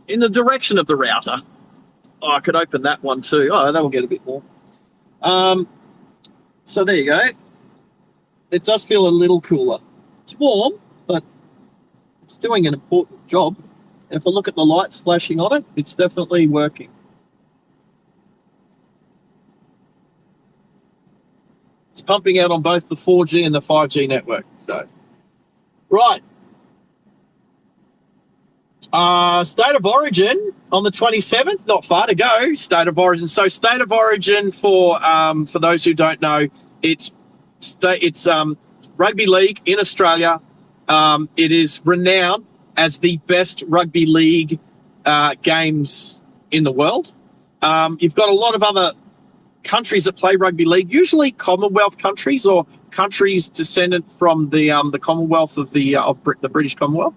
[SPEAKER 2] in the direction of the router. Oh, I could open that one too. Oh, that will get a bit more. So there you go. It does feel a little cooler. It's warm, but it's doing an important job. And if I look at the lights flashing on it, it's definitely working. It's pumping out on both the 4G and the 5G network. So, right. State of Origin on the 27th, not far to go. State of Origin. So, State of Origin for those who don't know, it's rugby league in Australia. It is renowned as the best rugby league games in the world. You've got a lot of other countries that play rugby league, usually Commonwealth countries or countries descendant from the Commonwealth of the British Commonwealth.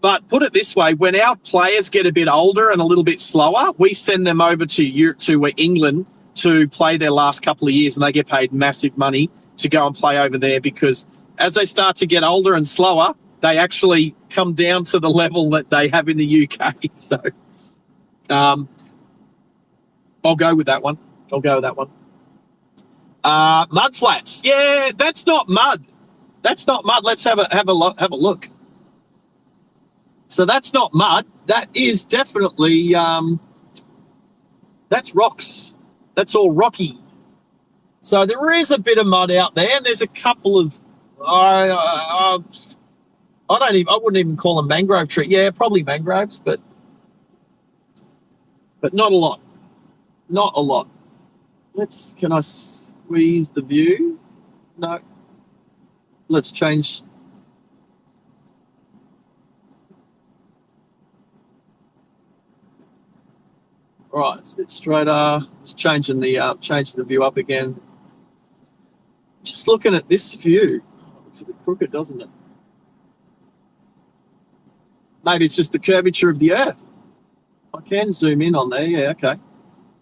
[SPEAKER 2] But put it this way: when our players get a bit older and a little bit slower, we send them over to Europe, to England, to play their last couple of years, and they get paid massive money to go and play over there because as they start to get older and slower, they actually come down to the level that they have in the UK. So I'll go with that one. Mud flats. Yeah, that's not mud. Let's have a look. So that's not mud. That is definitely that's rocks. That's all rocky. So there is a bit of mud out there, and there's a couple of I wouldn't even call them mangrove tree. Yeah, probably mangroves, but not a lot. Not a lot. Can I squeeze the view? No. Let's change. Right, it's a bit straighter. Just changing the view up again. Just looking at this view. Looks a bit crooked, doesn't it? Maybe it's just the curvature of the earth. I can zoom in on there. Yeah, okay.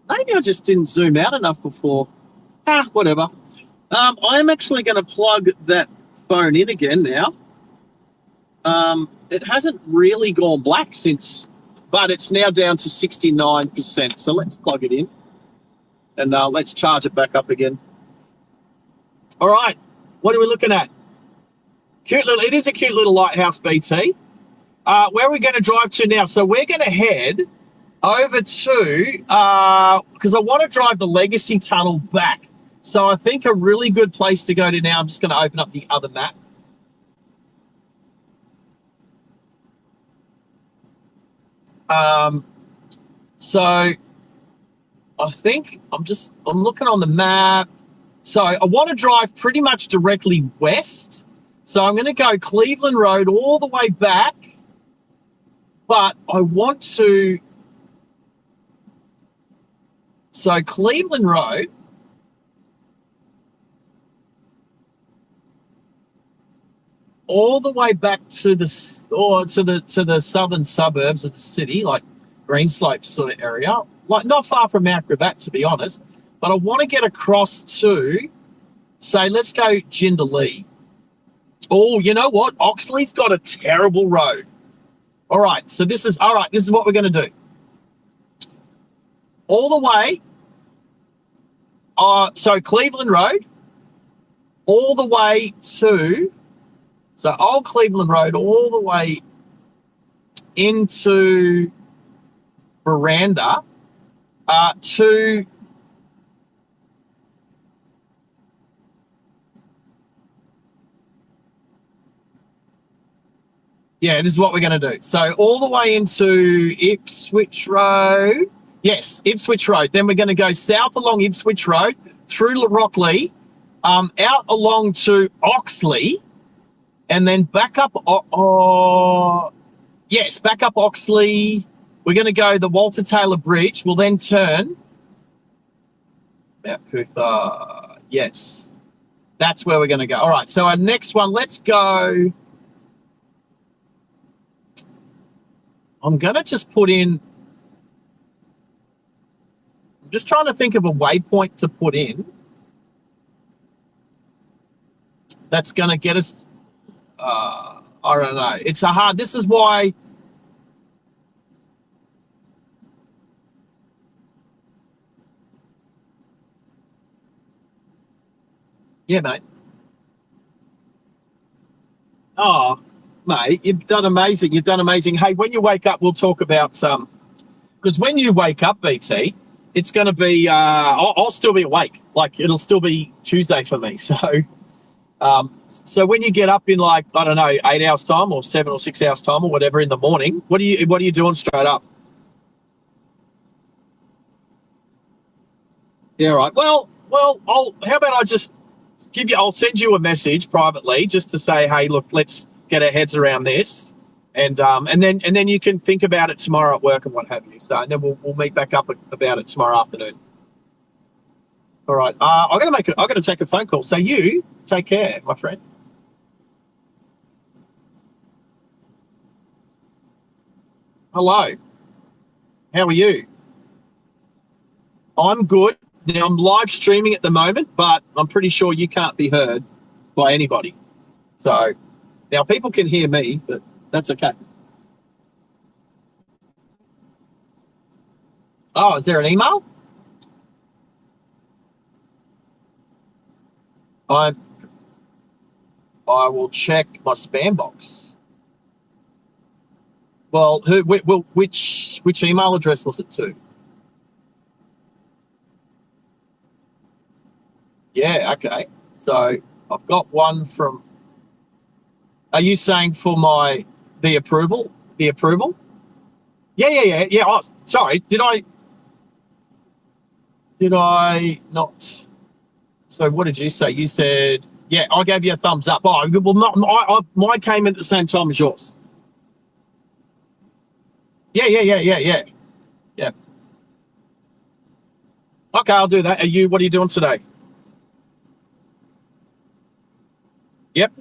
[SPEAKER 2] Maybe I just didn't zoom out enough before. Whatever. I am actually going to plug that phone in again now. It hasn't really gone black since, but it's now down to 69%. So let's plug it in and let's charge it back up again. All right, what are we looking at? It is a cute little lighthouse, BT. Where are we going to drive to now? So we're going to head over to, because I want to drive the Legacy Tunnel back. So I think a really good place to go to now, I'm just going to open up the other map. So I think I'm looking on the map. So I want to drive pretty much directly west. So I'm going to go Cleveland Road all the way back. But I want to, so Cleveland Road, all the way back to the southern suburbs of the city, like Greenslopes sort of area, like not far from Mount Gravatt, to be honest. But I want to get across to, say, let's go Jindalee. Oh, you know what? Oxley's got a terrible road. All right, so this is what we're going to do. All the way, so Cleveland Road, all the way to, so Old Cleveland Road, all the way into Veranda to yeah, this is what we're going to do. So all the way into Ipswich Road. Yes, Ipswich Road. Then we're going to go south along Ipswich Road, through Rockley, out along to Oxley, and then back up. Back up Oxley. We're going to go the Walter Taylor Bridge. We'll then turn Mount Cootha. Yes, that's where we're going to go. All right, so our next one, let's go. I'm going to just put in, I'm just trying to think of a waypoint to put in that's going to get us, I don't know. It's a hard, this is why, yeah, mate. Oh, mate, you've done amazing. You've done amazing. Hey, when you wake up, we'll talk about because when you wake up, BT, it's going to be, I'll still be awake. Like, it'll still be Tuesday for me. So, so when you get up in, like, I don't know, 8 hours time or 7 or 6 hours time or whatever in the morning, what are you doing straight up? Yeah, right. Well, how about I just I'll send you a message privately just to say, hey, look, let's get our heads around this, and then you can think about it tomorrow at work and what have you. So, and then we'll meet back up about it tomorrow afternoon. All right. I got to take a phone call. So you take care, my friend. Hello. How are you? I'm good. Now I'm live streaming at the moment, but I'm pretty sure you can't be heard by anybody. So. Now, people can hear me, but that's okay. Oh, is there an email? I will check my spam box. Well, which email address was it to? Yeah, okay. So I've got one from. Are you saying for the approval? The approval? Yeah. Oh, sorry. Did I not? So what did you say? You said, yeah, I gave you a thumbs up. Oh, well, mine came in at the same time as yours. Yeah. Yeah. Okay, I'll do that. What are you doing today? Yep.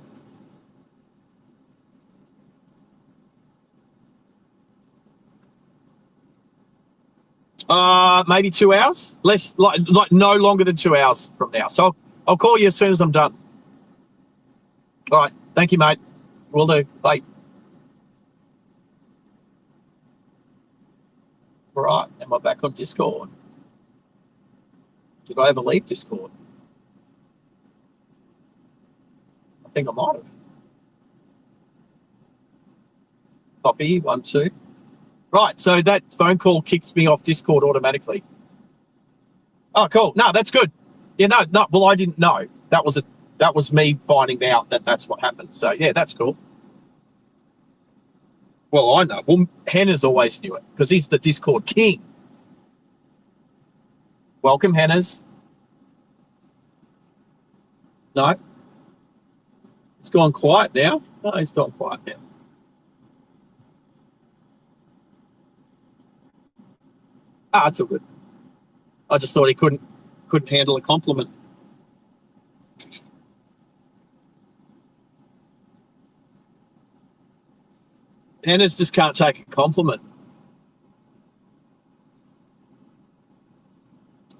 [SPEAKER 2] Maybe 2 hours, less, like no longer than 2 hours from now. So I'll call you as soon as I'm done. All right. Thank you, mate. Will do. Bye. All right. Am I back on Discord? Did I ever leave Discord? I think I might have. Copy, 1, 2. Right, so that phone call kicks me off Discord automatically. Oh, cool. No, that's good. Yeah, no. Well, I didn't know. That was me finding out that that's what happened. So yeah, that's cool. Well, I know. Well, Hannah's always knew it because he's the Discord king. Welcome, Hannah's. No, it's gone quiet now. No, it's gone quiet now. Ah, it's all good. I just thought he couldn't handle a compliment. Hannah's just can't take a compliment.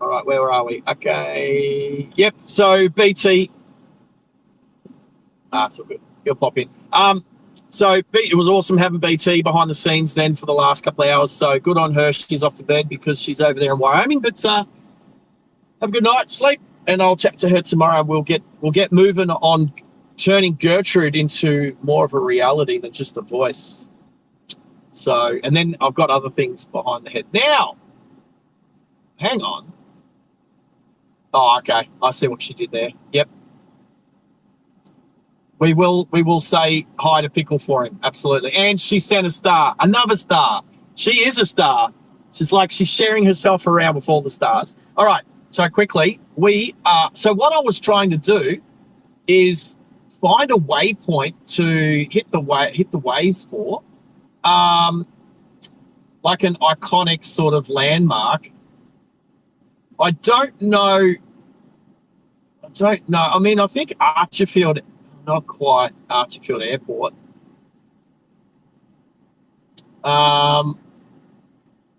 [SPEAKER 2] All right, where are we? Okay. Yep. So BT. It's all good. He'll pop in. So it was awesome having BT behind the scenes then for the last couple of hours. So good on her. She's off to bed because she's over there in Wyoming. But have a good night, sleep, and I'll chat to her tomorrow. We'll get moving on turning Gertrude into more of a reality than just a voice. So, and then I've got other things behind the head. Now, hang on. Oh, okay. I see what she did there. Yep. We will say hi to Pickle for him. Absolutely. And she sent a star, another star. She is a star. She's like, she's sharing herself around with all the stars. All right. So quickly, so what I was trying to do is find a waypoint to hit the ways for, like an iconic sort of landmark. I don't know. I mean, I think Archerfield, not quite Archerfield Airport.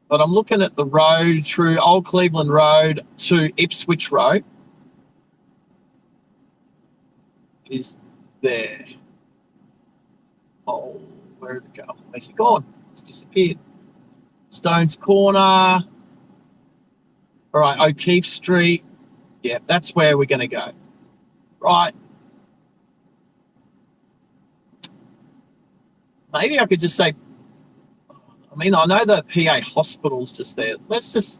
[SPEAKER 2] But I'm looking at the road through Old Cleveland Road to Ipswich Road. Is there? Oh, where did it go? Where's it gone? It's disappeared. Stones Corner. All right, O'Keefe Street. Yeah, that's where we're going to go. Right. Maybe I could just say, I mean, I know the PA hospital's just there. Let's just,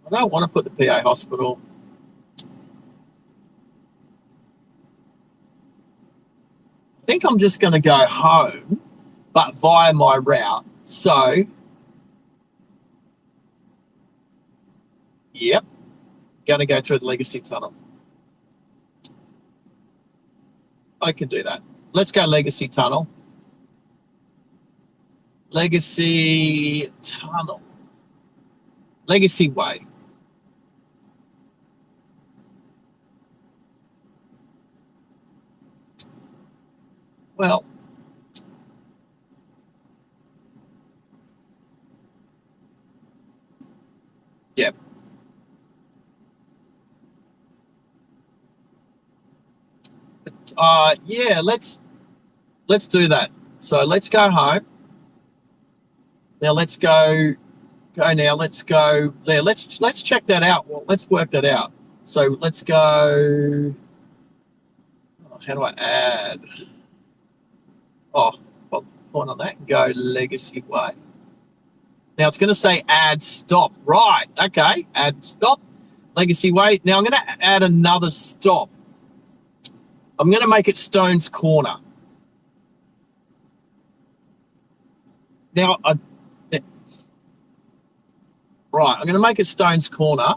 [SPEAKER 2] I don't want to put the PA hospital. I think I'm just going to go home, but via my route. So, yep, going to go through the Legacy Tunnel. I can do that. Let's go Legacy Tunnel. Legacy Tunnel. Legacy Way. Well, yeah. Yeah, let's do that. So let's go home. Now let's go now. Let's go there. Let's check that out. Well, let's work that out. So let's go. How do I add? Oh, I'll point on that and go Legacy Way. Now it's going to say add stop. Right. Okay. Add stop. Legacy Way. Now I'm going to add another stop. I'm going to make it Stones Corner. Now, right, I'm going to make it Stones Corner.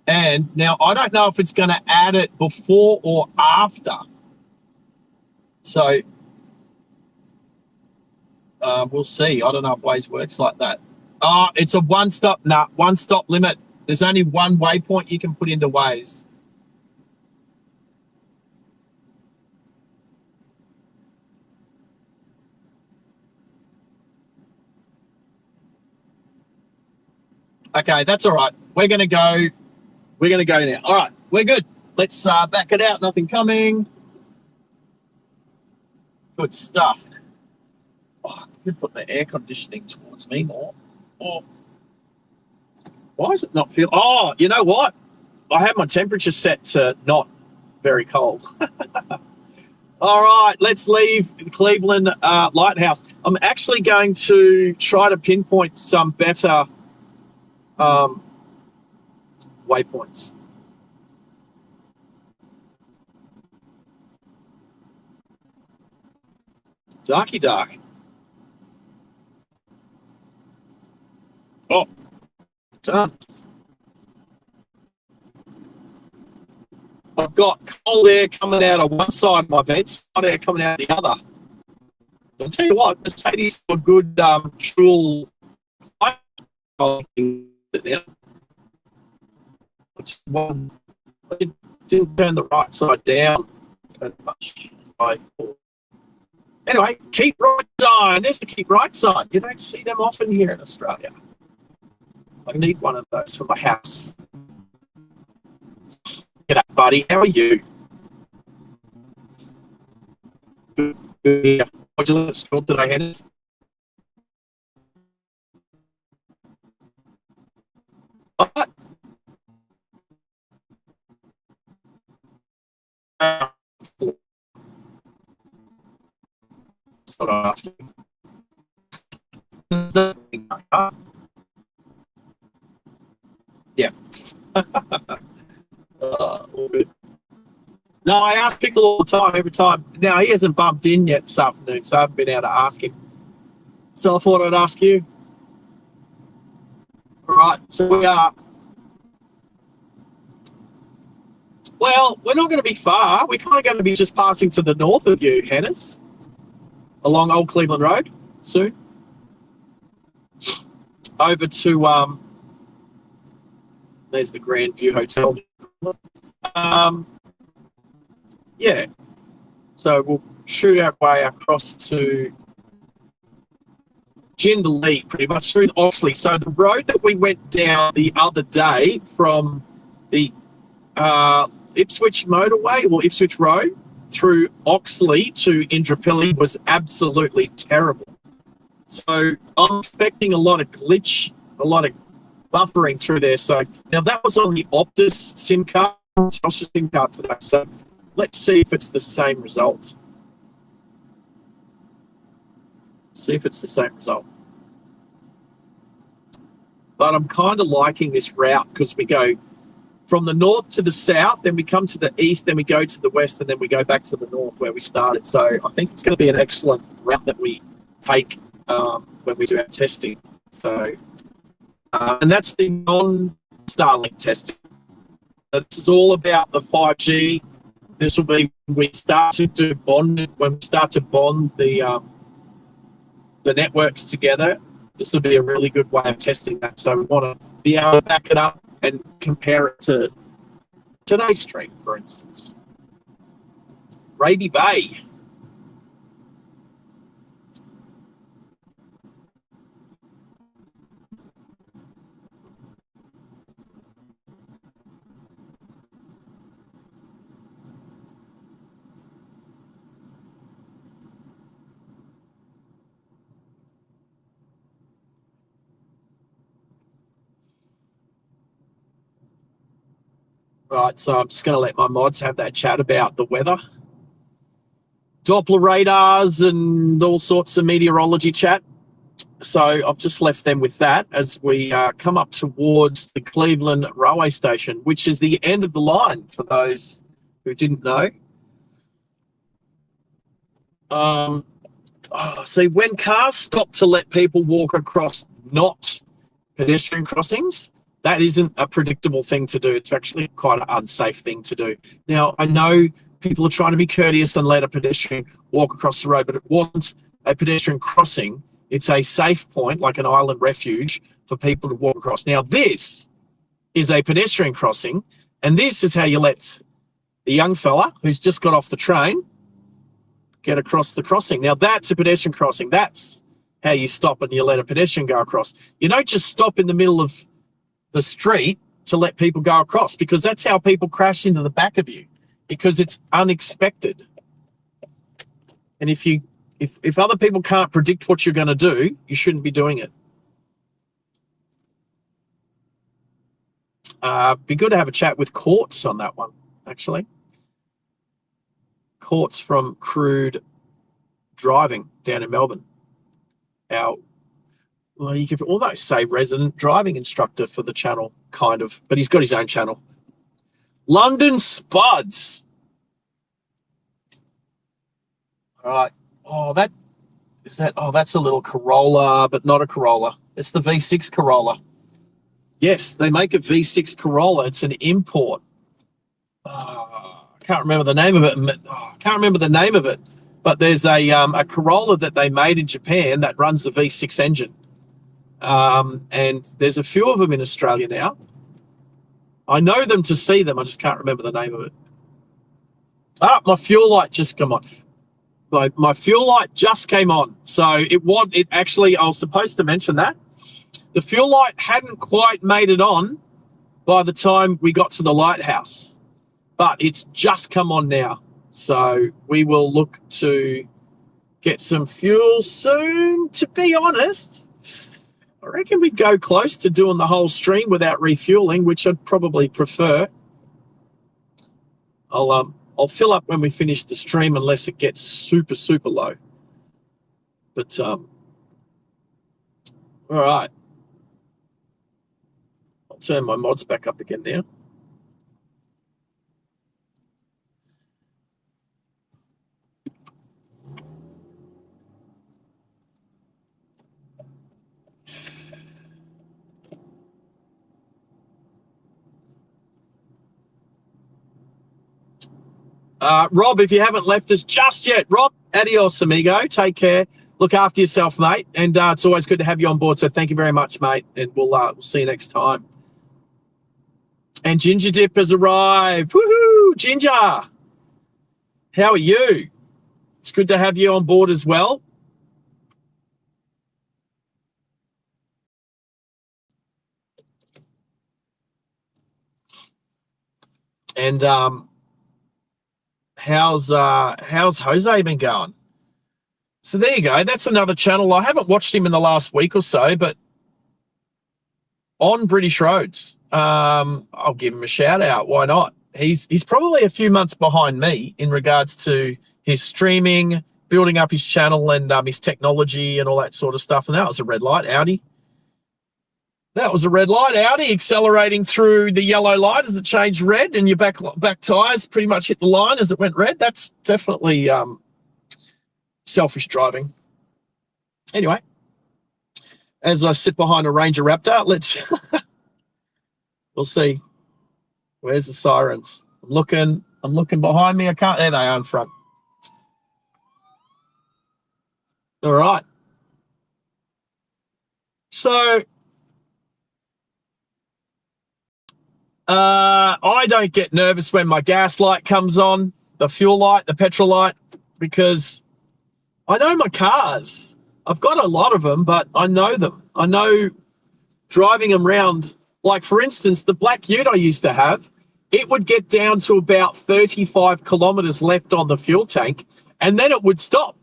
[SPEAKER 2] And now I don't know if it's going to add it before or after. So we'll see. I don't know if Waze works like that. It's a one-stop limit. There's only one waypoint you can put into Waze. Okay, that's all right. We're going to go now. All right, we're good. Let's back it out. Nothing coming. Good stuff. Oh, I could put the air conditioning towards me more. Oh, why is it not feel? Oh, you know what? I have my temperature set to not very cold. All right, let's leave Cleveland Lighthouse. I'm actually going to try to pinpoint some better waypoints. Darky dark. Oh, done. I've got cold air coming out of one side of my vents, hot air coming out the other. I'll tell you what, Mercedes are a good dual thing now. One, I didn't turn the right side down as much as I thought. Anyway, keep right side. There's the keep right side. You don't see them often here in Australia. I need one of those for my house. G'day, buddy. How are you? Good. What'd you learn at school today, Hennis? What? That's what I'm asking. Yeah. All good. No, I ask Pickle all the time, every time. Now, he hasn't bumped in yet this afternoon, so I haven't been able to ask him. So I thought I'd ask you. All right, so we are. Well, we're not going to be far. We're kind of going to be just passing to the north of you, Hennis, along Old Cleveland Road soon. Over to, there's the Grand View Hotel. Yeah, so we'll shoot our way across to Jindalee, pretty much through Oxley. So the road that we went down the other day from the Ipswich motorway or Ipswich Road through Oxley to Indooroopilly was absolutely terrible. So I'm expecting a lot of glitch, a lot of buffering through there. So now that was on the Optus SIM card, Telstra SIM card today. So let's see if it's the same result. See if it's the same result. But I'm kind of liking this route because we go from the north to the south, then we come to the east, then we go to the west, and then we go back to the north where we started. So I think it's going to be an excellent route that we take when we do our testing. So, and that's the non-Starlink testing. This is all about the 5G. This will be when we start to do bond the networks together. This will be a really good way of testing that. So we want to be able to back it up and compare it to today's stream, for instance. Raby Bay. Right, so I'm just going to let my mods have that chat about the weather. Doppler radars and all sorts of meteorology chat. So I've just left them with that as we come up towards the Cleveland railway station, which is the end of the line for those who didn't know. See, when cars stop to let people walk across not pedestrian crossings, that isn't a predictable thing to do. It's actually quite an unsafe thing to do. Now, I know people are trying to be courteous and let a pedestrian walk across the road, but it wasn't a pedestrian crossing. It's a safe point, like an island refuge, for people to walk across. Now, this is a pedestrian crossing, and this is how you let the young fella who's just got off the train get across the crossing. Now, that's a pedestrian crossing. That's how you stop and you let a pedestrian go across. You don't just stop in the middle of the street to let people go across, because that's how people crash into the back of you, because it's unexpected. And if other people can't predict what you're going to do, you shouldn't be doing it. Be good to have a chat with Courts on that one, actually. Courts from Crude Driving down in Melbourne. Well, you could almost say resident driving instructor for the channel, kind of, but he's got his own channel. London Spuds. All right. Oh, that's a little Corolla, but not a Corolla. It's the V6 Corolla. Yes, they make a V6 Corolla. It's an import. I can't remember the name of it. But there's a Corolla that they made in Japan that runs the V6 engine. And there's a few of them in Australia now. I know them to see them. I just can't remember the name of it. My fuel light just come on. My fuel light just came on. So it actually, I was supposed to mention that. The fuel light hadn't quite made it on by the time we got to the lighthouse, but it's just come on now. So we will look to get some fuel soon. To be honest, I reckon we'd go close to doing the whole stream without refueling, which I'd probably prefer. I'll fill up when we finish the stream unless it gets super, super low. But all right. I'll turn my mods back up again now. Rob, if you haven't left us just yet, Rob, adios, amigo. Take care. Look after yourself, mate. And it's always good to have you on board. So thank you very much, mate. And we'll see you next time. And Ginger Dip has arrived. Woohoo, Ginger. How are you? It's good to have you on board as well. And how's Jose been going? So there you go. That's another channel. I haven't watched him in the last week or so, but on British roads, I'll give him a shout out. Why not? He's probably a few months behind me in regards to his streaming, building up his channel, and his technology and all that sort of stuff. And that was a red light Audi. That was a red light Audi accelerating through the yellow light as it changed red, and your back tires pretty much hit the line as it went red. That's definitely selfish driving. Anyway, as I sit behind a Ranger Raptor, we'll see. Where's the sirens? I'm looking behind me. I can't. There they are in front. All right. So I don't get nervous when my gas light comes on, the fuel light, the petrol light, because I know my cars. I've got a lot of them, but I know them. I know driving them around. Like, for instance, the black ute I used to have, it would get down to about 35 kilometers left on the fuel tank, and then it would stop.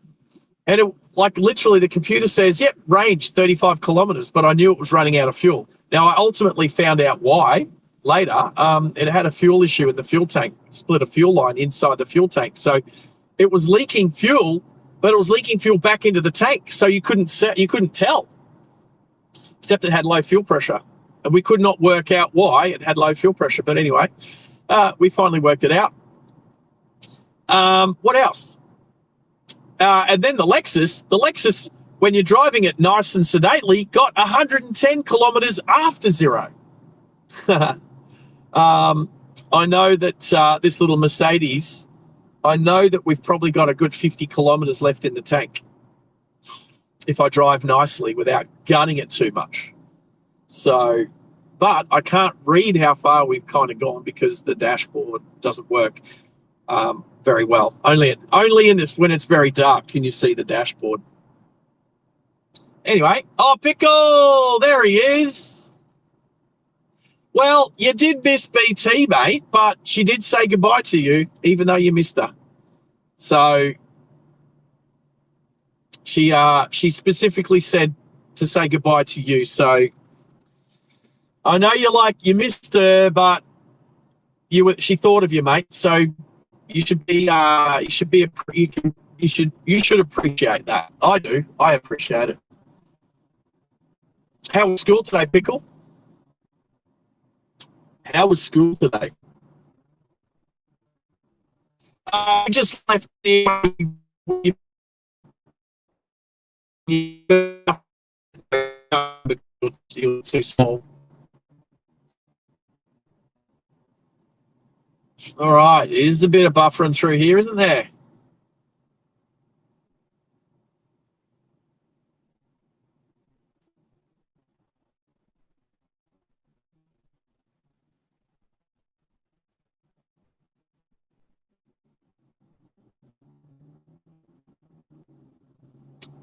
[SPEAKER 2] And it, like, literally the computer says, yep, range 35 kilometers, but I knew it was running out of fuel. Now, I ultimately found out why later. It had a fuel issue in the fuel tank, split a fuel line inside the fuel tank. So it was leaking fuel, but it was leaking fuel back into the tank. So you couldn't tell, except it had low fuel pressure. And we could not work out why it had low fuel pressure. But anyway, we finally worked it out. What else? And then the Lexus, when you're driving it nice and sedately, got 110 kilometers after zero. I know that this little Mercedes, I know that we've probably got a good 50 kilometers left in the tank if I drive nicely without gunning it too much. So, but I can't read how far we've kind of gone because the dashboard doesn't work very well. Only when it's very dark can you see the dashboard. Anyway, oh, Pickle, there he is. Well, you did miss BT, mate, but she did say goodbye to you, even though you missed her. So she specifically said to say goodbye to you. So I know you missed her, but she thought of you, mate. So you should appreciate that. I do. I appreciate it. How was school today, Pickle? How was school today? I just left the too small. All right, there's a bit of buffering through here, isn't there?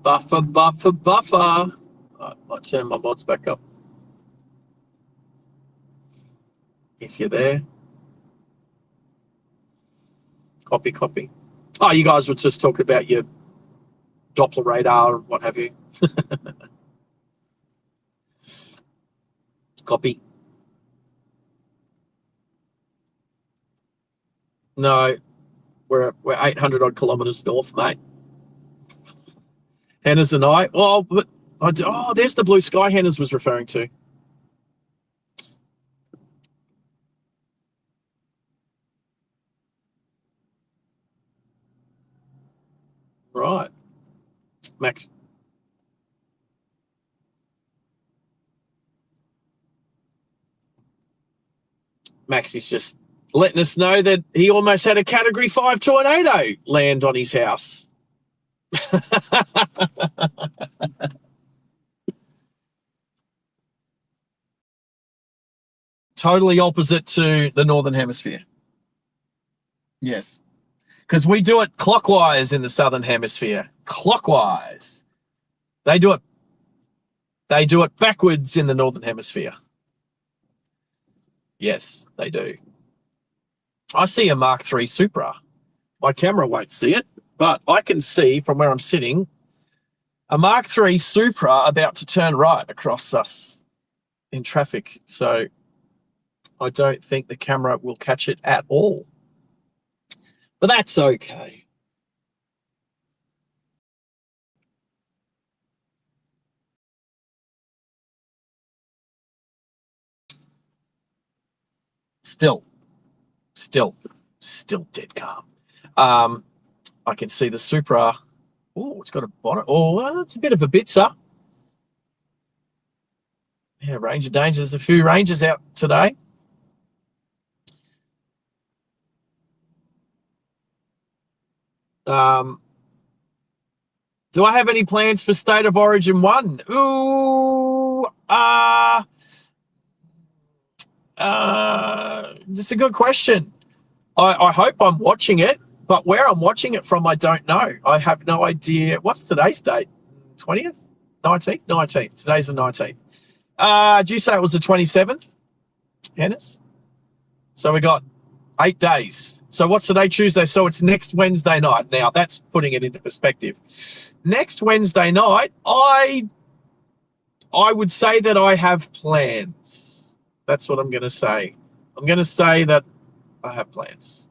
[SPEAKER 2] Buffer, buffer, buffer. I'll turn my mods back up. If you're there. Copy, copy. Oh, you guys would just talk about your Doppler radar and what have you. Copy. No, we're 800 odd kilometres north, mate. Hannah's and I. Oh, but there's the blue sky Hannah's was referring to. Right, Max. Max is just letting us know that he almost had a Category 5 tornado land on his house. Totally opposite to the Northern Hemisphere. Yes. Because we do it clockwise in the Southern Hemisphere. Clockwise. They do it backwards in the Northern Hemisphere. Yes, they do. I see a Mark III Supra. My camera won't see it, but I can see from where I'm sitting a Mark III Supra about to turn right across us in traffic. So I don't think the camera will catch it at all. But that's okay. Still dead calm. I can see the Supra. Oh, it's got a bonnet. Oh, it's a bit of a bitzer. Yeah, range of danger. There's a few rangers out today. Do I have any plans for State of Origin 1? Ooh, it's a good question. I hope I'm watching it, but where I'm watching it from, I don't know. I have no idea. What's today's date? 20th? 19th? 19th. Today's the 19th. Did you say it was the 27th, Hennis? So we got 8 days. So what's today? Tuesday. So it's next Wednesday night. Now, that's putting it into perspective. Next Wednesday night, I would say that I have plans. That's what I'm going to say. I'm going to say that I have plans.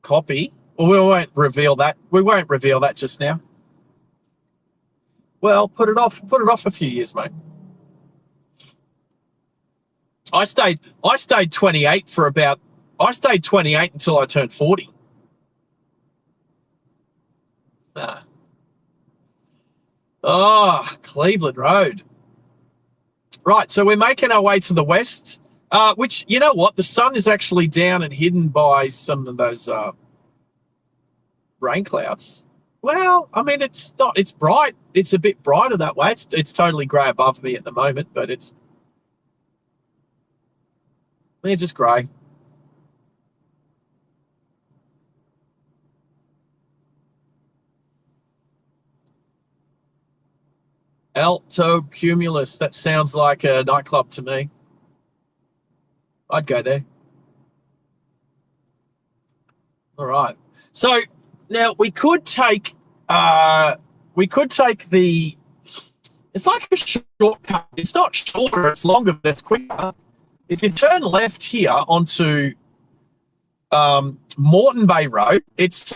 [SPEAKER 2] Copy. Well, we won't reveal that. We won't reveal that just now. Well, put it off a few years, mate. I stayed 28 for about. I stayed 28 until I turned 40. Nah. Oh, Cleveland Road. Right, so we're making our way to the west, which, you know what? The sun is actually down and hidden by some of those rain clouds. Well, I mean, it's not. It's bright. It's a bit brighter that way. It's totally grey above me at the moment, but it's just grey. Alto Cumulus. That sounds like a nightclub to me. I'd go there. All right. So now we could take the. It's like a shortcut. It's not shorter. It's longer, but it's quicker. If you turn left here onto Moreton Bay Road, it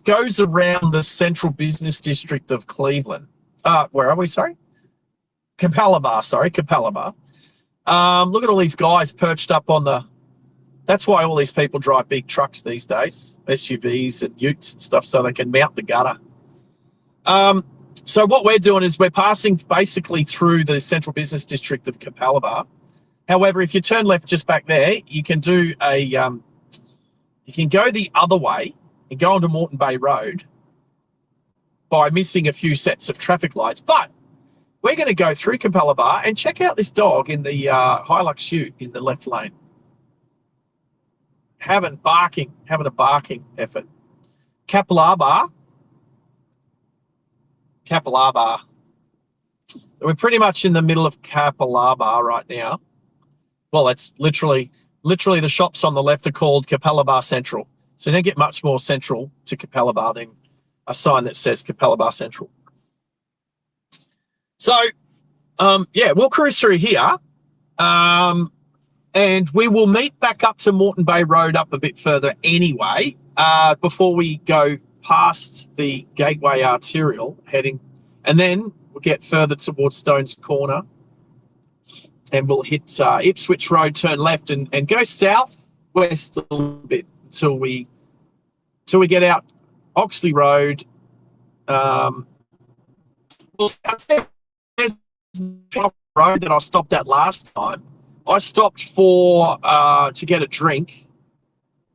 [SPEAKER 2] goes around the central business district of Cleveland. Where are we? Sorry, Capalaba. Look at all these guys perched up on the. That's why all these people drive big trucks these days, SUVs and utes and stuff, so they can mount the gutter. So what we're doing is we're passing basically through the central business district of Capalaba. However, if you turn left just back there, you can do you can go the other way and go onto Moreton Bay Road by missing a few sets of traffic lights. But we're going to go through Capalaba and check out this dog in the Hilux ute in the left lane. Having a barking effort. Capalaba. We're pretty much in the middle of Capalaba right now. Well, it's literally the shops on the left are called Capalaba Central. So you don't get much more central to Capalaba than a sign that says Capalaba Central. So, we'll cruise through here. And we will meet back up to Moreton Bay Road up a bit further anyway, before we go past the Gateway Arterial heading, and then we'll get further towards Stones Corner and we'll hit Ipswich Road, turn left and go southwest a little bit until we get out Oxley Road. There's the road that I stopped at last time. I stopped to get a drink.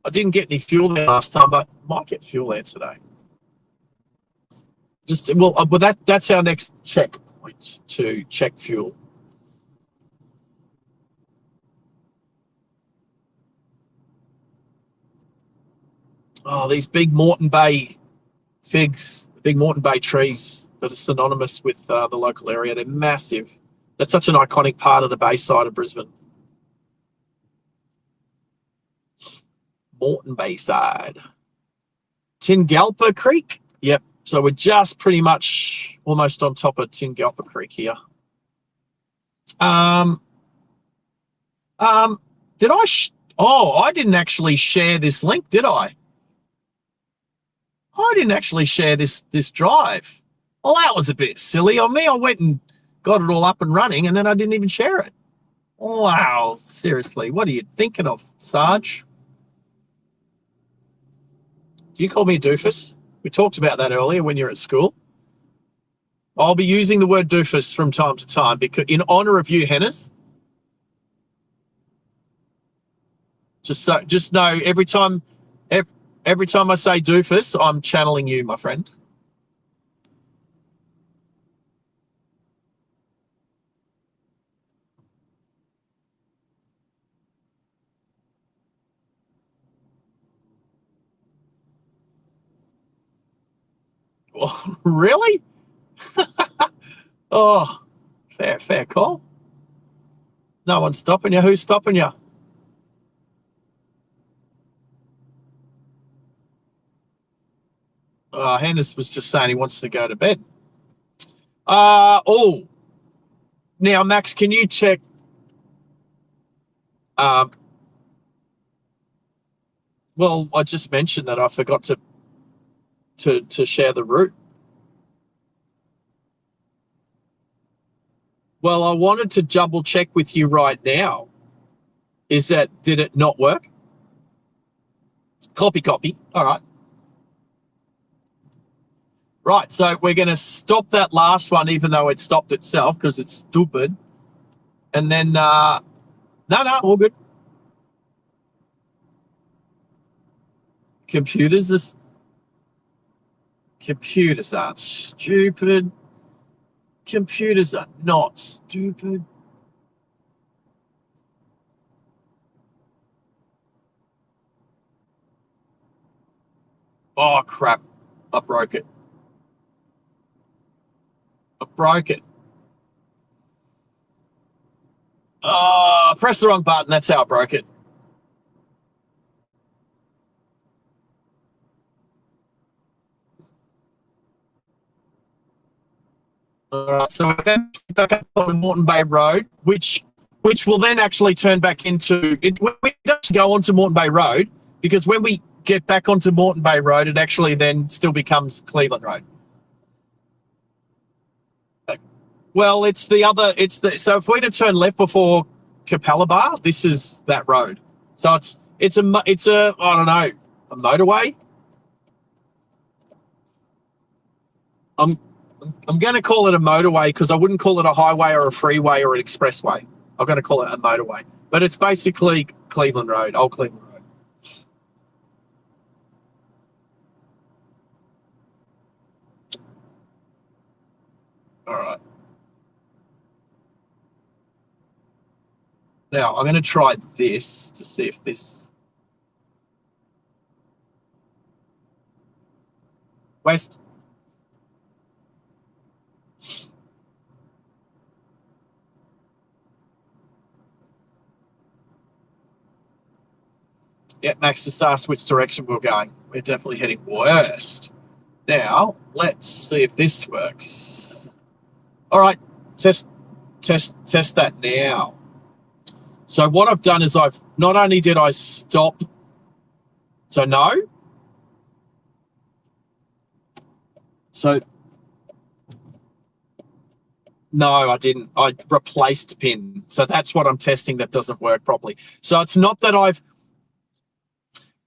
[SPEAKER 2] I didn't get any fuel there last time, but might get fuel there today. That's our next checkpoint to check fuel. Oh, these big Moreton Bay figs, big Moreton Bay trees that are synonymous with the local area. They're massive. That's such an iconic part of the Bayside of Brisbane. Moreton Bayside. Tingalpa Creek. Yep. So we're just pretty much almost on top of Tingalpa Creek here. Did I? I didn't actually share this link, did I? I didn't actually share this drive. Well, that was a bit silly on me. I went and got it all up and running, and then I didn't even share it. Wow, seriously, what are you thinking of, Sarge? Do you call me a doofus? We talked about that earlier when you're at school. I'll be using the word doofus from time to time because in honor of you, Hennes. Just know every time I say doofus, I'm channeling you, my friend. Oh, really? Oh, fair call. No one's stopping you. Who's stopping you? Hennes was just saying he wants to go to bed. Now, Max, can you check? Well, I just mentioned that I forgot to share the route. Well, I wanted to double check with you right now. Did it not work? Copy. All right. Right, so we're going to stop that last one, even though it stopped itself because it's stupid. And then, no, all good. Computers aren't stupid. Computers are not stupid. Oh, crap. I broke it. Broke it. Oh, press the wrong button. That's how I broke it. All right, so we're back up on Moreton Bay Road, which will then actually turn back into it. We don't go onto Moreton Bay Road because when we get back onto Moreton Bay Road, it actually then still becomes Cleveland Road. Well, so if we to turn left before Capella Bar, this is that road. So it's a I don't know, a motorway. I'm going to call it a motorway because I wouldn't call it a highway or a freeway or an expressway. I'm going to call it a motorway. But it's basically Cleveland Road, Old Cleveland Road. All right. Now, I'm going to try this to see if this... West. Yeah, Max, just asked which direction we're going. We're definitely heading west. Now, let's see if this works. All right, test that now. So what I've done is I've not only did I stop. So no. So no, I didn't. I replaced pin. So that's what I'm testing that doesn't work properly. So it's not that I've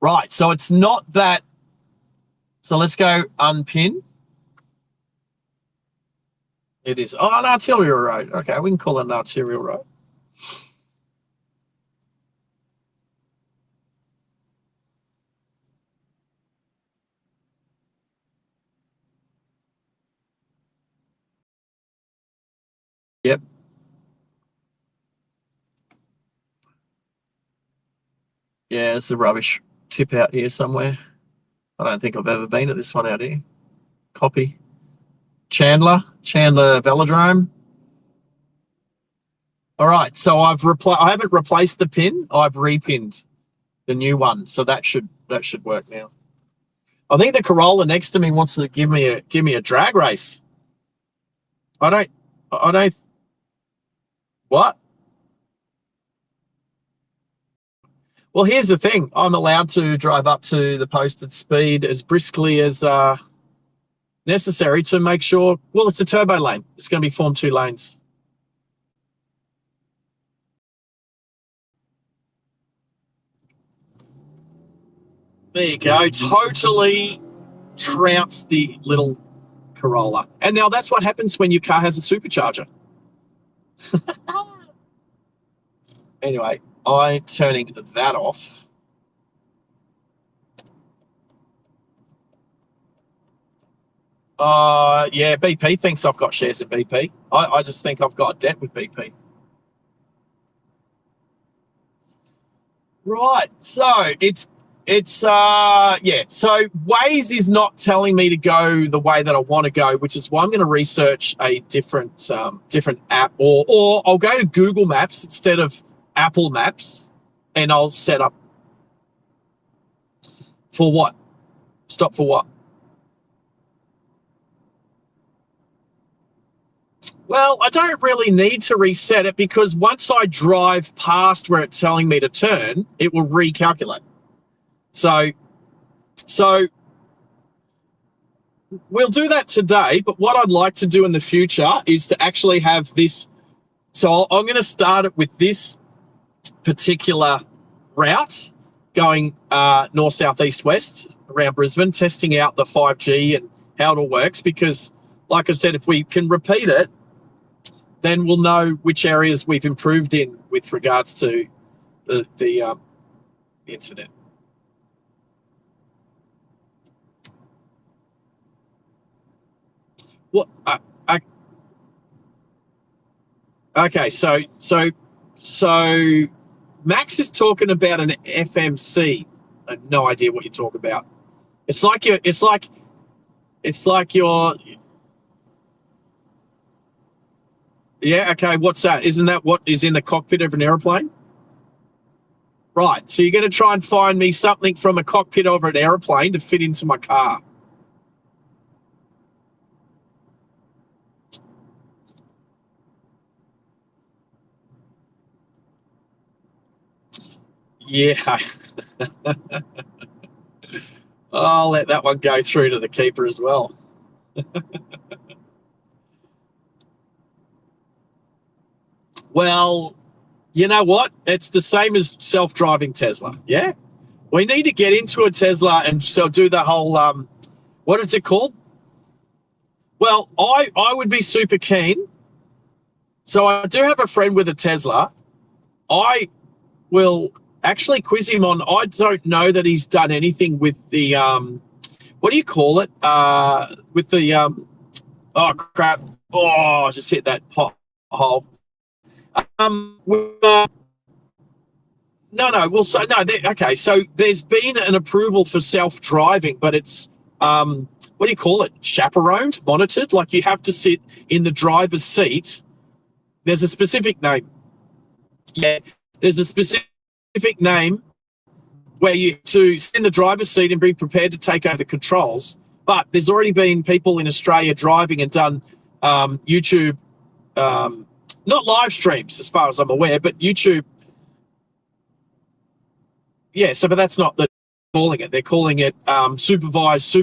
[SPEAKER 2] right. So it's not that. So let's go unpin. It is an arterial road. Okay, we can call it an arterial road. Yep. Yeah, it's a rubbish tip out here somewhere. I don't think I've ever been to this one out here. Copy. Chandler Velodrome. All right, so I haven't replaced the pin. I've repinned the new one, so that should work now. I think the Corolla next to me wants to give me a drag race. I don't. What? Well, here's the thing. I'm allowed to drive up to the posted speed as briskly as necessary to make sure. Well, it's a turbo lane. It's going to be Form 2 lanes. There you go. Totally trounced the little Corolla. And now that's what happens when your car has a supercharger. Anyway, I'm turning that off. Yeah, BP thinks I've got shares in BP. I just think I've got a debt with BP. Right, so it's yeah. So Waze is not telling me to go the way that I want to go, which is why I'm going to research a different app, or I'll go to Google Maps instead of Apple Maps, and I'll set up for what? Stop for what? Well, I don't really need to reset it because once I drive past where it's telling me to turn, it will recalculate. So we'll do that today, but what I'd like to do in the future is to actually have this. So I'm going to start it with this particular route going north, south, east, west around Brisbane, testing out the 5G and how it all works, because like I said, if we can repeat it, then we'll know which areas we've improved in with regards to the internet. What? Okay, so Max is talking about an FMC. I have no idea what you talk about. It's like you're. Yeah, okay, what's that? Isn't that what is in the cockpit of an aeroplane? Right, so you're going to try and find me something from a cockpit of an aeroplane to fit into my car. Yeah. I'll let that one go through to the keeper as well. Well, you know what? It's the same as self-driving Tesla, yeah? We need to get into a Tesla and so do the whole, what is it called? Well, I would be super keen. So I do have a friend with a Tesla. I will actually quiz him on, I don't know that he's done anything with the, what do you call it? With the, oh, crap. Oh, I just hit that pothole. No. Well, so no. Okay, so there's been an approval for self-driving, but it's what do you call it? Chaperoned, monitored. Like you have to sit in the driver's seat. There's a specific name. Yeah, there's a specific name where you to sit in the driver's seat and be prepared to take over the controls. But there's already been people in Australia driving and done YouTube, not live streams as far as I'm aware, but YouTube. Yeah, so but that's not the calling it. They're calling it supervised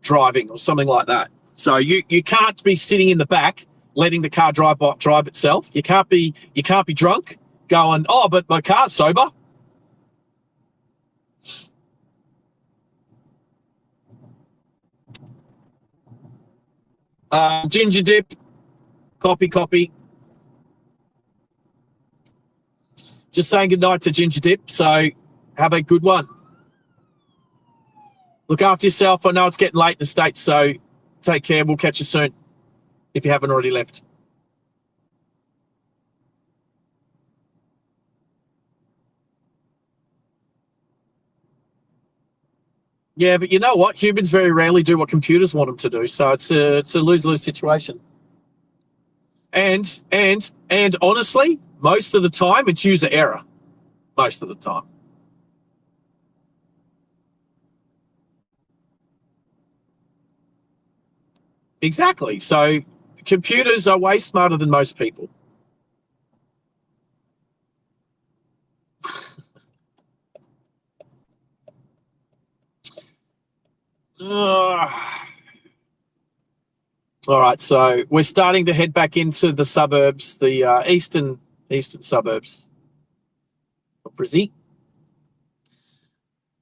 [SPEAKER 2] driving or something like that. So you can't be sitting in the back letting the car drive itself. You can't be drunk going, oh, but my car's sober. Ginger dip, copy. Just saying goodnight to Ginger Dip, so have a good one. Look after yourself. I know it's getting late in the States, so take care. We'll catch you soon if you haven't already left. Yeah, but you know what? Humans very rarely do what computers want them to do, so it's a lose-lose situation. And honestly, most of the time, it's user error. Most of the time. Exactly. So computers are way smarter than most people. All right, so we're starting to head back into the suburbs, the eastern suburbs of Brizzy.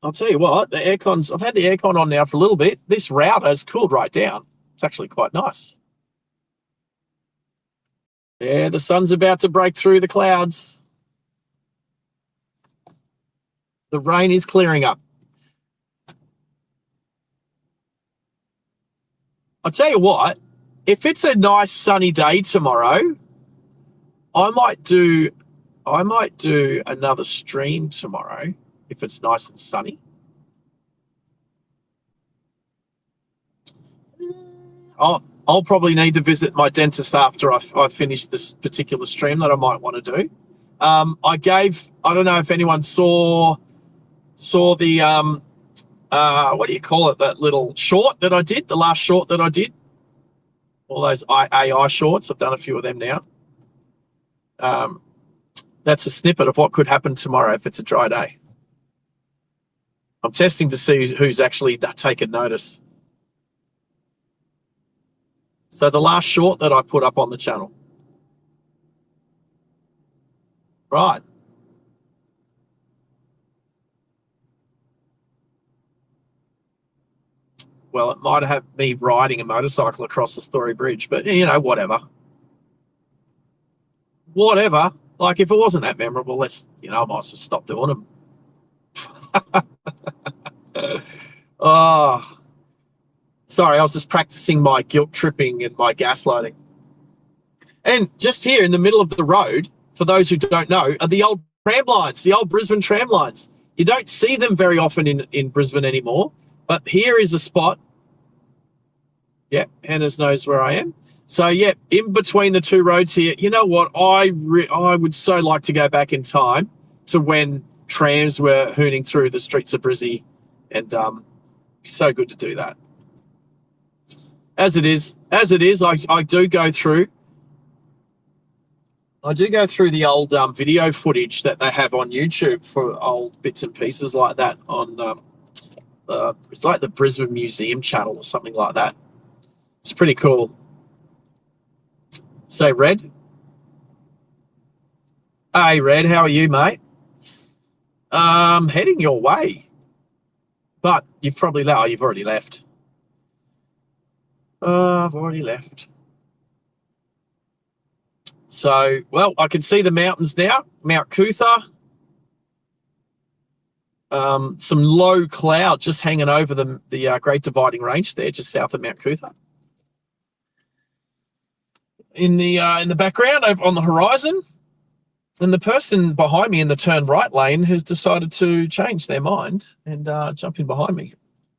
[SPEAKER 2] I'll tell you what, I've had the aircon on now for a little bit. This router has cooled right down. It's actually quite nice. Yeah, the sun's about to break through the clouds. The rain is clearing up. I'll tell you what, if it's a nice sunny day tomorrow, I might do another stream tomorrow if it's nice and sunny. I'll probably need to visit my dentist after I finish this particular stream that I might want to do. I don't know if anyone saw the what do you call it? That little short that I did, the last short that I did. All those AI shorts. I've done a few of them now. That's a snippet of what could happen tomorrow if it's a dry day. I'm testing to see who's actually taken notice. So the last short that I put up on the channel. Right. Well, it might have me riding a motorcycle across the Story Bridge, but you know, whatever. Like if it wasn't that memorable, I might as well stop doing them. Oh, sorry, I was just practicing my guilt tripping and my gaslighting. And just here in the middle of the road, for those who don't know, are the old tram lines, the old Brisbane tram lines. You don't see them very often in Brisbane anymore, but here is a spot. Yeah, Hannah's knows where I am. So, yeah, in between the two roads here, you know what? I would so like to go back in time to when trams were hooning through the streets of Brizzy, and so good to do that. As it is, I do go through. I do go through the old video footage that they have on YouTube for old bits and pieces like that on it's like the Brisbane Museum channel or something like that. It's pretty cool. So, Red. Hey, Red, how are you, mate? Heading your way. But you've probably left. Oh, you've already left. I've already left. So, well, I can see the mountains now. Mount Cootha. Some low cloud just hanging over the Great Dividing Range there, just south of Mount Cootha. In the background, over on the horizon, and the person behind me in the turn right lane has decided to change their mind and jump in behind me,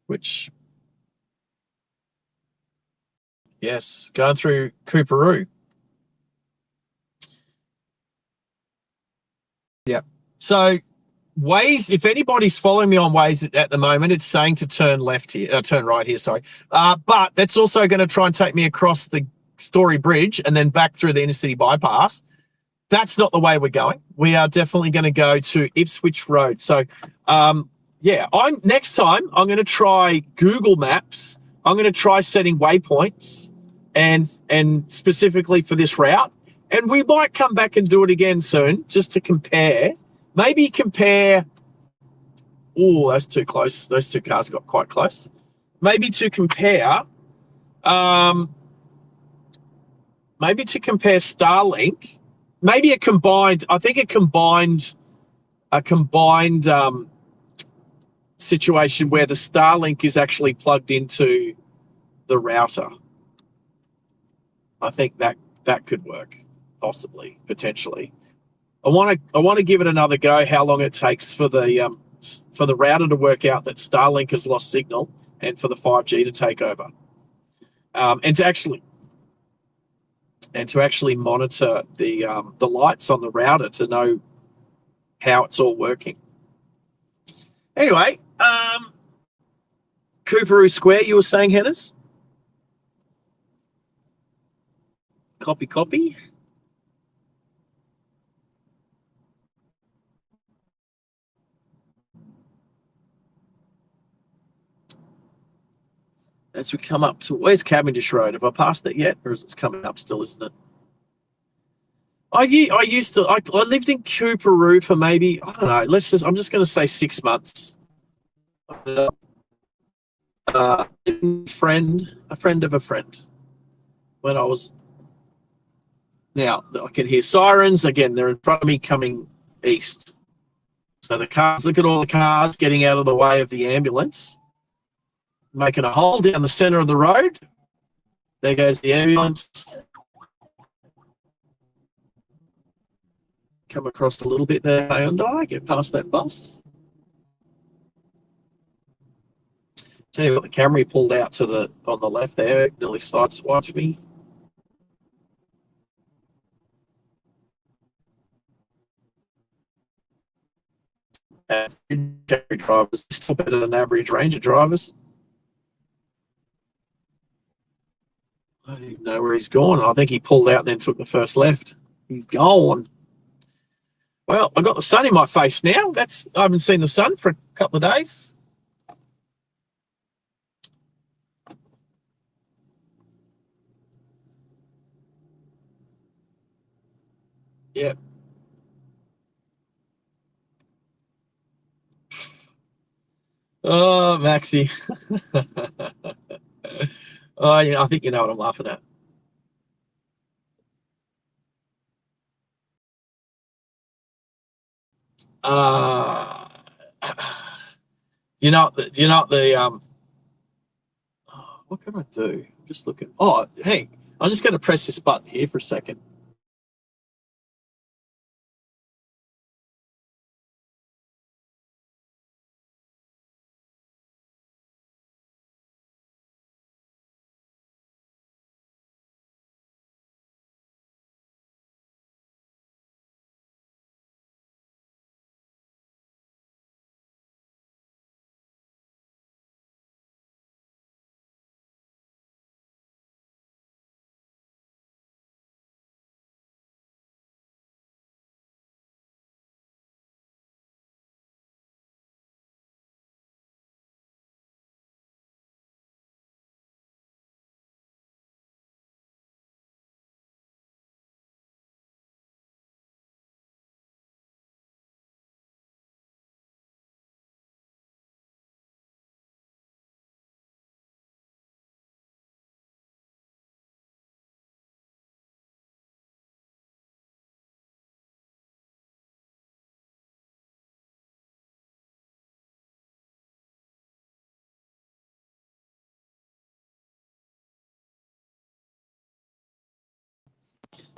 [SPEAKER 2] which, yes, going through Cooperoo. Yeah. So Waze, if anybody's following me on Waze at the moment, it's saying to turn left here, turn right here, sorry. But that's also going to try and take me across the Story Bridge and then back through the inner city bypass. That's not the way we're going. We are definitely going to go to Ipswich Road. So, yeah, next time I'm going to try Google Maps. I'm going to try setting waypoints and specifically for this route. And we might come back and do it again soon just to compare. Maybe compare. Oh, that's too close. Those two cars got quite close. Maybe to compare. Maybe to compare Starlink. Maybe a combined. I think a combined situation where the Starlink is actually plugged into the router. I think that could work, possibly, potentially. I want to give it another go. How long it takes for the router to work out that Starlink has lost signal, and for the 5G to take over, and to actually monitor the lights on the router to know how it's all working. Anyway, Cooperoo Square, you were saying, Hennes? Copy. As we come up to, where's Cavendish Road? Have I passed it yet, or is it coming up still, isn't it? I lived in Cooperoo for maybe, I don't know, I'm just going to say 6 months. A friend of a friend. When I was, now I can hear sirens again. They're in front of me coming east. So the cars, look at all the cars getting out of the way of the ambulance, making a hole down the center of the road. There goes the ambulance. Come across a little bit there, Hyundai, get past that bus. Tell you what, the Camry pulled out on the left there, nearly sideswiped me. Camry drivers still better than average Ranger drivers. I don't even know where he's gone. I think he pulled out and then took the first left. He's gone. Well, I got the sun in my face now. I haven't seen the sun for a couple of days. Yep. Oh, Maxie. Oh, yeah, I think you know what I'm laughing at. Uh, what can I do? I'm just looking. Oh, hey, I'm just going to press this button here for a second.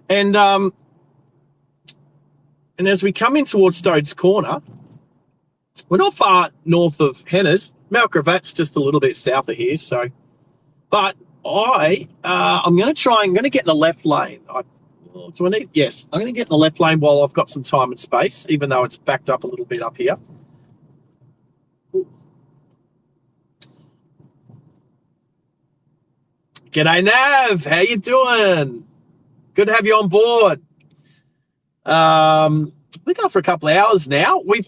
[SPEAKER 2] And as we come in towards Stone's Corner, we're not far north of Hennes. Mount Gravat's just a little bit south of here. So, but I'm going to get in the left lane. Do I need? Yes, I'm going to get in the left lane while I've got some time and space, even though it's backed up a little bit up here. G'day, Nav. How you doing? Good to have you on board. We're going for a couple of hours now. We're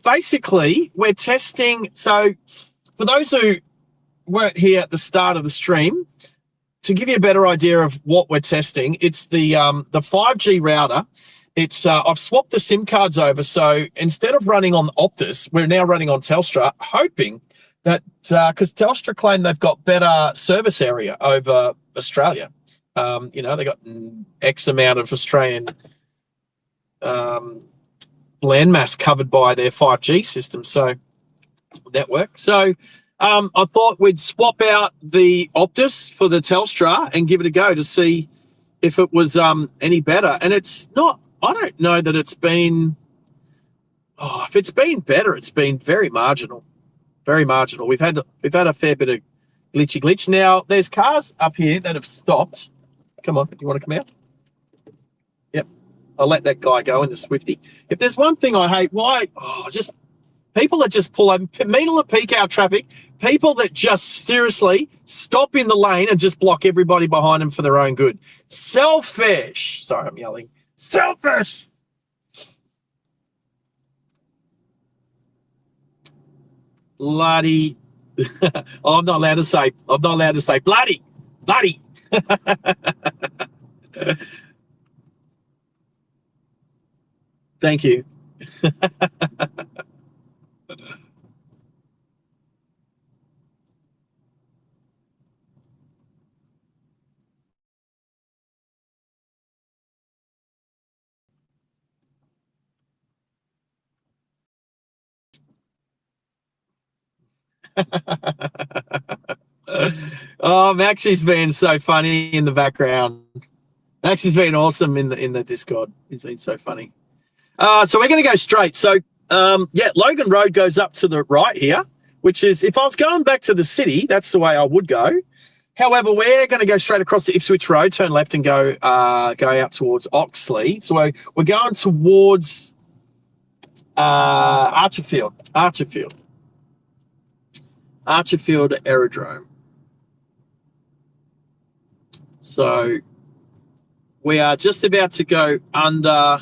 [SPEAKER 2] testing. So for those who weren't here at the start of the stream, to give you a better idea of what we're testing, it's the 5G router. It's I've swapped the SIM cards over. So instead of running on Optus, we're now running on Telstra, hoping that because Telstra claim they've got better service area over Australia. They got X amount of Australian landmass covered by their 5G system, so network. So I thought we'd swap out the Optus for the Telstra and give it a go to see if it was any better. And it's not. I don't know that it's been. Oh, if it's been better, it's been very marginal. Very marginal. We've had a fair bit of glitch. Now there's cars up here that have stopped. Come on, you want to come out? Yep. I'll let that guy go in the Swifty. If there's one thing I hate, just people that just pull over, middle of peak hour traffic, people that just seriously stop in the lane and just block everybody behind them for their own good. Selfish. Sorry, I'm yelling. Selfish. Bloody. I'm not allowed to say bloody. Thank you. Oh, Maxie's been so funny in the background. Maxie's been awesome in the Discord. He's been so funny. So we're going to go straight. So Logan Road goes up to the right here, which is, if I was going back to the city, that's the way I would go. However, we're going to go straight across the Ipswich Road, turn left, and go out towards Oxley. So we're going towards Archerfield Aerodrome. So we are just about to go under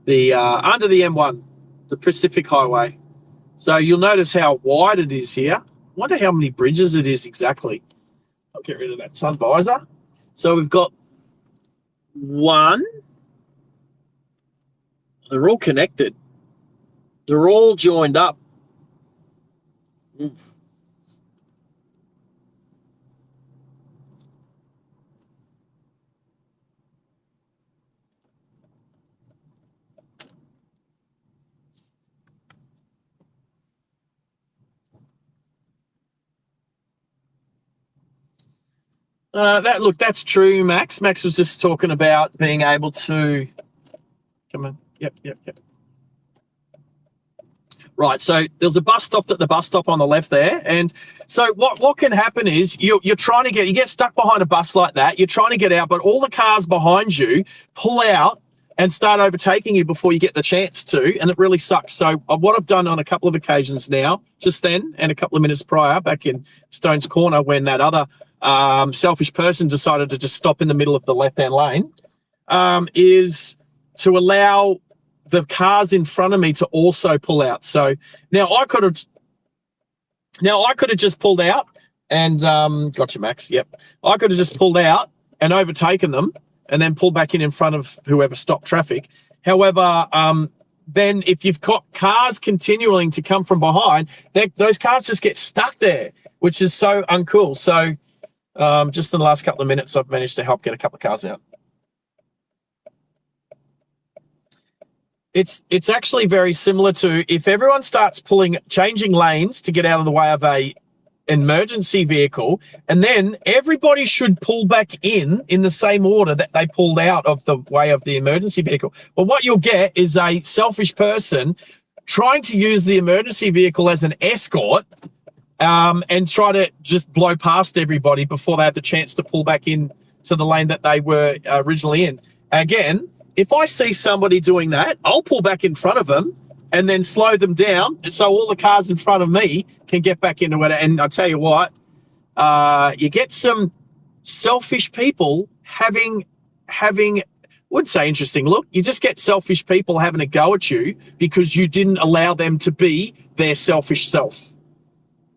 [SPEAKER 2] the M1, the Pacific Highway. So you'll notice how wide it is here. I wonder how many bridges it is exactly. I'll get rid of that sun visor. So we've got one. They're all connected. They're all joined up. That's true, Max. Max was just talking about being able to. Come on. Yep. Right, so there's a bus stop at the bus stop on the left there, and so what can happen is you're trying to you get stuck behind a bus like that. You're trying to get out, but all the cars behind you pull out and start overtaking you before you get the chance to, and it really sucks. So what I've done on a couple of occasions now, just then and a couple of minutes prior, back in Stone's Corner, when that other selfish person decided to just stop in the middle of the left-hand lane, is to allow the cars in front of me to also pull out. So now I could have just pulled out and gotcha, Max. Yep, I could have just pulled out and overtaken them, and then pulled back in front of whoever stopped traffic. However, then if you've got cars continuing to come from behind, those cars just get stuck there, which is so uncool. So just in the last couple of minutes, I've managed to help get a couple of cars out. It's actually very similar to if everyone starts changing lanes to get out of the way of a emergency vehicle, and then everybody should pull back in the same order that they pulled out of the way of the emergency vehicle. But what you'll get is a selfish person trying to use the emergency vehicle as an escort, and try to just blow past everybody before they have the chance to pull back in to the lane that they were originally in. Again, if I see somebody doing that, I'll pull back in front of them and then slow them down so all the cars in front of me can get back into it. And I tell you what, you get some selfish people having wouldn't say interesting look. You just get selfish people having a go at you because you didn't allow them to be their selfish self.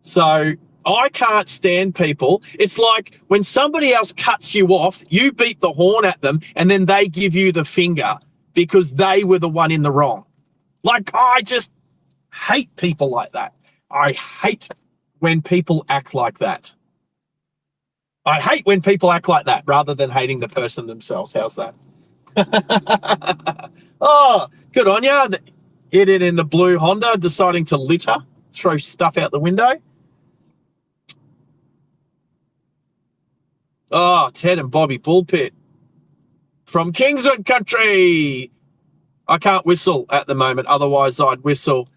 [SPEAKER 2] So I can't stand people. It's like when somebody else cuts you off, you beat the horn at them, and then they give you the finger because they were the one in the wrong. Like, I just hate people like that. I hate when people act like that. I hate when people act like that rather than hating the person themselves. How's that? Oh, good on you. Hit it in the blue Honda, deciding to litter, throw stuff out the window. Oh, Ted and Bobby Bullpit from Kingswood Country. I can't whistle at the moment, otherwise I'd whistle.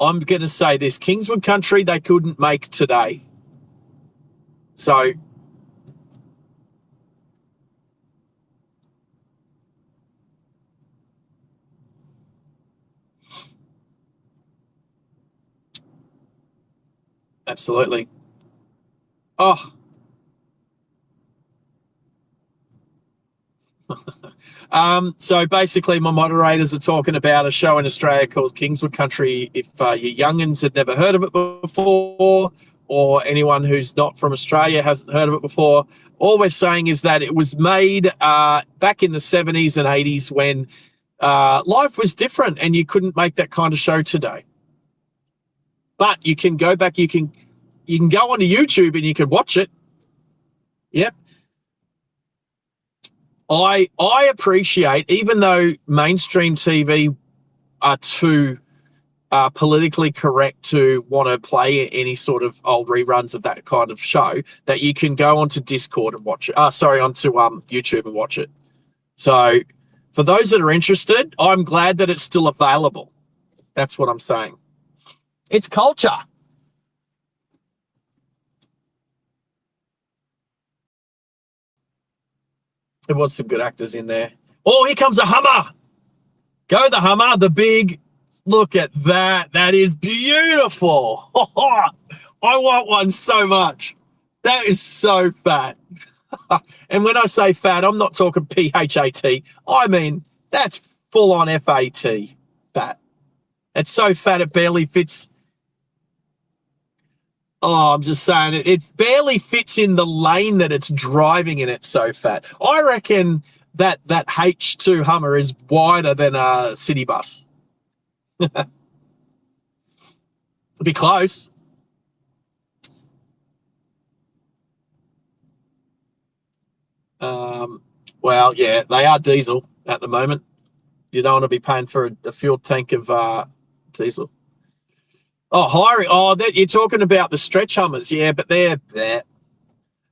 [SPEAKER 2] I'm going to say this. Kingswood Country, they couldn't make today. So absolutely. Oh. So basically my moderators are talking about a show in Australia called Kingswood Country. If your youngins had never heard of it before, or anyone who's not from Australia hasn't heard of it before, all we're saying is that it was made back in the 70s and 80s when life was different and you couldn't make that kind of show today. But you can go back, you can go onto YouTube and you can watch it. Yep. I appreciate, even though mainstream TV are too politically correct to want to play any sort of old reruns of that kind of show, that you can go onto Discord and watch it. Onto YouTube and watch it. So for those that are interested, I'm glad that it's still available. That's what I'm saying. It's culture. There was some good actors in there. Oh, here comes a Hummer. Go the Hummer, the big. Look at that. That is beautiful. I want one so much. That is so fat. And when I say fat, I'm not talking P-H-A-T. I mean, that's full-on F-A-T, fat. It's so fat it barely fits. Oh, I'm just saying it barely fits in the lane that it's driving in. It's so fat. I reckon that H2 Hummer is wider than a city bus. It'd be close. Well, yeah, they are diesel at the moment. You don't want to be paying for a fuel tank of diesel. Oh, hiring. Oh, you're talking about the stretch Hummers. Yeah, but they're there.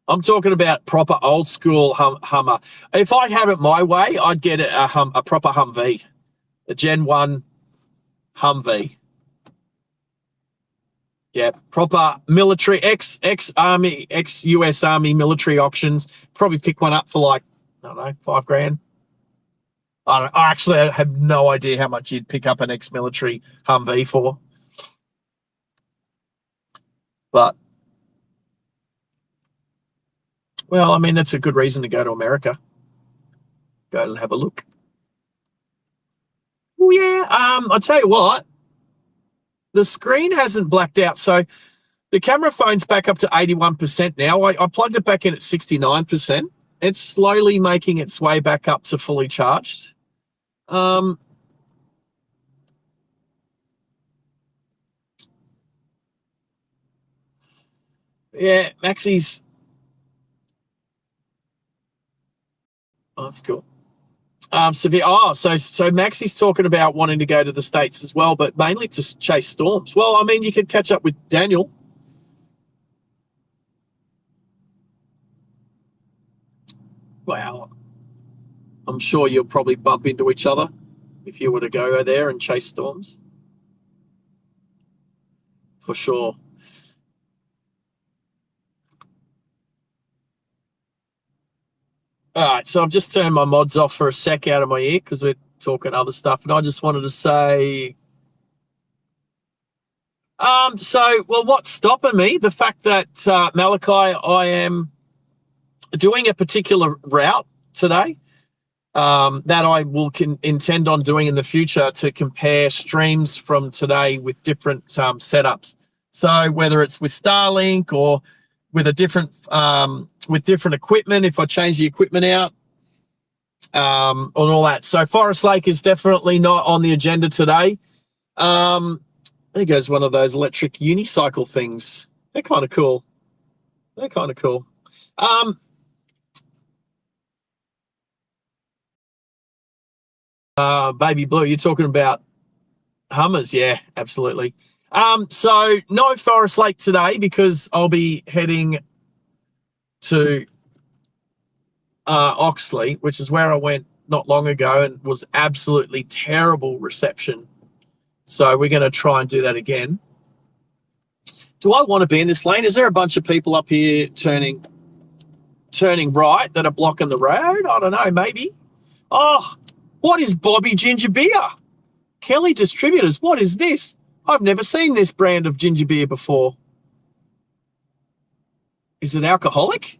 [SPEAKER 2] I'm talking about proper old school Hummer. If I have it my way, I'd get a proper Humvee, a Gen 1 Humvee. Yeah, proper military, ex-Army, ex-US Army military auctions. Probably pick one up for like, I don't know, $5,000. I actually have no idea how much you'd pick up an ex-military Humvee for. But, well, I mean, that's a good reason to go to America. Go and have a look. Oh, yeah. I'll tell you what. The screen hasn't blacked out, so the camera phone's back up to 81% now. I plugged it back in at 69%. It's slowly making its way back up to fully charged. Yeah, Maxie's. that's cool. So Maxie's talking about wanting to go to the States as well, but mainly to chase storms. Well, I mean, you could catch up with Daniel. Wow. I'm sure you'll probably bump into each other if you were to go there and chase storms. For sure. All right, so I've just turned my mods off for a sec out of my ear because we're talking other stuff, and I just wanted to say, what's stopping me? The fact that Malachi, I am doing a particular route today that I will intend on doing in the future to compare streams from today with different setups. So whether it's with Starlink or with different equipment, if I change the equipment out, and all that. So Forest Lake is definitely not on the agenda today. There goes one of those electric unicycle things. They're kind of cool. Baby Blue, you're talking about Hummers? Yeah, absolutely. So no Forest Lake today because I'll be heading to Oxley, which is where I went not long ago and was absolutely terrible reception. So we're going to try and do that again. Do I want to be in this lane? Is there a bunch of people up here turning right that are blocking the road? I don't know, maybe. Oh, what is Bobby Ginger Beer? Kelly Distributors, what is this? I've never seen this brand of ginger beer before. Is it alcoholic?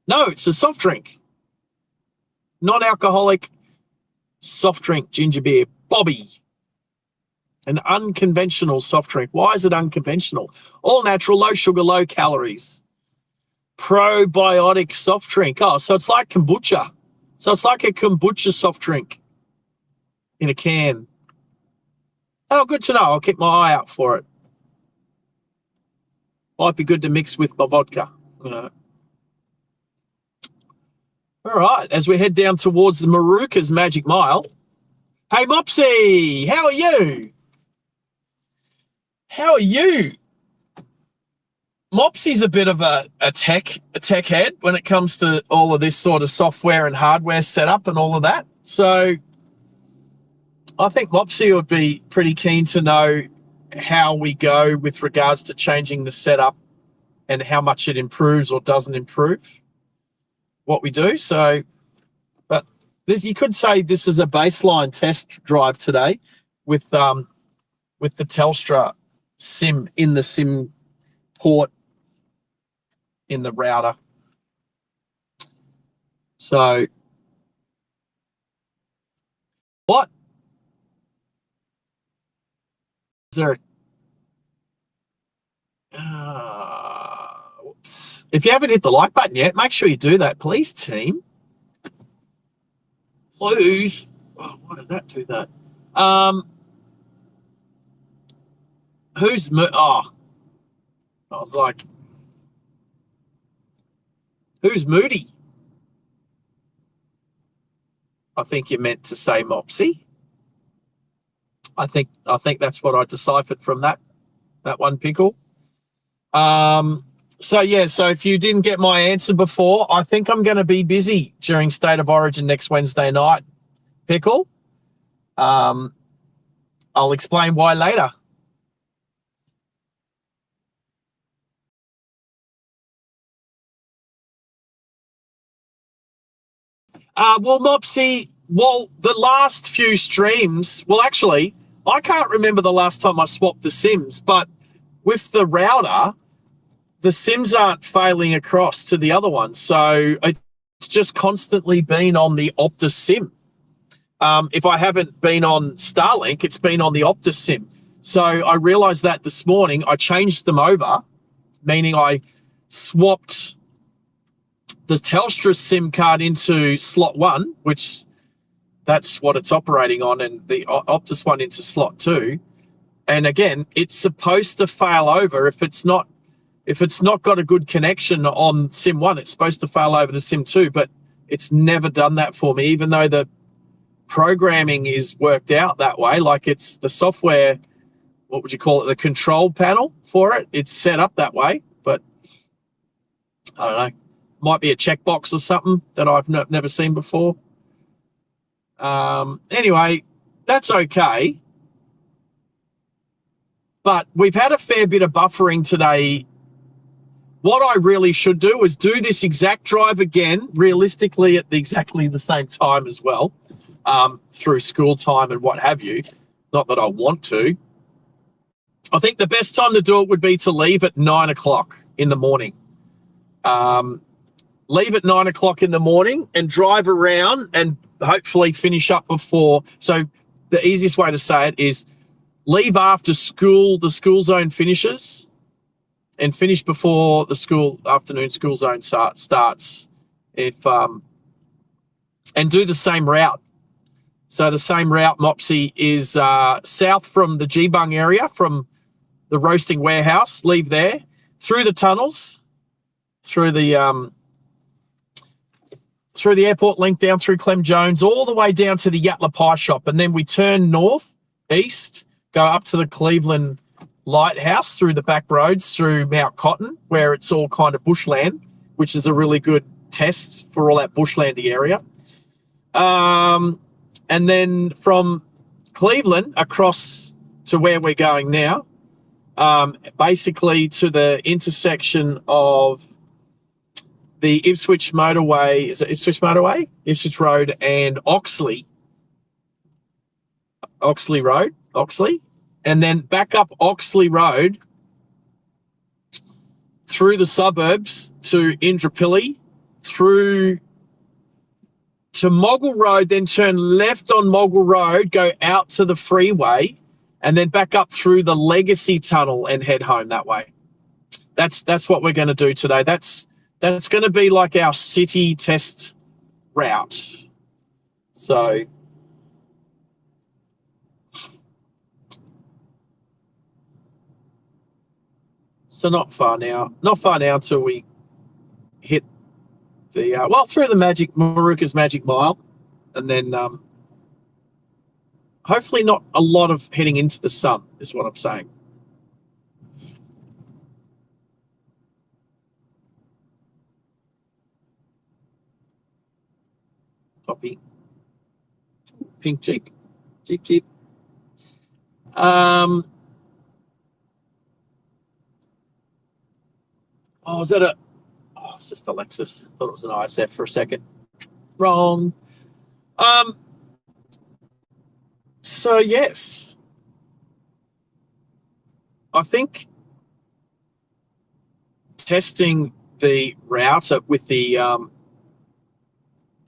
[SPEAKER 2] No, it's a soft drink. Non-alcoholic soft drink ginger beer. Bobby. An unconventional soft drink. Why is it unconventional? All natural, low sugar, low calories. Probiotic soft drink. Oh, so it's like kombucha. So it's like a kombucha soft drink in a can. Oh, good to know. I'll keep my eye out for it. Might be good to mix with my vodka. All right, as we head down towards the Maruka's Magic Mile. Hey, Mopsy, how are you? Mopsy's a bit of a tech head when it comes to all of this sort of software and hardware setup and all of that. So I think Mopsy would be pretty keen to know how we go with regards to changing the setup and how much it improves or doesn't improve what we do. So, but this, you could say this is a baseline test drive today with the Telstra SIM in the SIM port in the router. So, what? Is there whoops. If you haven't hit the like button yet, make sure you do that, please, team. Please. Oh, why did that do that? I was like, who's Moody? I think you meant to say Mopsy. I think that's what I deciphered from that one, Pickle. So if you didn't get my answer before, I think I'm going to be busy during State of Origin next Wednesday night, Pickle. I'll explain why later. Mopsy, the last few streams, actually, I can't remember the last time I swapped the SIMs, but with the router, the SIMs aren't failing across to the other one. So it's just constantly been on the Optus SIM. If I haven't been on Starlink, it's been on the Optus SIM. So I realized that this morning. I changed them over, meaning I swapped the Telstra SIM card into slot 1, which that's what it's operating on, and the Optus one into slot 2. And again, it's supposed to fail over if it's not got a good connection on SIM 1. It's supposed to fail over to SIM 2, but It's never done that for me, even though the programming is worked out that way. Like it's the software, what would you call it? The control panel for it. It's set up that way, but I don't know. Might be a checkbox or something that I've never seen before. Anyway, that's okay. But we've had a fair bit of buffering today. What I really should do is do this exact drive again, realistically at exactly the same time as well, through school time and what have you. Not that I want to. I think the best time to do it would be to leave at 9 o'clock in the morning. Leave at 9 o'clock in the morning and drive around and hopefully finish up before. So the easiest way to say it is leave after school, the school zone finishes, and finish before the afternoon school zone starts. And do the same route. So the same route, Mopsy, is south from the G-Bung area, from the roasting warehouse. Leave there, through the tunnels, through the airport link, down through Clem Jones, all the way down to the Yatla Pie Shop, and then we turn north, east, go up to the Cleveland Lighthouse through the back roads through Mount Cotton, where it's all kind of bushland, which is a really good test for all that bushlandy area. And then from Cleveland across to where we're going now, basically to the intersection of the Ipswich motorway. Is it Ipswich motorway? Ipswich Road and Oxley Road, and then back up Oxley Road through the suburbs to Indooroopilly, through to Moggle Road, then turn left on Moggle Road, go out to the freeway, and then back up through the Legacy Tunnel and head home that way. That's what we're going to do today. That's going to be like our city test route. So not far now. Not far now until we hit the through the Maruka's Magic Mile, and then hopefully not a lot of heading into the sun is what I'm saying. Copy. Pink Jeep. Is that it's just a Lexus. Thought it was an ISF for a second. Wrong. So yes, I think testing the router with the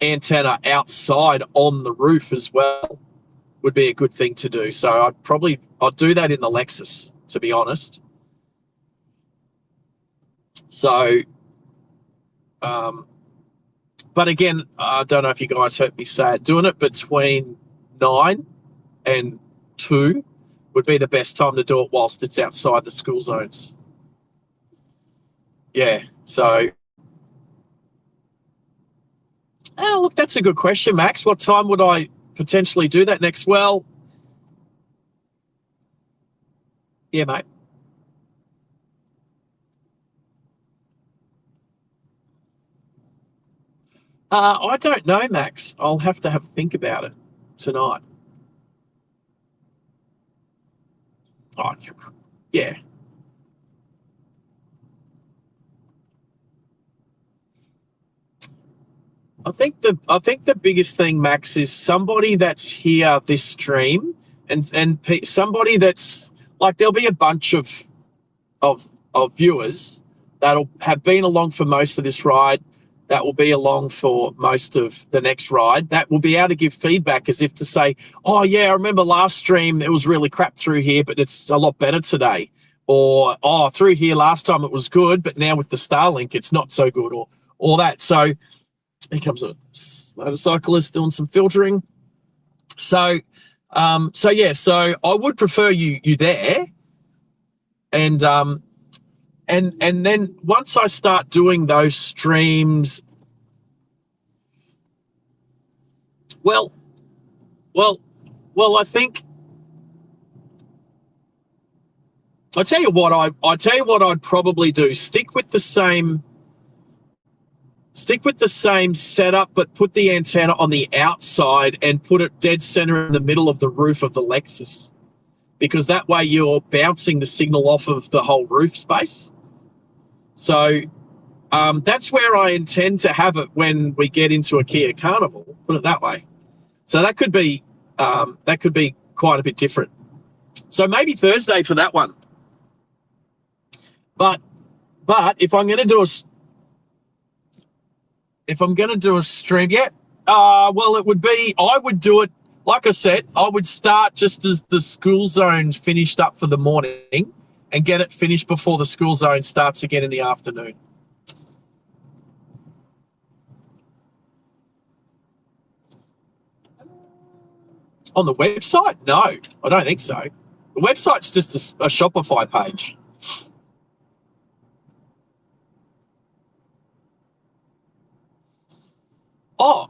[SPEAKER 2] antenna outside on the roof as well would be a good thing to do. So I'd do that in the Lexus, to be honest. So, but again, I don't know if you guys heard me say it, doing it between 9 and 2 would be the best time to do it whilst it's outside the school zones. Yeah, so. Oh, look, that's a good question, Max. What time would I potentially do that next? Well, yeah, mate. I don't know, Max. I'll have to have a think about it tonight. Oh, yeah. I think the biggest thing, Max, is somebody that's here this stream and somebody that's like, there'll be a bunch of viewers that'll have been along for most of this ride, that will be along for most of the next ride, that will be able to give feedback as if to say, oh yeah, I remember last stream it was really crap through here, but it's a lot better today. Or, oh, through here last time it was good, but now with the Starlink it's not so good, or all that. So here comes a motorcyclist doing some filtering. So yeah, so I would prefer you there. And then once I start doing those streams Well, well, well. I think I tell you what I'd probably do. Stick with the same setup, but put the antenna on the outside and put it dead center in the middle of the roof of the Lexus, because that way you're bouncing the signal off of the whole roof space. So that's where I intend to have it when we get into a Kia Carnival. Put it that way. So that could be quite a bit different. So maybe Thursday for that one. But if I'm going to do a stream, well, it would be, I would do it, like I said, I would start just as the school zone finished up for the morning and get it finished before the school zone starts again in the afternoon. On the website? No, I don't think so. The website's just a Shopify page. Oh.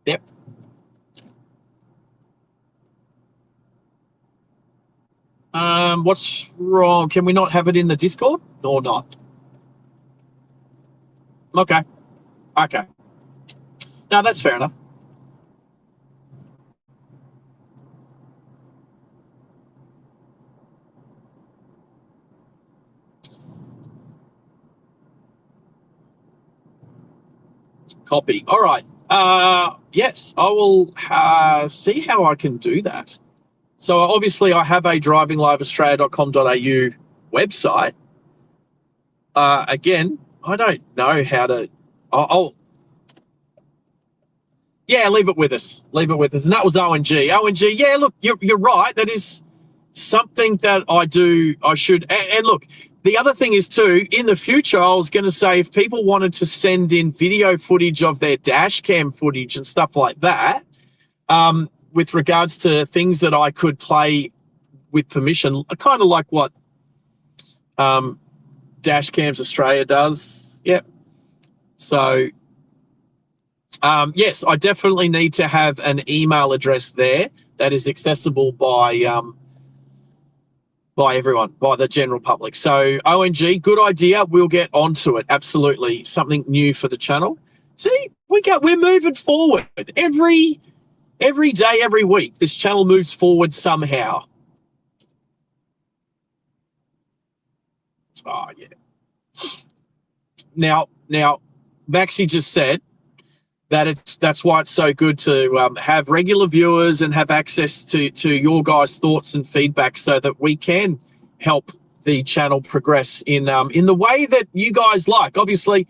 [SPEAKER 2] Yep. What's wrong? Can we not have it in the Discord or not? Okay. No, that's fair enough. Copy. All right. Yes, I will see how I can do that. So obviously I have a drivingliveaustralia.com.au website. Again, I don't know how to. Leave it with us. And that was ONG. Yeah, look, you're right. That is something that I should. And look, the other thing is too, in the future, I was going to say, if people wanted to send in video footage of their dash cam footage and stuff like that, with regards to things that I could play with permission, kind of like what Dash Cams Australia does. Yep. So, yes, I definitely need to have an email address there that is accessible by everyone, by the general public. So ONG, good idea. We'll get onto it. Absolutely. Something new for the channel. See, we're moving forward. Every day, every week, this channel moves forward somehow. Oh, yeah. Now, Maxi just said that that's why it's so good to have regular viewers and have access to your guys' thoughts and feedback, so that we can help the channel progress in the way that you guys like. Obviously,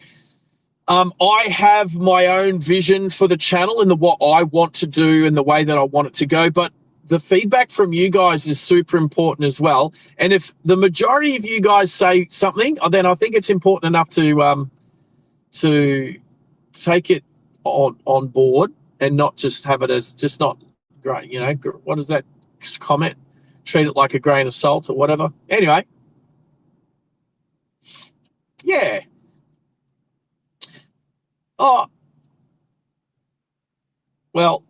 [SPEAKER 2] I have my own vision for the channel and what I want to do and the way that I want it to go, but the feedback from you guys is super important as well. And if the majority of you guys say something, then I think it's important enough to take it on board and not just have it as just not great. You know, what is that comment? Treat it like a grain of salt or whatever. Anyway, yeah. Oh, well,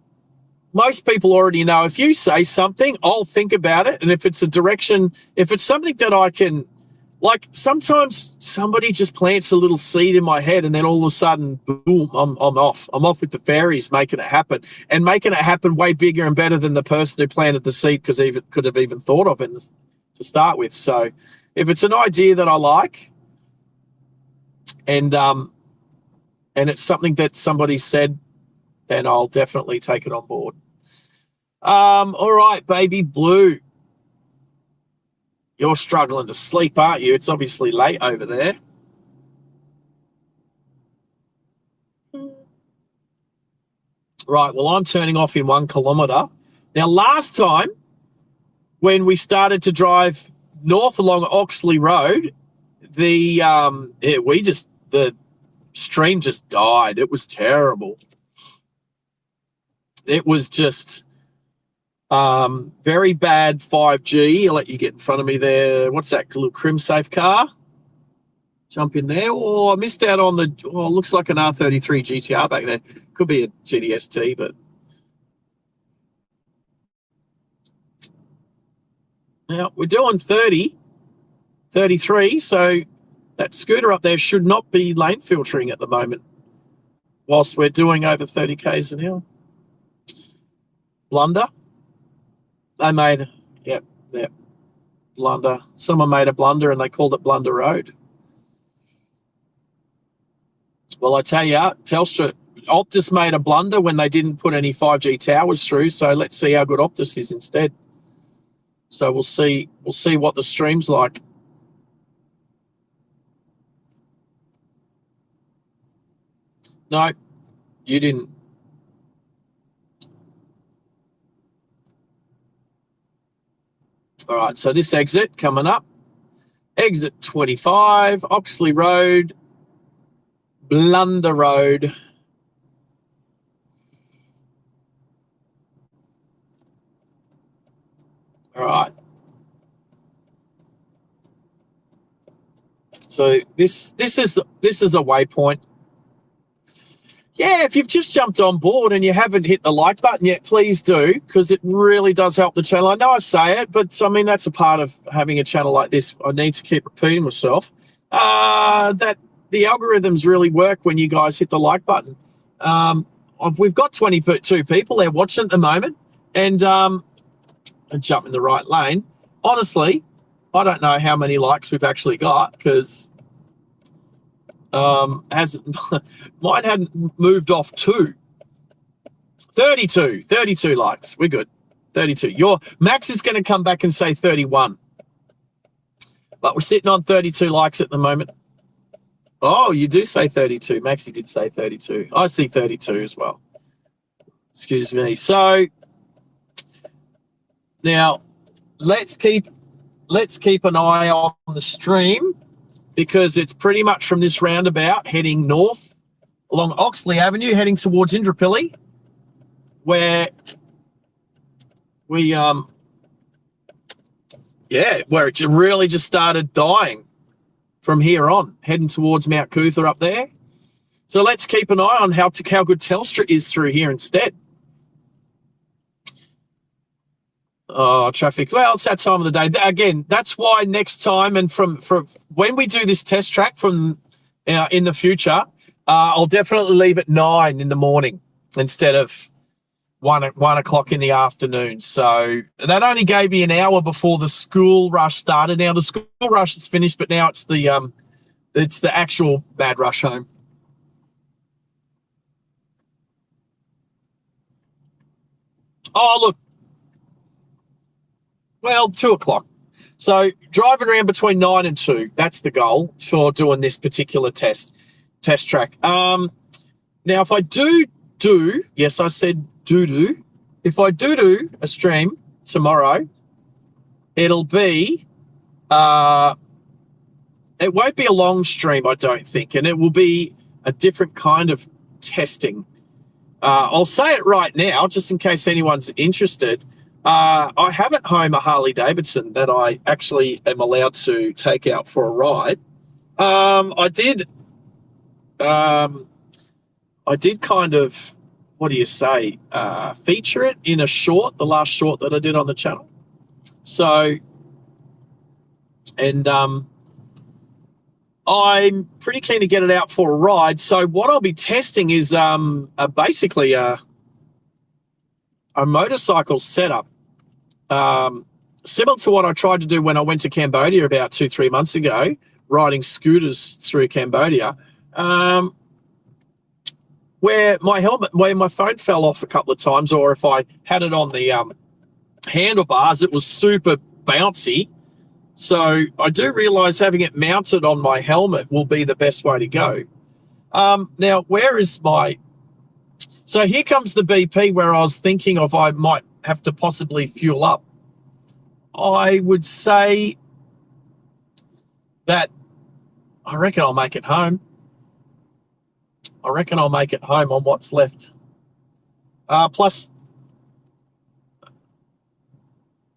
[SPEAKER 2] most people already know if you say something, I'll think about it. And if it's a direction, if it's something that I can, like sometimes somebody just plants a little seed in my head and then all of a sudden, boom, I'm off. I'm off with the fairies, making it happen and making it happen way bigger and better than the person who planted the seed could have even thought of it to start with. So if it's an idea that I like and it's something that somebody said, then I'll definitely take it on board. All right, baby blue. You're struggling to sleep, aren't you? It's obviously late over there. Right, well, I'm turning off in 1 kilometre. Now, last time when we started to drive north along Oxley Road, the stream just died. It was terrible. It was just very bad 5G. I'll let you get in front of me there. What's that little Crimsafe car? Jump in there. Oh, I missed out on the, oh, looks like an R33 GTR back there. Could be a GDST, but. Now, we're doing 30, 33, so that scooter up there should not be lane filtering at the moment whilst we're doing over 30 k's an hour. Blunder. They made, yep, blunder. Someone made a blunder and they called it Blunder Road. Well, I tell you, Telstra, Optus made a blunder when they didn't put any 5G towers through, so let's see how good Optus is instead. So we'll see what the stream's like. No, you didn't. All right, so this exit coming up. Exit 25, Oxley Road, Blunder Road. All right. So this is a waypoint. Yeah, if you've just jumped on board and you haven't hit the like button yet, please do, because it really does help the channel. I know I say it, but I mean, that's a part of having a channel like this. I need to keep repeating myself. That the algorithms really work when you guys hit the like button. We've got 22 people there watching at the moment, and jump in the right lane. Honestly, I don't know how many likes we've actually got, because mine hadn't moved off 32 likes. We're good. 32. Your Max is going to come back and say 31, but we're sitting on 32 likes at the moment. Oh, you do say 32. Maxie did say 32. I see 32 as well. Excuse me. So now let's keep an eye on the stream, because it's pretty much from this roundabout heading north along Oxley Avenue, heading towards Indooroopilly, where where it really just started dying from here on, heading towards Mount Cootha up there. So let's keep an eye on how good Telstra is through here instead. Oh, traffic. Well, it's that time of the day. Again, that's why next time, and from when we do this test track from in the future, I'll definitely leave at 9 in the morning instead of 1 o'clock in the afternoon. So that only gave me an hour before the school rush started. Now the school rush is finished, but now it's the actual bad rush home. Oh, look. Well, 2 o'clock. So driving around between 9 and 2, that's the goal for doing this particular test track. Now, if I do, yes, I said do. If I do a stream tomorrow, it'll be, it won't be a long stream, I don't think, and it will be a different kind of testing. I'll say it right now, just in case anyone's interested. I have at home a Harley Davidson that I actually am allowed to take out for a ride. I did kind of, what do you say, feature it in a short, the last short that I did on the channel. So, and I'm pretty keen to get it out for a ride. So what I'll be testing is basically a motorcycle setup. Similar to what I tried to do when I went to Cambodia about 2-3 months ago, riding scooters through Cambodia, where my phone fell off a couple of times, or if I had it on the handlebars, it was super bouncy. So I do realize having it mounted on my helmet will be the best way to go. Now, where is my... So here comes the BP where I was thinking of I might have to possibly fuel up. I would say that I reckon I'll make it home. I reckon I'll make it home on what's left. Plus,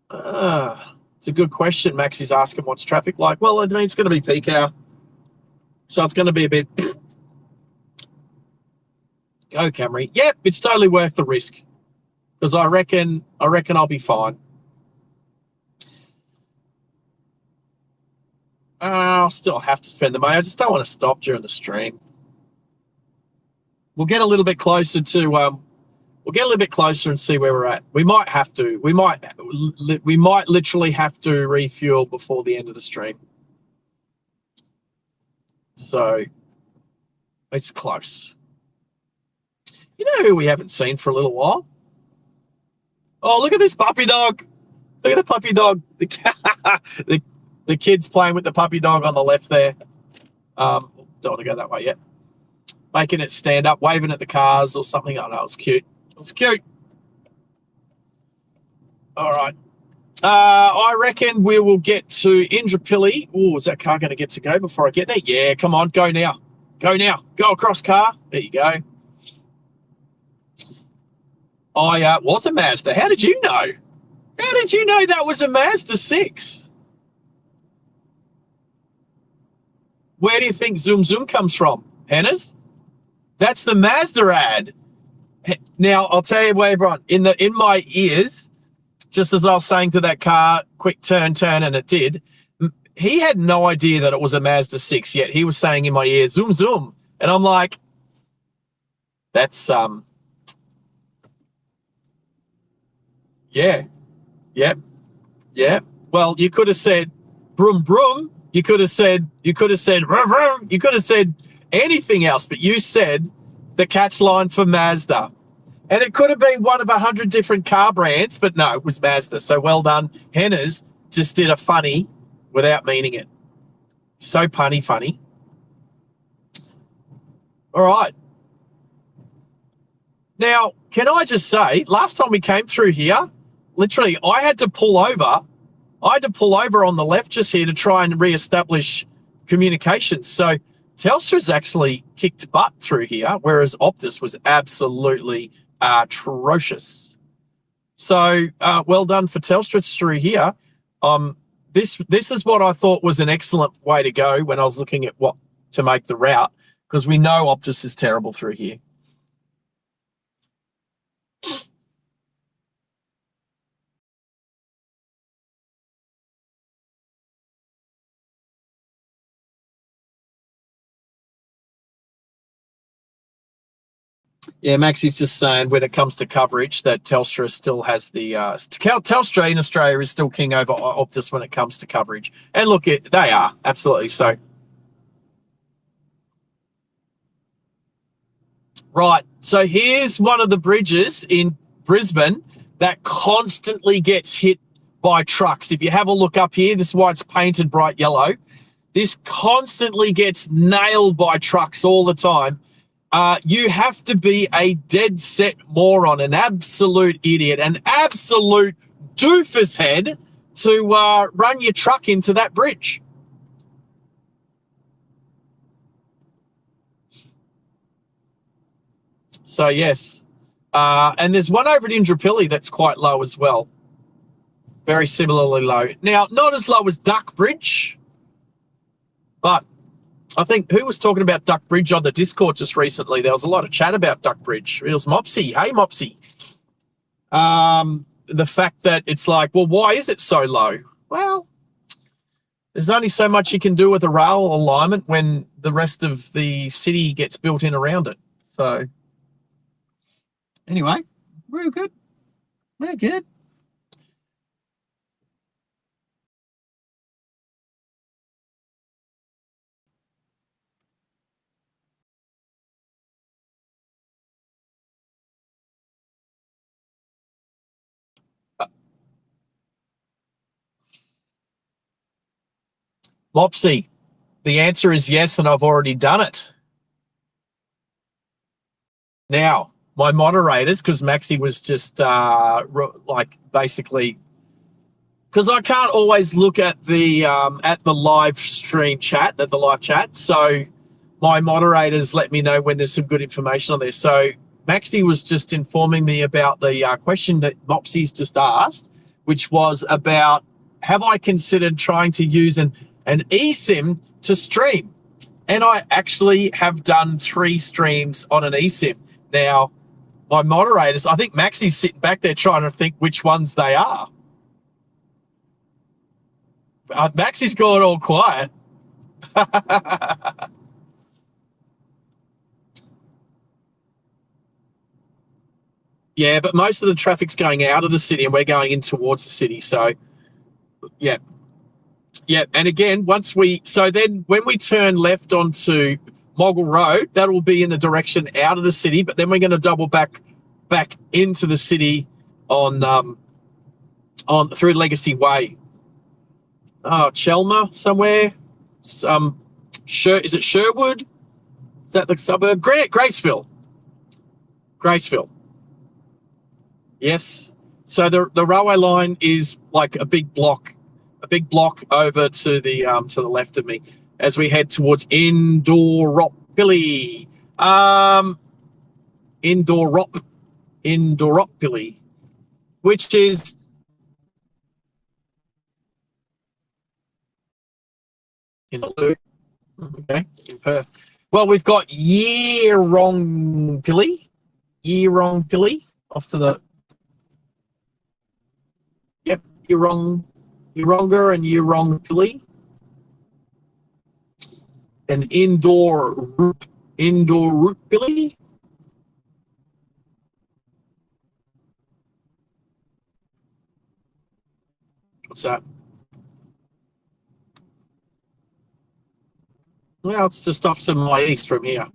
[SPEAKER 2] it's a good question. Max is asking what's traffic like. Well, I mean, it's going to be peak hour. So it's going to be a bit. Go, Camry. Yep, it's totally worth the risk because I reckon I'll be fine. I'll still have to spend the money. I just don't want to stop during the stream. We'll get a little bit closer to we'll get a little bit closer and see where we're at. We might have to. We might literally have to refuel before the end of the stream. So it's close. You know who we haven't seen for a little while? Oh, look at this puppy dog. Look at the puppy dog. The kid's playing with the puppy dog on the left there. Don't want to go that way yet. Making it stand up, waving at the cars or something. Oh, no, it's cute. It's cute. All right. I reckon we will get to Indrapilli. Oh, is that car going to get to go before I get there? Yeah, come on. Go now. Go now. Go across, car. There you go. I was a Mazda. How did you know? How did you know that was a Mazda 6? Where do you think Zoom Zoom comes from, Hannah's? That's the Mazda ad. Now, I'll tell you what, everyone, in my ears, just as I was saying to that car, quick turn, and it did, he had no idea that it was a Mazda 6 yet. He was saying in my ear, Zoom Zoom. And I'm like, that's, yeah. Well, you could have said, broom, broom. You could have said, vroom, vroom. You could have said anything else, but you said the catch line for Mazda. And it could have been one of 100 different car brands, but no, it was Mazda. So well done. Henna's just did a funny without meaning it. So punny funny. All right. Now, can I just say, last time we came through here, literally, I had to pull over on the left just here to try and reestablish communications. So Telstra's actually kicked butt through here, whereas Optus was absolutely atrocious. So well done for Telstra through here. This is what I thought was an excellent way to go when I was looking at what to make the route, because we know Optus is terrible through here. Yeah, Maxie's just saying when it comes to coverage that Telstra still has the Telstra in Australia is still king over Optus when it comes to coverage. And look, they are absolutely so. Right, so here's one of the bridges in Brisbane that constantly gets hit by trucks. If you have a look up here, this is why it's painted bright yellow. This constantly gets nailed by trucks all the time. You have to be a dead set moron, an absolute idiot, an absolute doofus head to run your truck into that bridge. So, yes. And there's one over at Indrapilli that's quite low as well. Very similarly low. Now, not as low as Duck Bridge, but I think who was talking about Duck Bridge on the Discord just recently? There was a lot of chat about Duck Bridge. It was Mopsy. Hey, Mopsy. The fact that it's like, well, why is it so low? Well, there's only so much you can do with a rail alignment when the rest of the city gets built in around it. So, anyway, we're good. We're good. Mopsy, the answer is yes, and I've already done it. Now, my moderators, because Maxie was just like basically, because I can't always look at the live stream chat, at the live chat. So my moderators let me know when there's some good information on there. So Maxie was just informing me about the question that Mopsy's just asked, which was about, have I considered trying to use an eSIM to stream? And I actually have done 3 streams on an eSIM. Now, my moderators, I think Maxie's sitting back there trying to think which ones they are. Maxie's gone all quiet. Yeah, but most of the traffic's going out of the city and we're going in towards the city. So, yeah. Yeah, and again, then when we turn left onto Moggle Road, that will be in the direction out of the city, but then we're going to double back into the city on through Legacy Way. Chelmer somewhere. Is it Sherwood? Is that the suburb? Graceville. Yes. So the railway line is like a big block over to the left of me as we head towards Indooroppilly. Indooroppilly, which is in a loop. Okay, in Perth. Well, we've got Yeerongpilly off to the Yeeronga and Yeerongpilly, and Indooroopilly. What's that? Well, it's just off to my east from here.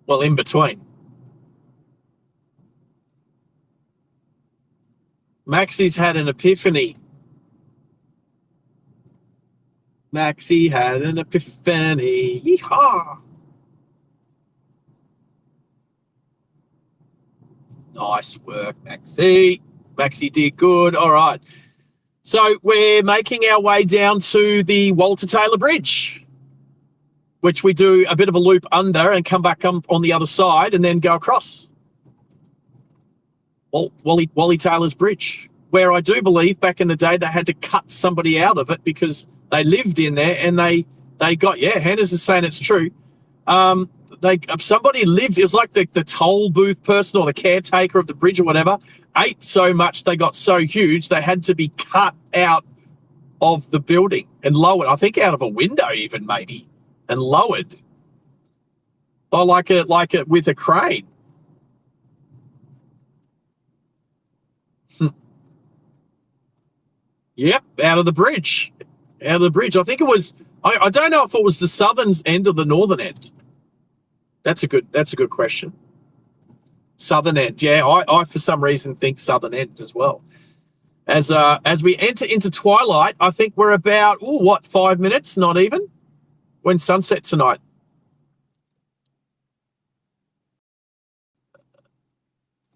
[SPEAKER 2] Well, in between. Maxie's had an epiphany. Maxie had an epiphany. Yeehaw! Nice work, Maxie. Maxie did good. All right. So we're making our way down to the Walter Taylor Bridge, which we do a bit of a loop under and come back on the other side and then go across. Wally Taylor's Bridge, where I do believe back in the day they had to cut somebody out of it because they lived in there and they got, Hannah's is saying it's true. Somebody lived, it was like the toll booth person or the caretaker of the bridge or whatever, ate so much they got so huge they had to be cut out of the building and lowered, I think out of a window even maybe, and lowered. Or like it with a crane. Yep, out of the bridge. Out of the bridge. I think it was, I don't know if it was the southern end or the northern end. That's a good question. Southern end. Yeah, I for some reason think southern end as well. As we enter into twilight, I think we're about 5 minutes, not even, when sunset tonight.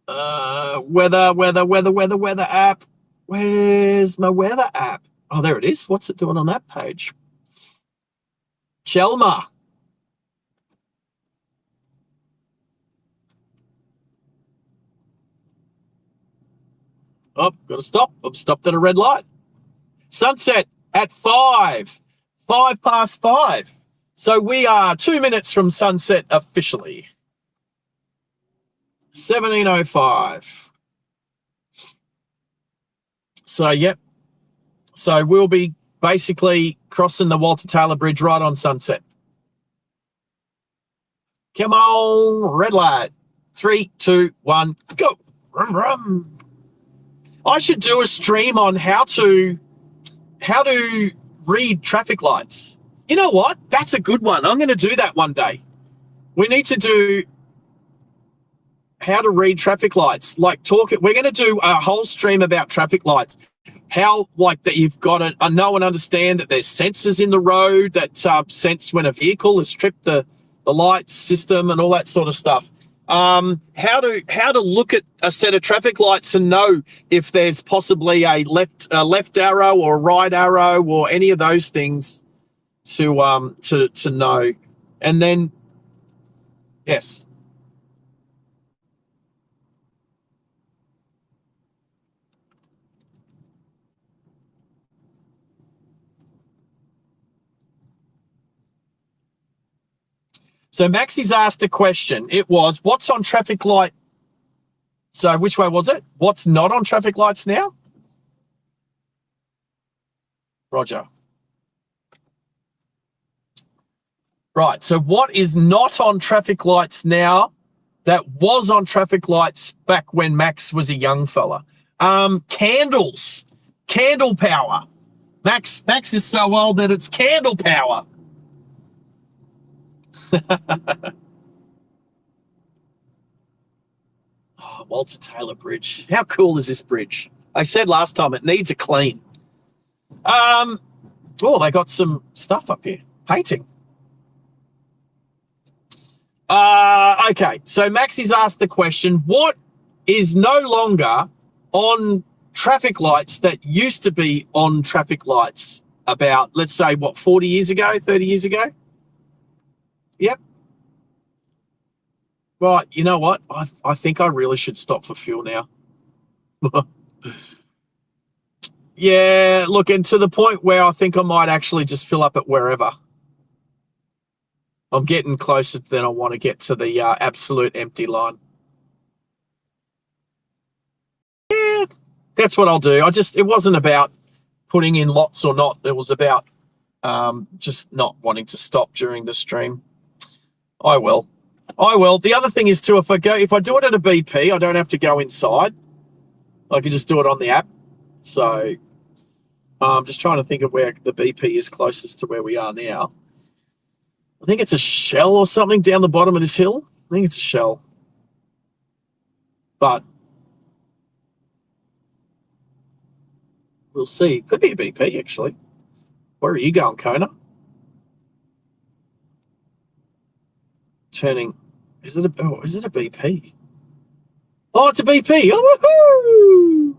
[SPEAKER 2] Weather app. Where's my weather app? Oh, there it is. What's it doing on that page? Chelmer. Oh, got to stop. I'm stopped at a red light. Sunset at 5 past 5. So we are 2 minutes from sunset officially. 17:05. So, yep. So we'll be basically crossing the Walter Taylor Bridge right on sunset. Come on, red light. 3, 2, 1, go. Rum, rum. I should do a stream on how to read traffic lights. You know what? That's a good one. I'm going to do that one day. We need to do how to read traffic lights. We're going to do a whole stream about traffic lights. How, that you've got to know and understand that there's sensors in the road that sense when a vehicle has tripped the light system and all that sort of stuff. How to look at a set of traffic lights and know if there's possibly a left arrow or a right arrow or any of those things to know. And then yes. So Maxie's asked a question. It was, what's on traffic light? So which way was it? What's not on traffic lights now? Roger. Right. So what is not on traffic lights now that was on traffic lights back when Max was a young fella? Candles. Candle power. Max is so old that it's candle power. Oh, Walter Taylor Bridge. How cool is this bridge? I said last time it needs a clean. Oh, they got some stuff up here. Painting. Okay, so Maxie's asked the question, what is no longer on traffic lights that used to be on traffic lights about, let's say, 40 years ago, 30 years ago? Yep. Right, you know what? I think I really should stop for fuel now. Yeah, look, and to the point where I think I might actually just fill up at wherever. I'm getting closer than I want to get to the absolute empty line. Yeah, that's what I'll do. It wasn't about putting in lots or not. It was about just not wanting to stop during the stream. I will. The other thing is too, if I do it at a BP, I don't have to go inside. I can just do it on the app. So I'm just trying to think of where the BP is closest to where we are now. I think it's a Shell or something down the bottom of this hill. I think it's a Shell. But we'll see. Could be a BP, actually. Where are you going, Kona? Turning. Is it a BP? Oh, it's a BP. Oh, woohoo!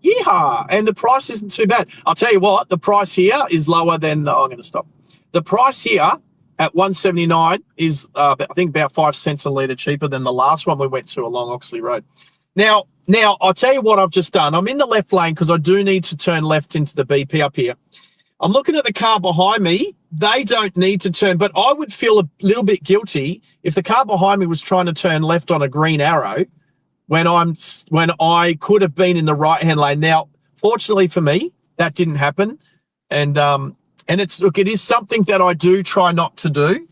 [SPEAKER 2] Yeehaw! And the price isn't too bad. I'll tell you what, the price here is lower than... I'm going to stop. The price here at 179 is, I think, about 5 cents a litre cheaper than the last one we went to along Oxley Road. Now, I'll tell you what I've just done. I'm in the left lane because I do need to turn left into the BP up here. I'm looking at the car behind me. They don't need to turn, but I would feel a little bit guilty if the car behind me was trying to turn left on a green arrow when I could have been in the right-hand lane. Now, fortunately for me, that didn't happen. And it is something that I do try not to do.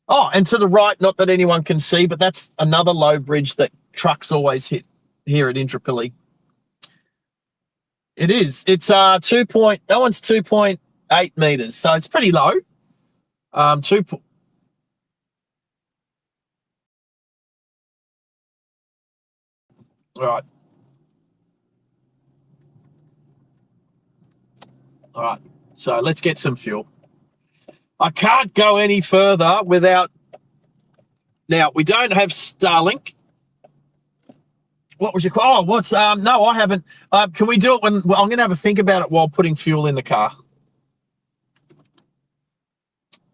[SPEAKER 2] Oh, and to the right, not that anyone can see, but that's another low bridge that trucks always hit here at Intrapilli. It is. It's that one's 2.8 meters, so it's pretty low. All right. All right. So let's get some fuel. I can't go any further without. Now we don't have Starlink. What was your? Oh, what's no, I haven't. Can we do it when? Well, I'm going to have a think about it while putting fuel in the car.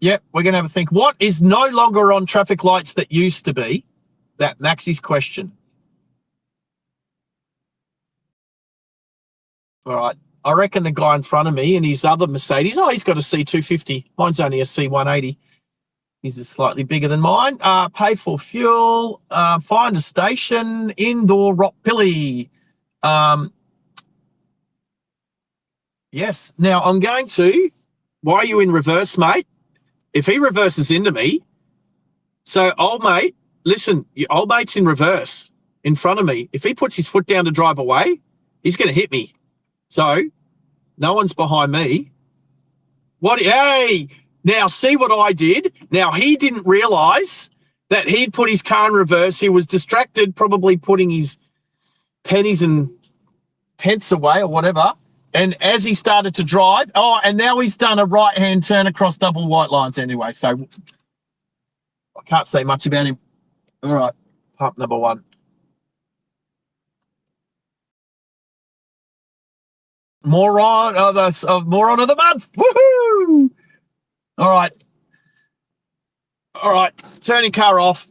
[SPEAKER 2] Yep, we're going to have a think. What is no longer on traffic lights that used to be? That Maxie's question. All right. I reckon the guy in front of me and his other Mercedes, he's got a C250. Mine's only a C180. His is slightly bigger than mine. Pay for fuel. Find a station. Indoor Rockpilly. Yes. Now, I'm going to... Why are you in reverse, mate? If he reverses into me... So, old mate, listen, your old mate's in reverse in front of me. If he puts his foot down to drive away, he's going to hit me. So, no one's behind me. What? Hey, now see what I did. Now, he didn't realize that he'd put his car in reverse. He was distracted, probably putting his pennies and pence away or whatever. And as he started to drive, and now he's done a right-hand turn across double white lines anyway. So I can't say much about him. All right, pump number one. Moron of the month. Woohoo! All right. Turning car off.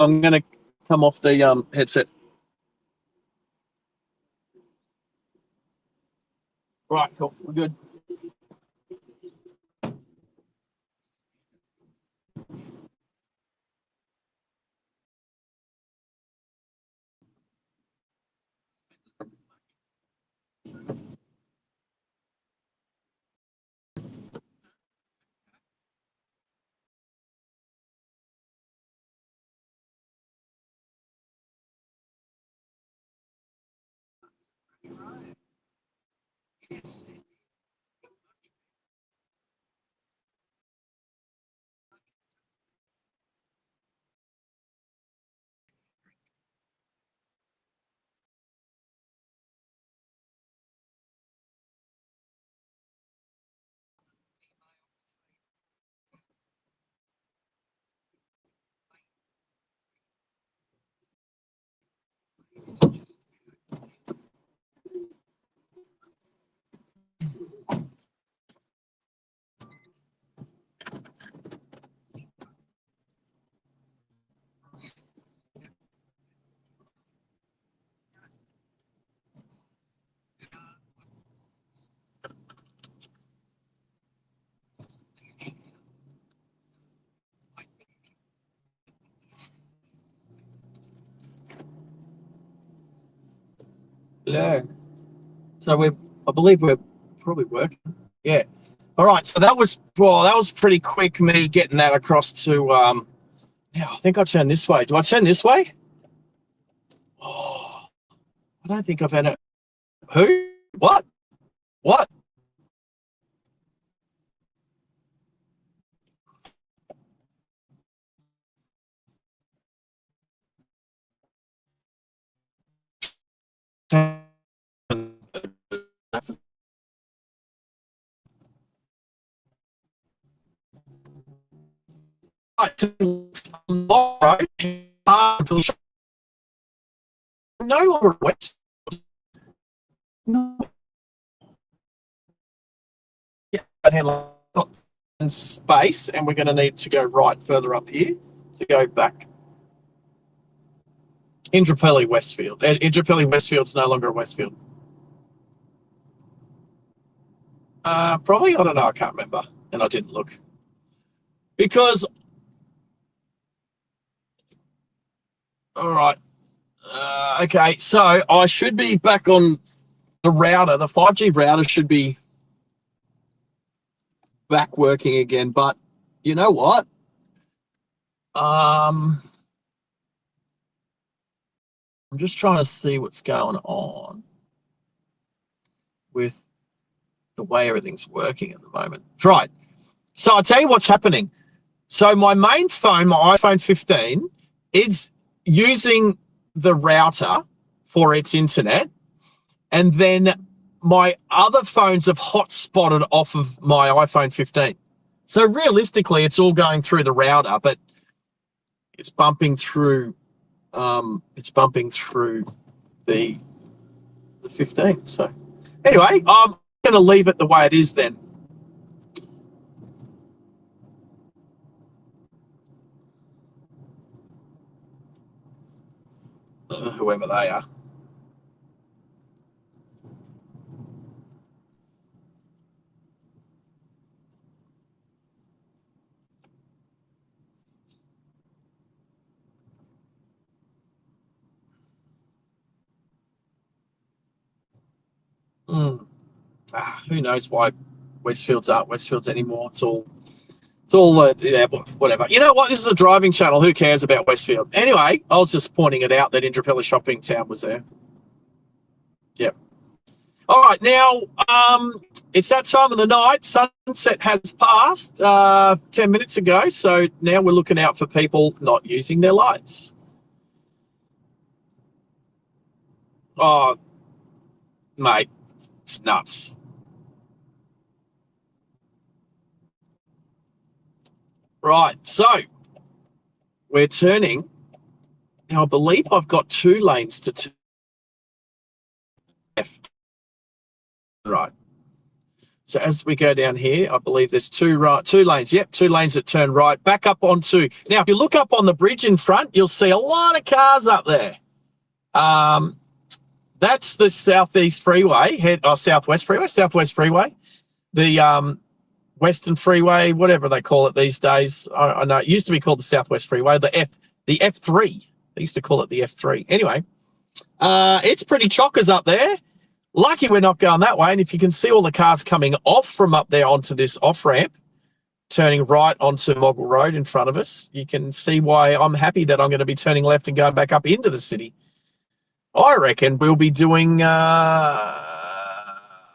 [SPEAKER 2] I'm going to come off the headset. Right, cool. We're good. Yeah. So I believe we're probably working. Yeah. All right. So that was pretty quick. Me getting that across to yeah. I think I turn this way. Do I turn this way? Oh, I don't think I've had it. Who? What? What? Tomorrow, no longer wet. No. Yeah, in space, and we're going to need to go right further up here to go back. Indrapilli Westfield. Indrapilli Westfield's no longer a Westfield. Probably, I don't know, I can't remember, and I didn't look. Because, all right, okay, so I should be back on the router. The 5G router should be back working again, but you know what? I'm just trying to see what's going on with the way everything's working at the moment. Right. So I'll tell you what's happening. So my main phone, my iPhone 15, is using the router for its internet. And then my other phones have hotspotted off of my iPhone 15. So realistically, it's all going through the router, but it's bumping through the 15. So anyway, I'm going to leave it the way it is then. Whoever they are. Who knows why Westfields aren't Westfields anymore? It's all yeah, whatever. You know what? This is a driving channel. Who cares about Westfield? Anyway, I was just pointing it out that Indrapilli Shopping Town was there. Yep. All right, now it's that time of the night. Sunset has passed 10 minutes ago, so now we're looking out for people not using their lights. Oh, mate, it's nuts. Right, so we're turning. Now, I believe I've got 2 lanes to turn left. Right. So as we go down here, I believe there's two lanes. Yep, 2 lanes that turn right, back up onto. Now, if you look up on the bridge in front, you'll see a lot of cars up there. That's the Southwest Freeway. The Western Freeway, whatever they call it these days. I know it used to be called the Southwest Freeway, the F3. They used to call it the F3. Anyway, it's pretty chockers up there. Lucky we're not going that way. And if you can see all the cars coming off from up there onto this off-ramp, turning right onto Moggle Road in front of us, you can see why I'm happy that I'm going to be turning left and going back up into the city. I reckon we'll be doing, we're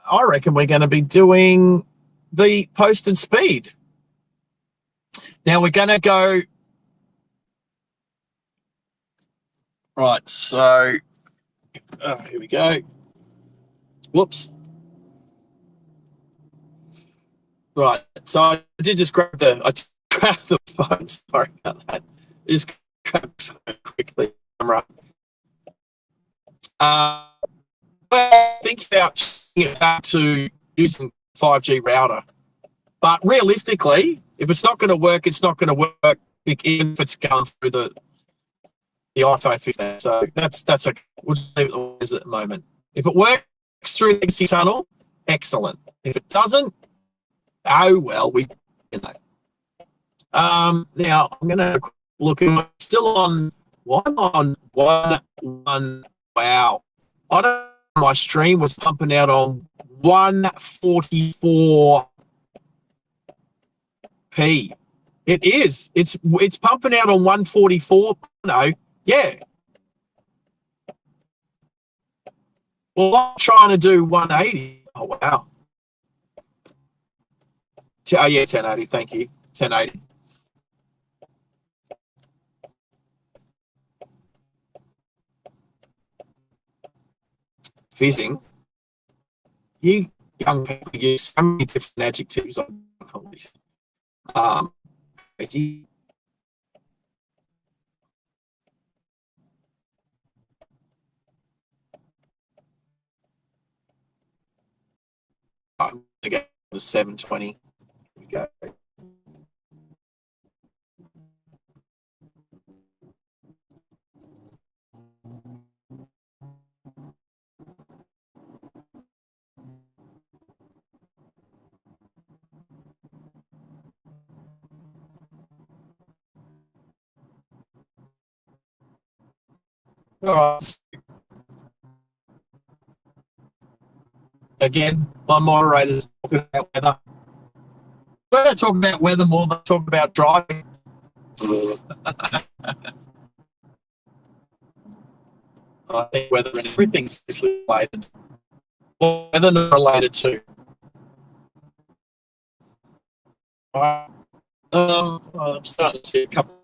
[SPEAKER 2] going to be doing the posted speed. Now we're going to go, right, so, here we go. Whoops. Right, so I did just grab the phone, sorry about that. Just grab the phone quickly. Right. Think about changing it back to using 5G router. But realistically, if it's not going to work, it's not going to work, even if it's going through the iPhone 15. So that's okay. We'll just leave it the way it is at the moment. If it works through the legacy tunnel, excellent. If it doesn't, oh well, now I'm going to look at still on one on 1-1. Wow. I don't know, my stream was pumping out on 144p. It is. It's pumping out on 144. No, yeah. Well, I'm trying to do 180. Oh wow. Oh yeah, 1080. Thank you. 1080. Fizzing. You young people use so many different adjectives. Crazy. I'm going to go to 720. Here we go. All right. Again, my moderator's talking about weather. We're not talking about weather more than talking about driving. I think weather and everything's related. Well, weather not related too. All right. I'm starting to see a couple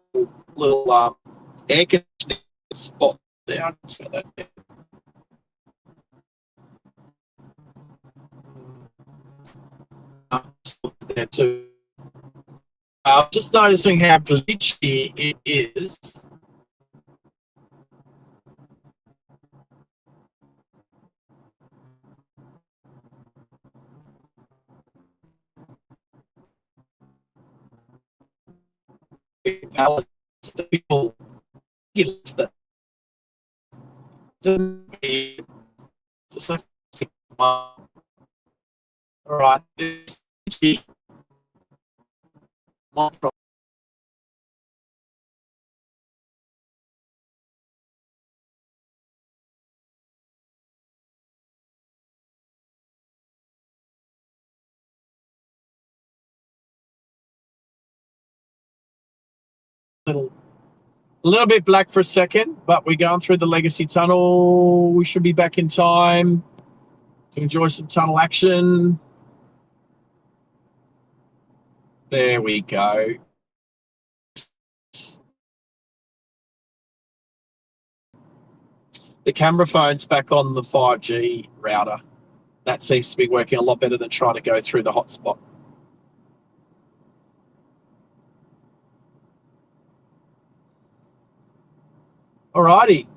[SPEAKER 2] little air conditioning spots there. So that there too. I'm just noticing how glitchy it is. The people that just like all right, this my problem. A little bit black for a second, but we're going through the legacy tunnel. We should be back in time to enjoy some tunnel action. There we go. The camera phone's back on the 5G router. That seems to be working a lot better than trying to go through the hotspot. All righty.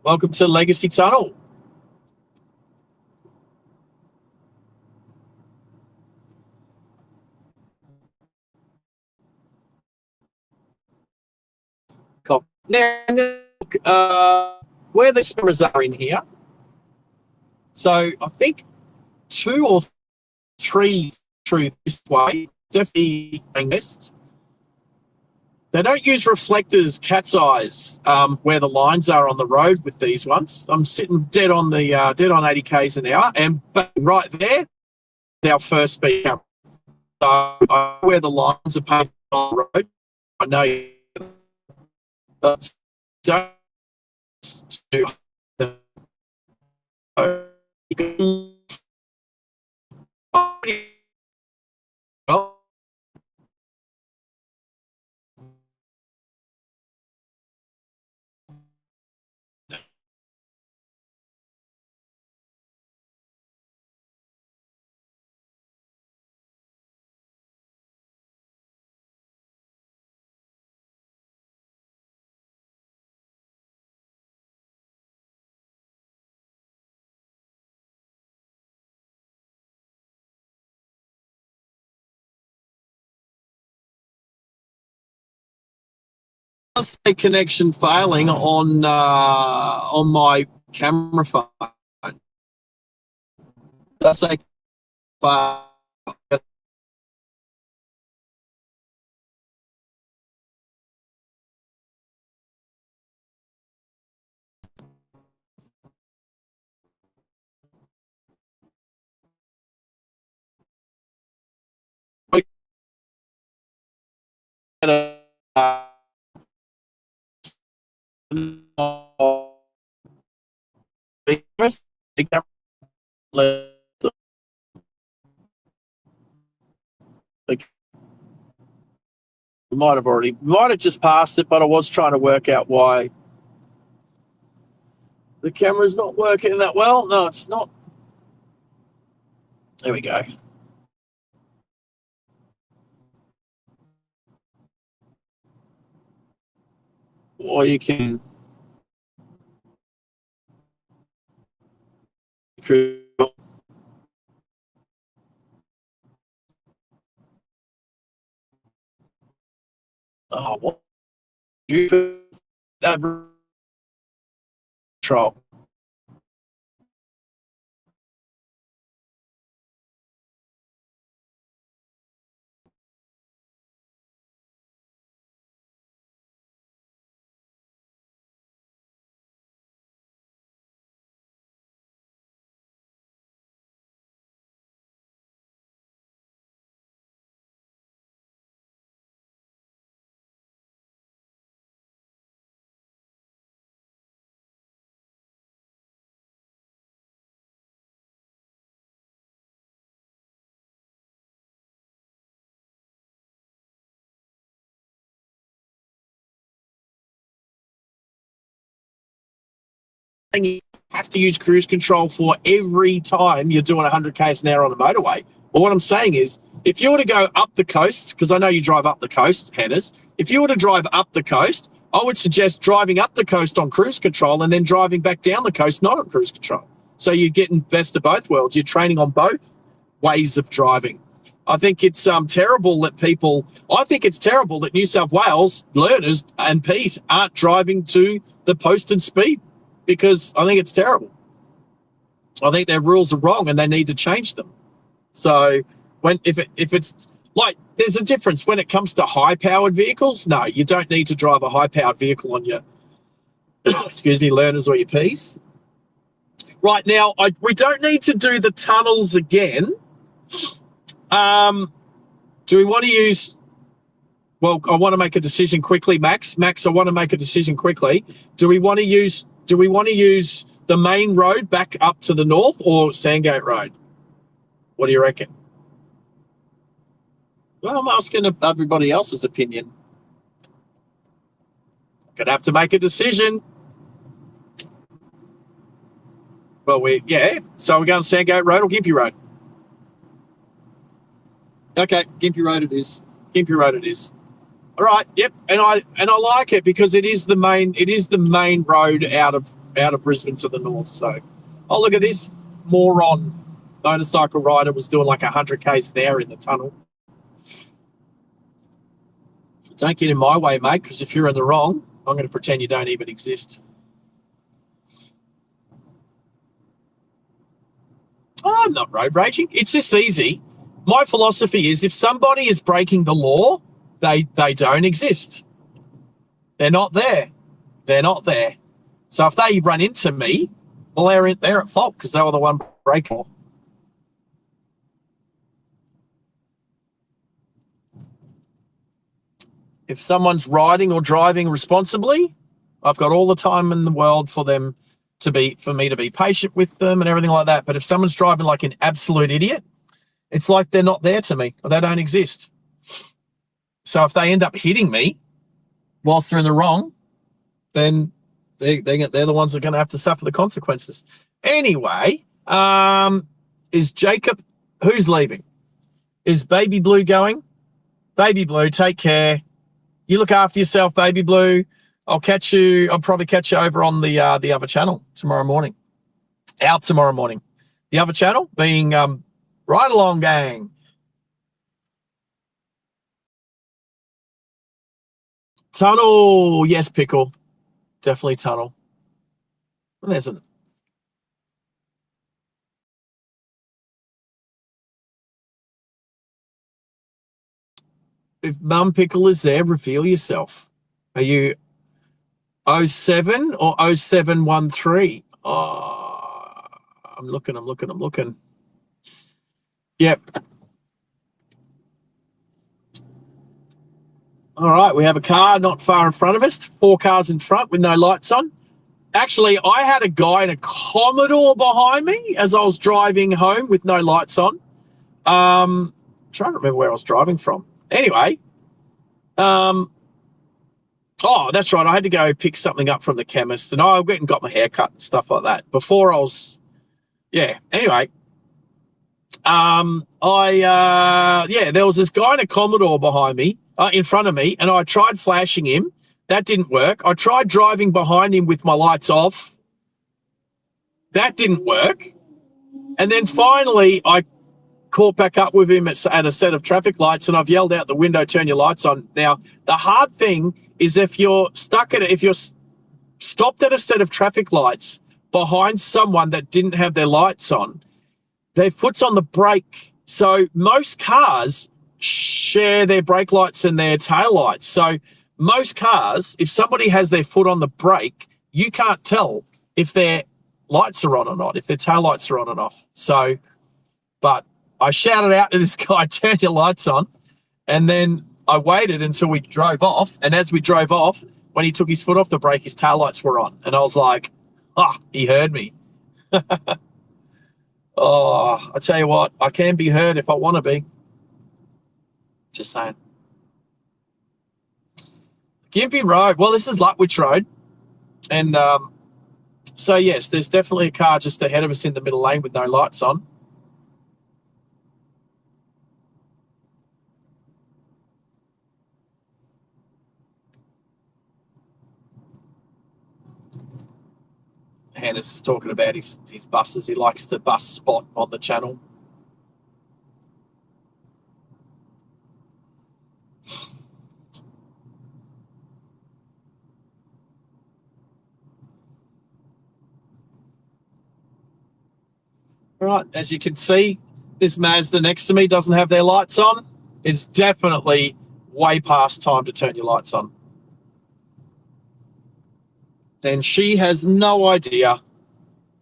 [SPEAKER 2] Welcome to Legacy Tunnel. Now, look, where the cameras are in here. So I think 2 or 3 through this way, definitely best. They don't use reflectors, cat's eyes, where the lines are on the road with these ones. I'm sitting dead on the dead on 80 k's an hour, and right there, our first speed camera. So I know where the lines are painted on the road. I know, but don't do. A connection failing on my camera phone. Does say we might have just passed it, but I was trying to work out why the camera's not working that well. No, it's not. There we go. Or you can what you control. You have to use cruise control for every time you're doing 100 k's an hour on the motorway. But what I'm saying is, if you were to go up the coast, because I know you drive up the coast, Hannah's, if you were to drive up the coast, I would suggest driving up the coast on cruise control and then driving back down the coast not on cruise control. So you're getting best of both worlds. You're training on both ways of driving. I think it's terrible that New South Wales learners and P's aren't driving to the posted speed, because I think it's terrible. I think their rules are wrong and they need to change them. So if it's like, there's a difference when it comes to high-powered vehicles. No, you don't need to drive a high-powered vehicle on your learners or your P's. Right now, we don't need to do the tunnels again. Do we want to use? Well, I want to make a decision quickly, Max. I want to make a decision quickly. Do we want to use the main road back up to the north or Sandgate Road? What do you reckon? Well, I'm asking everybody else's opinion. Gonna have to make a decision. Well, so we're going Sandgate Road or Gympie Road? Okay, Gympie Road it is. Gympie Road it is. All right, yep, and I like it because it is the main road out of Brisbane to the north. So, oh, look at this moron motorcycle rider was doing like 100 k's an hour in the tunnel. Don't get in my way, mate, because if you're in the wrong, I'm going to pretend you don't even exist. Oh, I'm not road raging. It's this easy. My philosophy is if somebody is breaking the law, they don't exist. They're not there. They're not there. So if they run into me, well, they're at fault because they were the one breaking law. If someone's riding or driving responsibly, I've got all the time in the world for me to be patient with them and everything like that. But if someone's driving like an absolute idiot, it's like they're not there to me or they don't exist. So if they end up hitting me whilst they're in the wrong, then they're the ones that are going to have to suffer the consequences. Anyway, is Jacob, who's leaving? Is Baby Blue going? Baby Blue, take care. You look after yourself, Baby Blue. I'll probably catch you over on the other channel tomorrow morning. Out tomorrow morning. The other channel being Ride Along Gang. Tunnel, yes, Pickle. Definitely Tunnel. Well, there's an if Mum Pickle is there, reveal yourself. Are you 07 or 0713? Oh, I'm looking. Yep. All right, we have a car not far in front of us, 4 cars in front with no lights on. Actually, I had a guy in a Commodore behind me as I was driving home with no lights on. Trying to remember where I was driving from. Anyway, oh, that's right. I had to go pick something up from the chemist, and I went and got my hair cut and stuff like that before I was, yeah. Anyway, there was this guy in a Commodore behind me, in front of me, and I tried flashing him. That didn't work. I tried driving behind him with my lights off. That didn't work. And then finally, I caught back up with him at a set of traffic lights, and I've yelled out the window, turn your lights on. Now, the hard thing is if you're stopped at a set of traffic lights behind someone that didn't have their lights on, their foot's on the brake. So most cars share their brake lights and their tail lights. So most cars, if somebody has their foot on the brake, you can't tell if their lights are on or not, if their tail lights are on and off. So, but I shouted out to this guy, turn your lights on. And then I waited until we drove off. And as we drove off, when he took his foot off the brake, his tail lights were on. And I was like, he heard me. Oh, I tell you what, I can be heard if I want to be. Just saying. Gympie Road. Well, this is Lutwich Road. And so, yes, there's definitely a car just ahead of us in the middle lane with no lights on. Hannes is talking about his buses. He likes the bus spot on the channel. All right, as you can see, this Mazda next to me doesn't have their lights on. It's definitely way past time to turn your lights on. And she has no idea.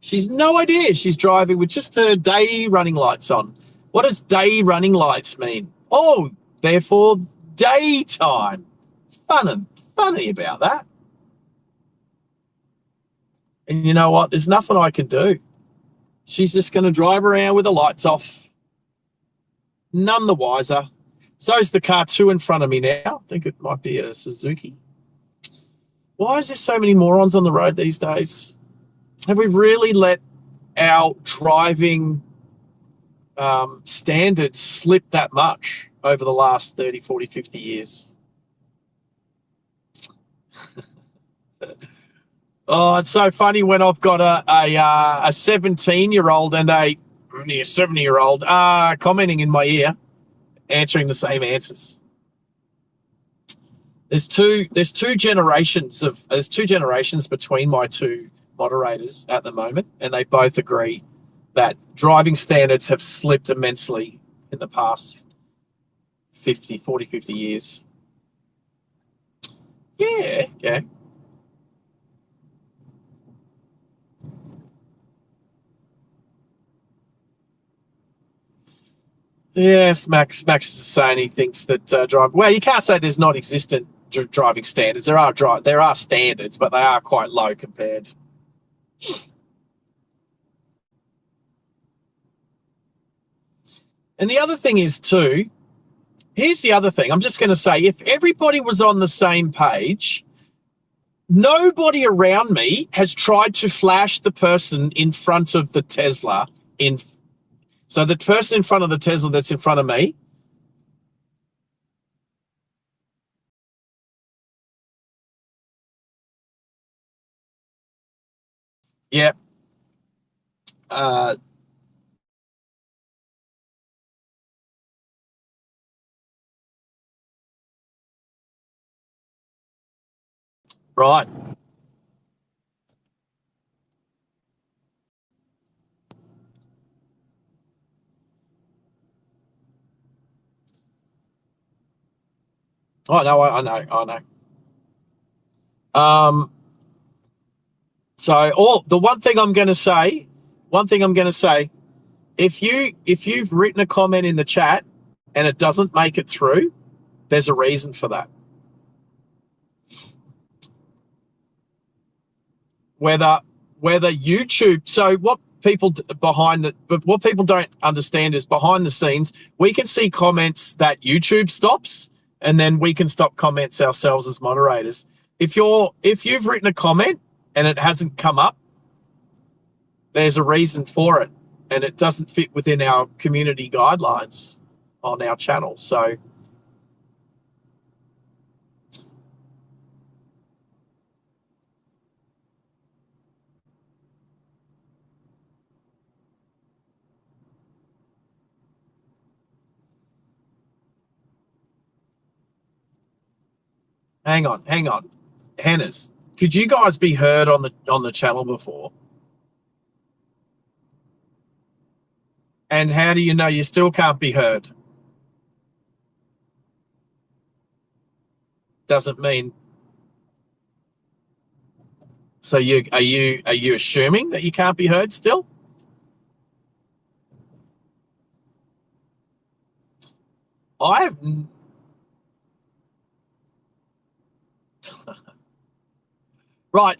[SPEAKER 2] She's no idea she's driving with just her day running lights on. What does day running lights mean? Oh, therefore daytime. Funny about that. And you know what? There's nothing I can do. She's just going to drive around with the lights off. None the wiser. So's the car 2 in front of me now. I think it might be a Suzuki. Why is there so many morons on the road these days? Have we really let our driving standards slip that much over the last 30, 40, 50 years? Oh, it's so funny when I've got a 17-year-old and a 70-year-old commenting in my ear, answering the same answers. There's two generations between my two moderators at the moment, and they both agree that driving standards have slipped immensely in the past 50 years. Yeah. Yes, Max is saying he thinks that well, you can't say there's non-existent driving standards. There are standards, but they are quite low compared. And the other thing is too, here's the other thing. I'm just going to say, if everybody was on the same page, nobody around me has tried to flash the person in front of the Tesla. So the person in front of the Tesla that's in front of me, yeah. Right. I know. So the one thing I'm going to say, if you've written a comment in the chat and it doesn't make it through, there's a reason for that. Whether YouTube, so what people don't understand is behind the scenes, we can see comments that YouTube stops, and then we can stop comments ourselves as moderators. If you've written a comment and it hasn't come up, there's a reason for it, and it doesn't fit within our community guidelines on our channel. So hang on. Hannahs, could you guys be heard on the channel before? And how do you know you still can't be heard? Doesn't mean. So are you assuming that you can't be heard still? I have. Right.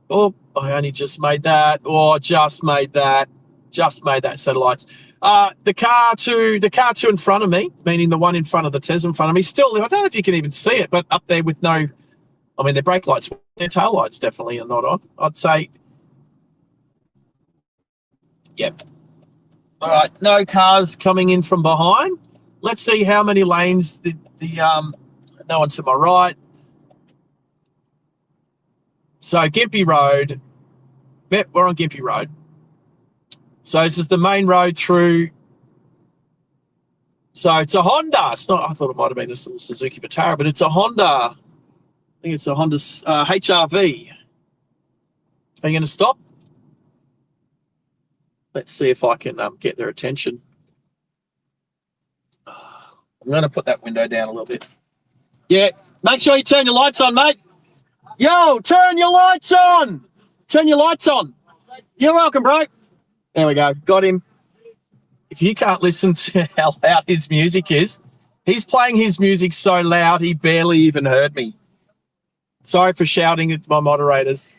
[SPEAKER 2] Oh, I only just made that. Oh, just made that. Satellites. The car two in front of me, meaning the one in front of the Tesla in front of me, still, I don't know if you can even see it, but up there with no, I mean, their brake lights, their tail lights definitely are not on. I'd say, yep. All right, no cars coming in from behind. Let's see how many lanes no one to my right. So Gympie Road. Yep, we're on Gympie Road. So this is the main road through. So it's a Honda. It's not. I thought it might have been a Suzuki Vitara, but it's a Honda. I think it's a Honda HRV. Are you going to stop? Let's see if I can get their attention. I'm going to put that window down a little bit. Yeah, make sure you turn your lights on, mate. Yo, turn your lights on. Turn your lights on. You're welcome, bro. There we go. Got him. If you can't listen to how loud his music is, he's playing his music so loud he barely even heard me. Sorry for shouting at my moderators.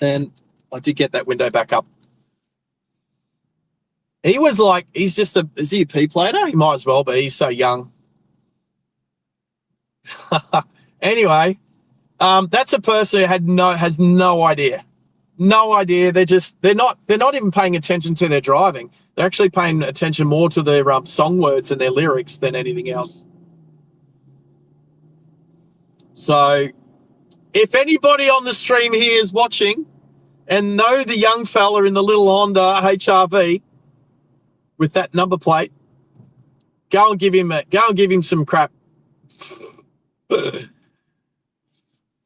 [SPEAKER 2] And I did get that window back up. He was like, is he a P plater? He might as well be. He's so young. Anyway, that's a person who has no idea. No idea. They're not even paying attention to their driving. They're actually paying attention more to their song words and their lyrics than anything else. So if anybody on the stream here is watching and know the young fella in the little Honda HRV with that number plate, go and give him some crap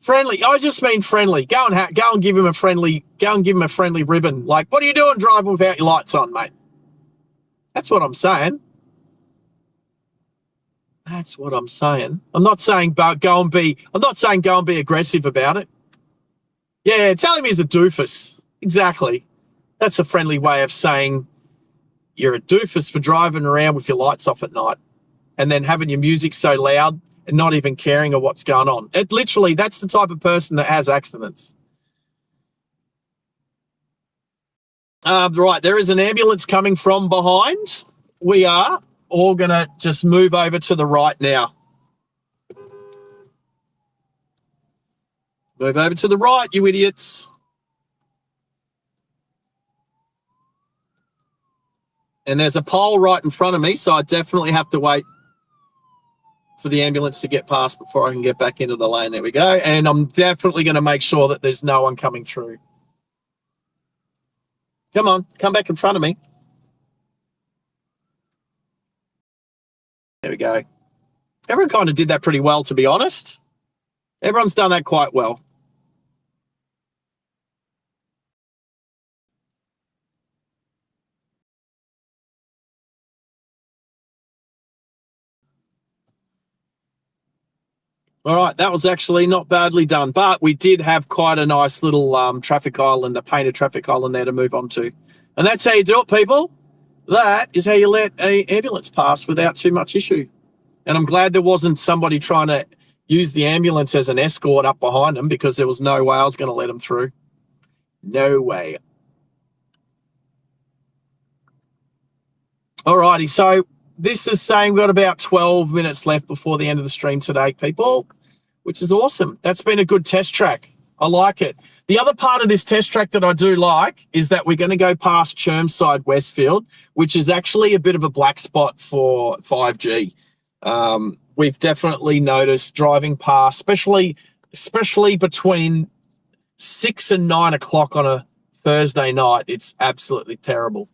[SPEAKER 2] Friendly. I just mean friendly. Go and give him a friendly ribbon. Like, what are you doing driving without your lights on, mate? That's what I'm saying. That's what I'm saying. I'm not saying go and be aggressive about it. Yeah, tell him he's a doofus. Exactly. That's a friendly way of saying you're a doofus for driving around with your lights off at night and then having your music so loud and not even caring of what's going on. It literally, that's the type of person that has accidents. Right, there is an ambulance coming from behind. We are all going to just move over to the right now. Move over to the right, you idiots. And there's a pole right in front of me, so I definitely have to wait for the ambulance to get past before I can get back into the lane. There we go. And I'm definitely going to make sure that there's no one coming through. Come on, come back in front of me. There we go. Everyone kind of did that pretty well, to be honest. Everyone's done that quite well. All right, that was actually not badly done, but we did have quite a nice little traffic island, a painted traffic island there to move on to. And that's how you do it, people. That is how you let an ambulance pass without too much issue. And I'm glad there wasn't somebody trying to use the ambulance as an escort up behind them, because there was no way I was going to let them through. No way. All righty, so this is saying we've got about 12 minutes left before the end of the stream today, people, which is awesome. That's been a good test track. I like it. The other part of this test track that I do like is that we're going to go past Chermside Westfield, which is actually a bit of a black spot for 5G. We've definitely noticed driving past, especially between 6 and 9 o'clock on a Thursday night. It's absolutely terrible.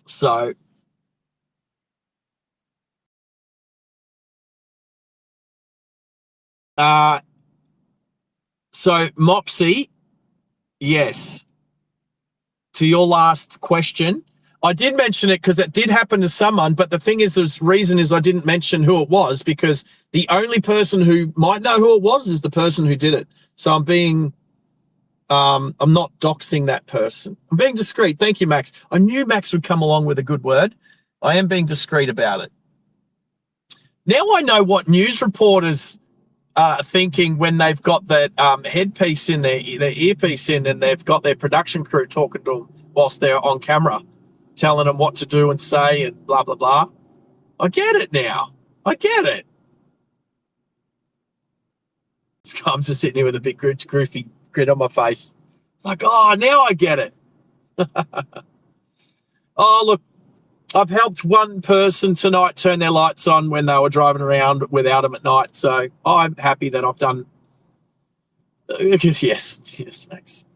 [SPEAKER 2] So Mopsy, yes. To your last question, I did mention it because it did happen to someone, but the thing is, the reason is I didn't mention who it was, because the only person who might know who it was is the person who did it. So I'm not doxing that person. I'm being discreet. Thank you, Max. I knew Max would come along with a good word. I am being discreet about it. Now I know what news reporters are thinking when they've got that headpiece in, their earpiece in, and they've got their production crew talking to them whilst they're on camera, telling them what to do and say and blah, blah, blah. I get it now. I get it. I'm just sitting here with a big goofy grin on my face. Like, oh, now I get it. Oh, look, I've helped one person tonight turn their lights on when they were driving around without them at night. So I'm happy that I've done. Yes, Max.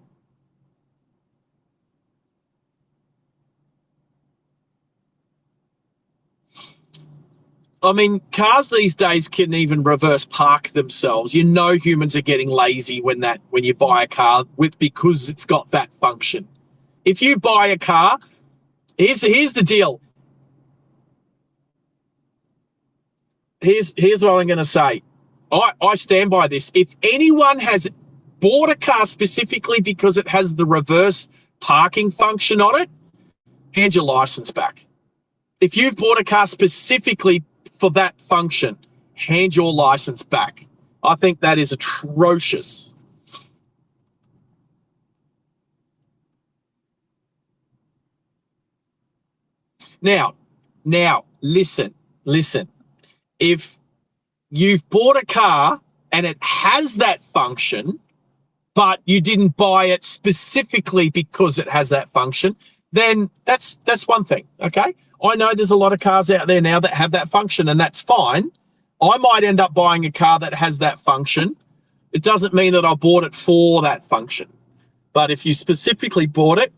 [SPEAKER 2] I mean, cars these days can even reverse park themselves. You know, humans are getting lazy when you buy a car because it's got that function. If you buy a car, here's the deal. Here's what I'm going to say. I stand by this. If anyone has bought a car specifically because it has the reverse parking function on it, hand your license back. If you've bought a car specifically for that function, hand your license back. I think that is atrocious. Now, listen. If you've bought a car and it has that function, but you didn't buy it specifically because it has that function, then that's one thing, okay? I know there's a lot of cars out there now that have that function, and that's fine. I might end up buying a car that has that function. It doesn't mean that I bought it for that function. But if you specifically bought it,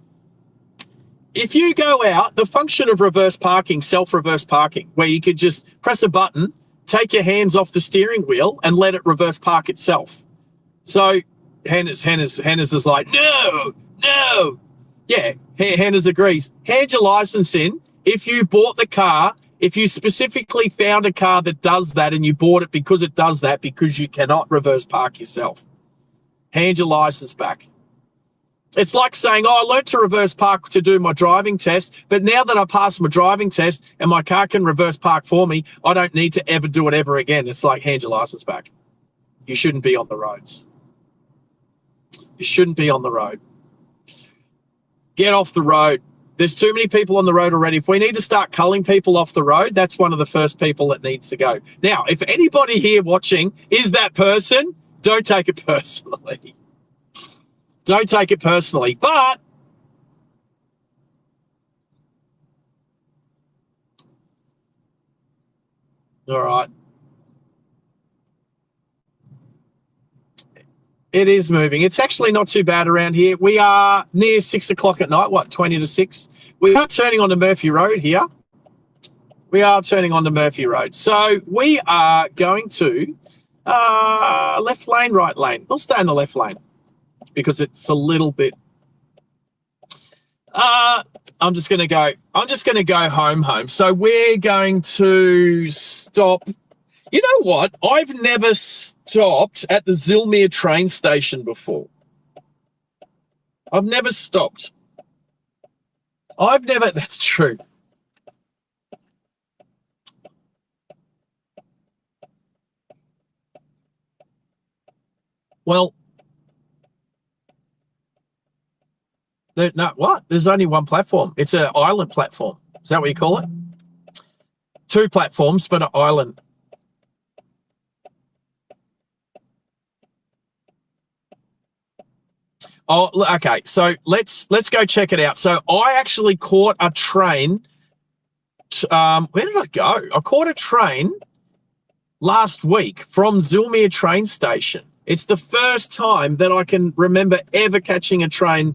[SPEAKER 2] if you go out, the function of reverse parking, self-reverse parking, where you could just press a button, take your hands off the steering wheel and let it reverse park itself. So Hannah's is like, no. Yeah, Hannah's agrees. Hand your license in. If you bought the car, if you specifically found a car that does that and you bought it because it does that, because you cannot reverse park yourself, hand your license back. It's like saying, I learned to reverse park to do my driving test, but now that I passed my driving test and my car can reverse park for me, I don't need to ever do it ever again. It's like, hand your license back. You shouldn't be on the roads. You shouldn't be on the road. Get off the road. There's too many people on the road already. If we need to start culling people off the road, that's one of the first people that needs to go. Now, if anybody here watching is that person, don't take it personally. Don't take it personally. But all right. It is moving. It's actually not too bad around here. We are near 6 o'clock at night, 20 to 6. We are turning onto Murphy Road here. We are turning onto Murphy Road. So we are going to left lane, right lane. We'll stay in the left lane because it's a little bit. I'm just going to go home. So we're going to stop. You know what? I've never stopped at the Zilmere train station before. I've never stopped. That's true. Well, what? There's only one platform. It's an island platform. Is that what you call it? 2 platforms, but an island. Oh, okay. So let's go check it out. So I actually caught a train. Where did I go? I caught a train last week from Zilmere train station. It's the first time that I can remember ever catching a train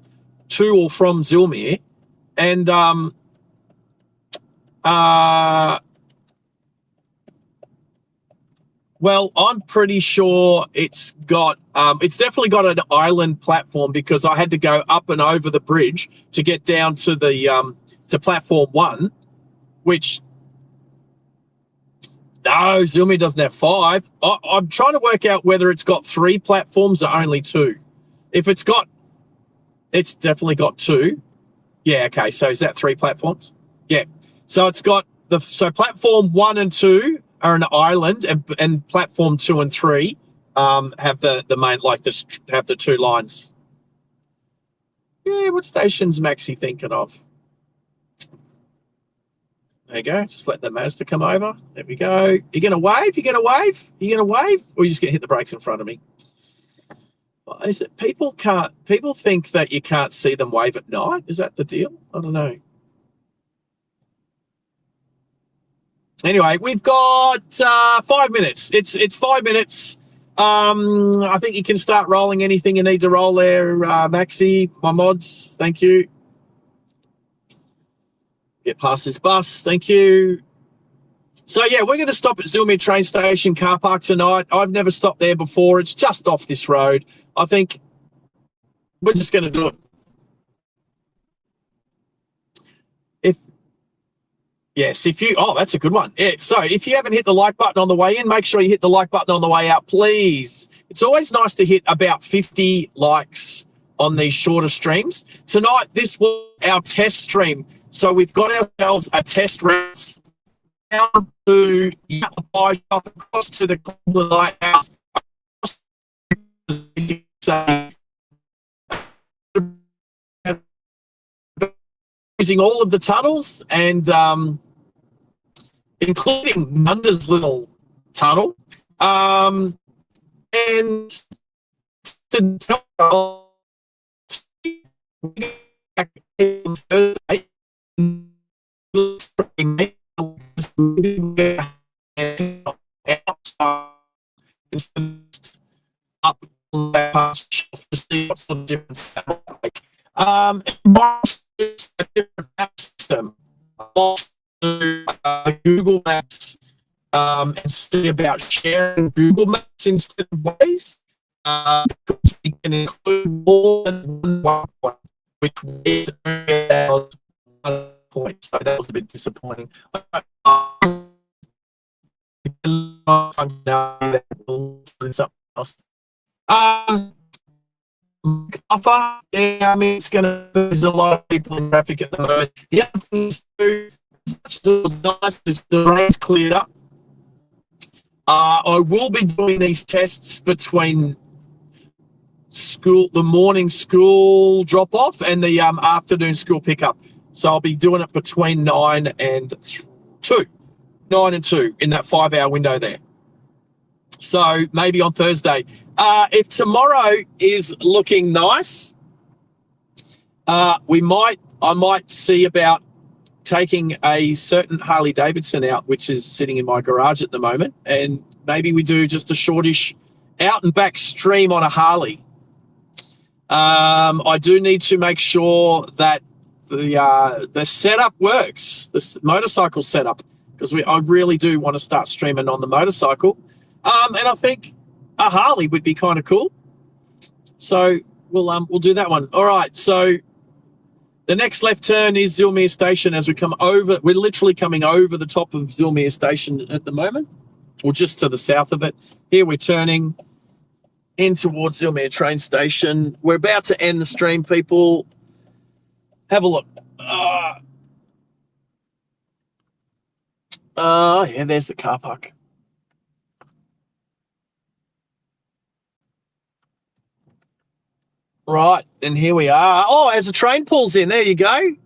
[SPEAKER 2] to or from Zilmere, and well, I'm pretty sure it's definitely got an island platform because I had to go up and over the bridge to get down to the to platform 1, which no, Zilmere doesn't have 5. I'm trying to work out whether it's got 3 platforms or only 2. If it's definitely got 2. Yeah, okay. So is that 3 platforms? Yeah. So it's got platform 1 and 2 are an island, and platform 2 and 3 have the main, have the 2 lines. Yeah, what station's Maxie thinking of? There you go. Just let the Mazda come over. There we go. You gonna wave? Or you just gonna hit the brakes in front of me? Is it people think that you can't see them wave at night? Is that the deal? I don't know. Anyway, we've got 5 minutes. It's 5 minutes. I think you can start rolling anything you need to roll there, Maxi, my mods. Thank you. Get past this bus. Thank you. So, yeah, we're going to stop at Zilmere train station car park tonight. I've never stopped there before. It's just off this road. I think we're just going to do it. That's a good one. Yeah, so if you haven't hit the like button on the way in, make sure you hit the like button on the way out, please. It's always nice to hit about 50 likes on these shorter streams. Tonight, this was our test stream. So we've got ourselves a test route down to the pie shop, across to the Cleveland Lighthouse, using all of the tunnels and including Munda's little tunnel. And to tell Thursday, up on that past shelf to see what sort of difference that look like. It's a different map system. Google Maps and see about sharing Google Maps instead of Waze, because we can include more than one point, which is our point. So that was a bit disappointing. Something else. Yeah, I mean, there's a lot of people in traffic at the moment. The other thing is, too, it was nice that the rain's cleared up. I will be doing these tests between the morning school drop off and the afternoon school pickup. So I'll be doing it between 9 and 2 in that 5-hour window there. So maybe on Thursday. If tomorrow is looking nice, I might see about taking a certain Harley Davidson out, which is sitting in my garage at the moment, and maybe we do just a shortish out and back stream on a Harley. I do need to make sure that the setup works, the motorcycle setup, because I really do want to start streaming on the motorcycle. And I think a Harley would be kind of cool. So we'll do that one. All right. So the next left turn is Zilmere Station as we come over. We're literally coming over the top of Zilmere Station at the moment, or just to the south of it. Here we're turning in towards Zilmere train station. We're about to end the stream, people. Have a look. Yeah, there's the car park. Right, and here we are. Oh, as the train pulls in, there you go.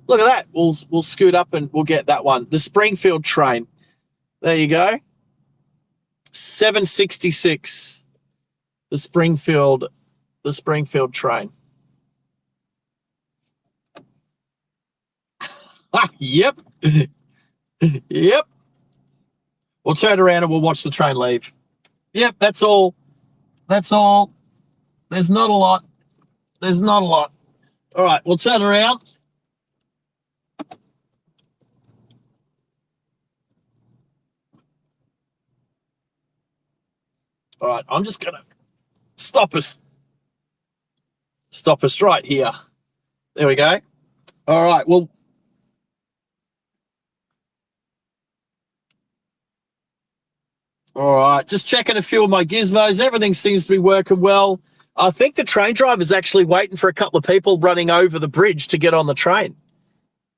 [SPEAKER 2] Look at that. We'll scoot up and we'll get that one. The Springfield train. There you go. 766. The Springfield train. Yep. Yep. We'll turn around and we'll watch the train leave. Yep, that's all. That's all. There's not a lot. There's not a lot. All right, we'll turn around. All right, I'm just going to stop us right here. There we go. All right, well, all right, just checking a few of my gizmos. Everything seems to be working well. I think the train driver's actually waiting for a couple of people running over the bridge to get on the train.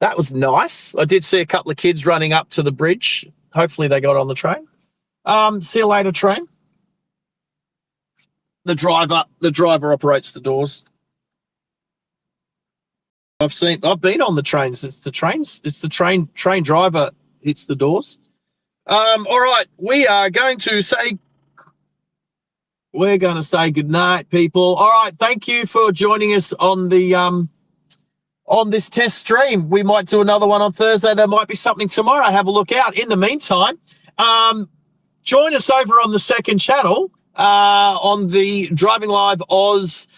[SPEAKER 2] That was nice. I did see a couple of kids running up to the bridge. Hopefully they got on the train. See you later, train. The driver operates the doors. I've been on the trains. It's the train driver hits the doors. All right, we're going to say good night, people. All right, thank you for joining us on the on this test stream. We might do another one on Thursday. There might be something tomorrow. Have a look out. In the meantime, join us over on the second channel on the Driving Live Oz.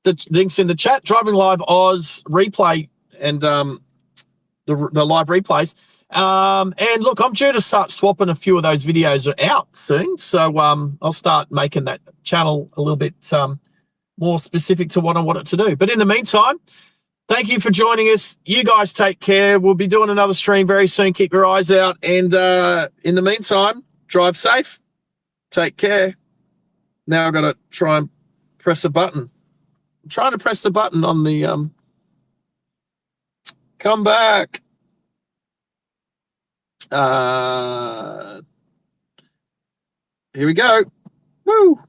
[SPEAKER 2] The links in the chat. Driving Live Oz replay and the live replays. And look, I'm due to start swapping a few of those videos out soon. So I'll start making that channel a little bit more specific to what I want it to do. But in the meantime, thank you for joining us. You guys take care. We'll be doing another stream very soon. Keep your eyes out. And in the meantime, drive safe. Take care. Now I've got to try and press a button. I'm trying to press the button on the come back. Here we go. Woo!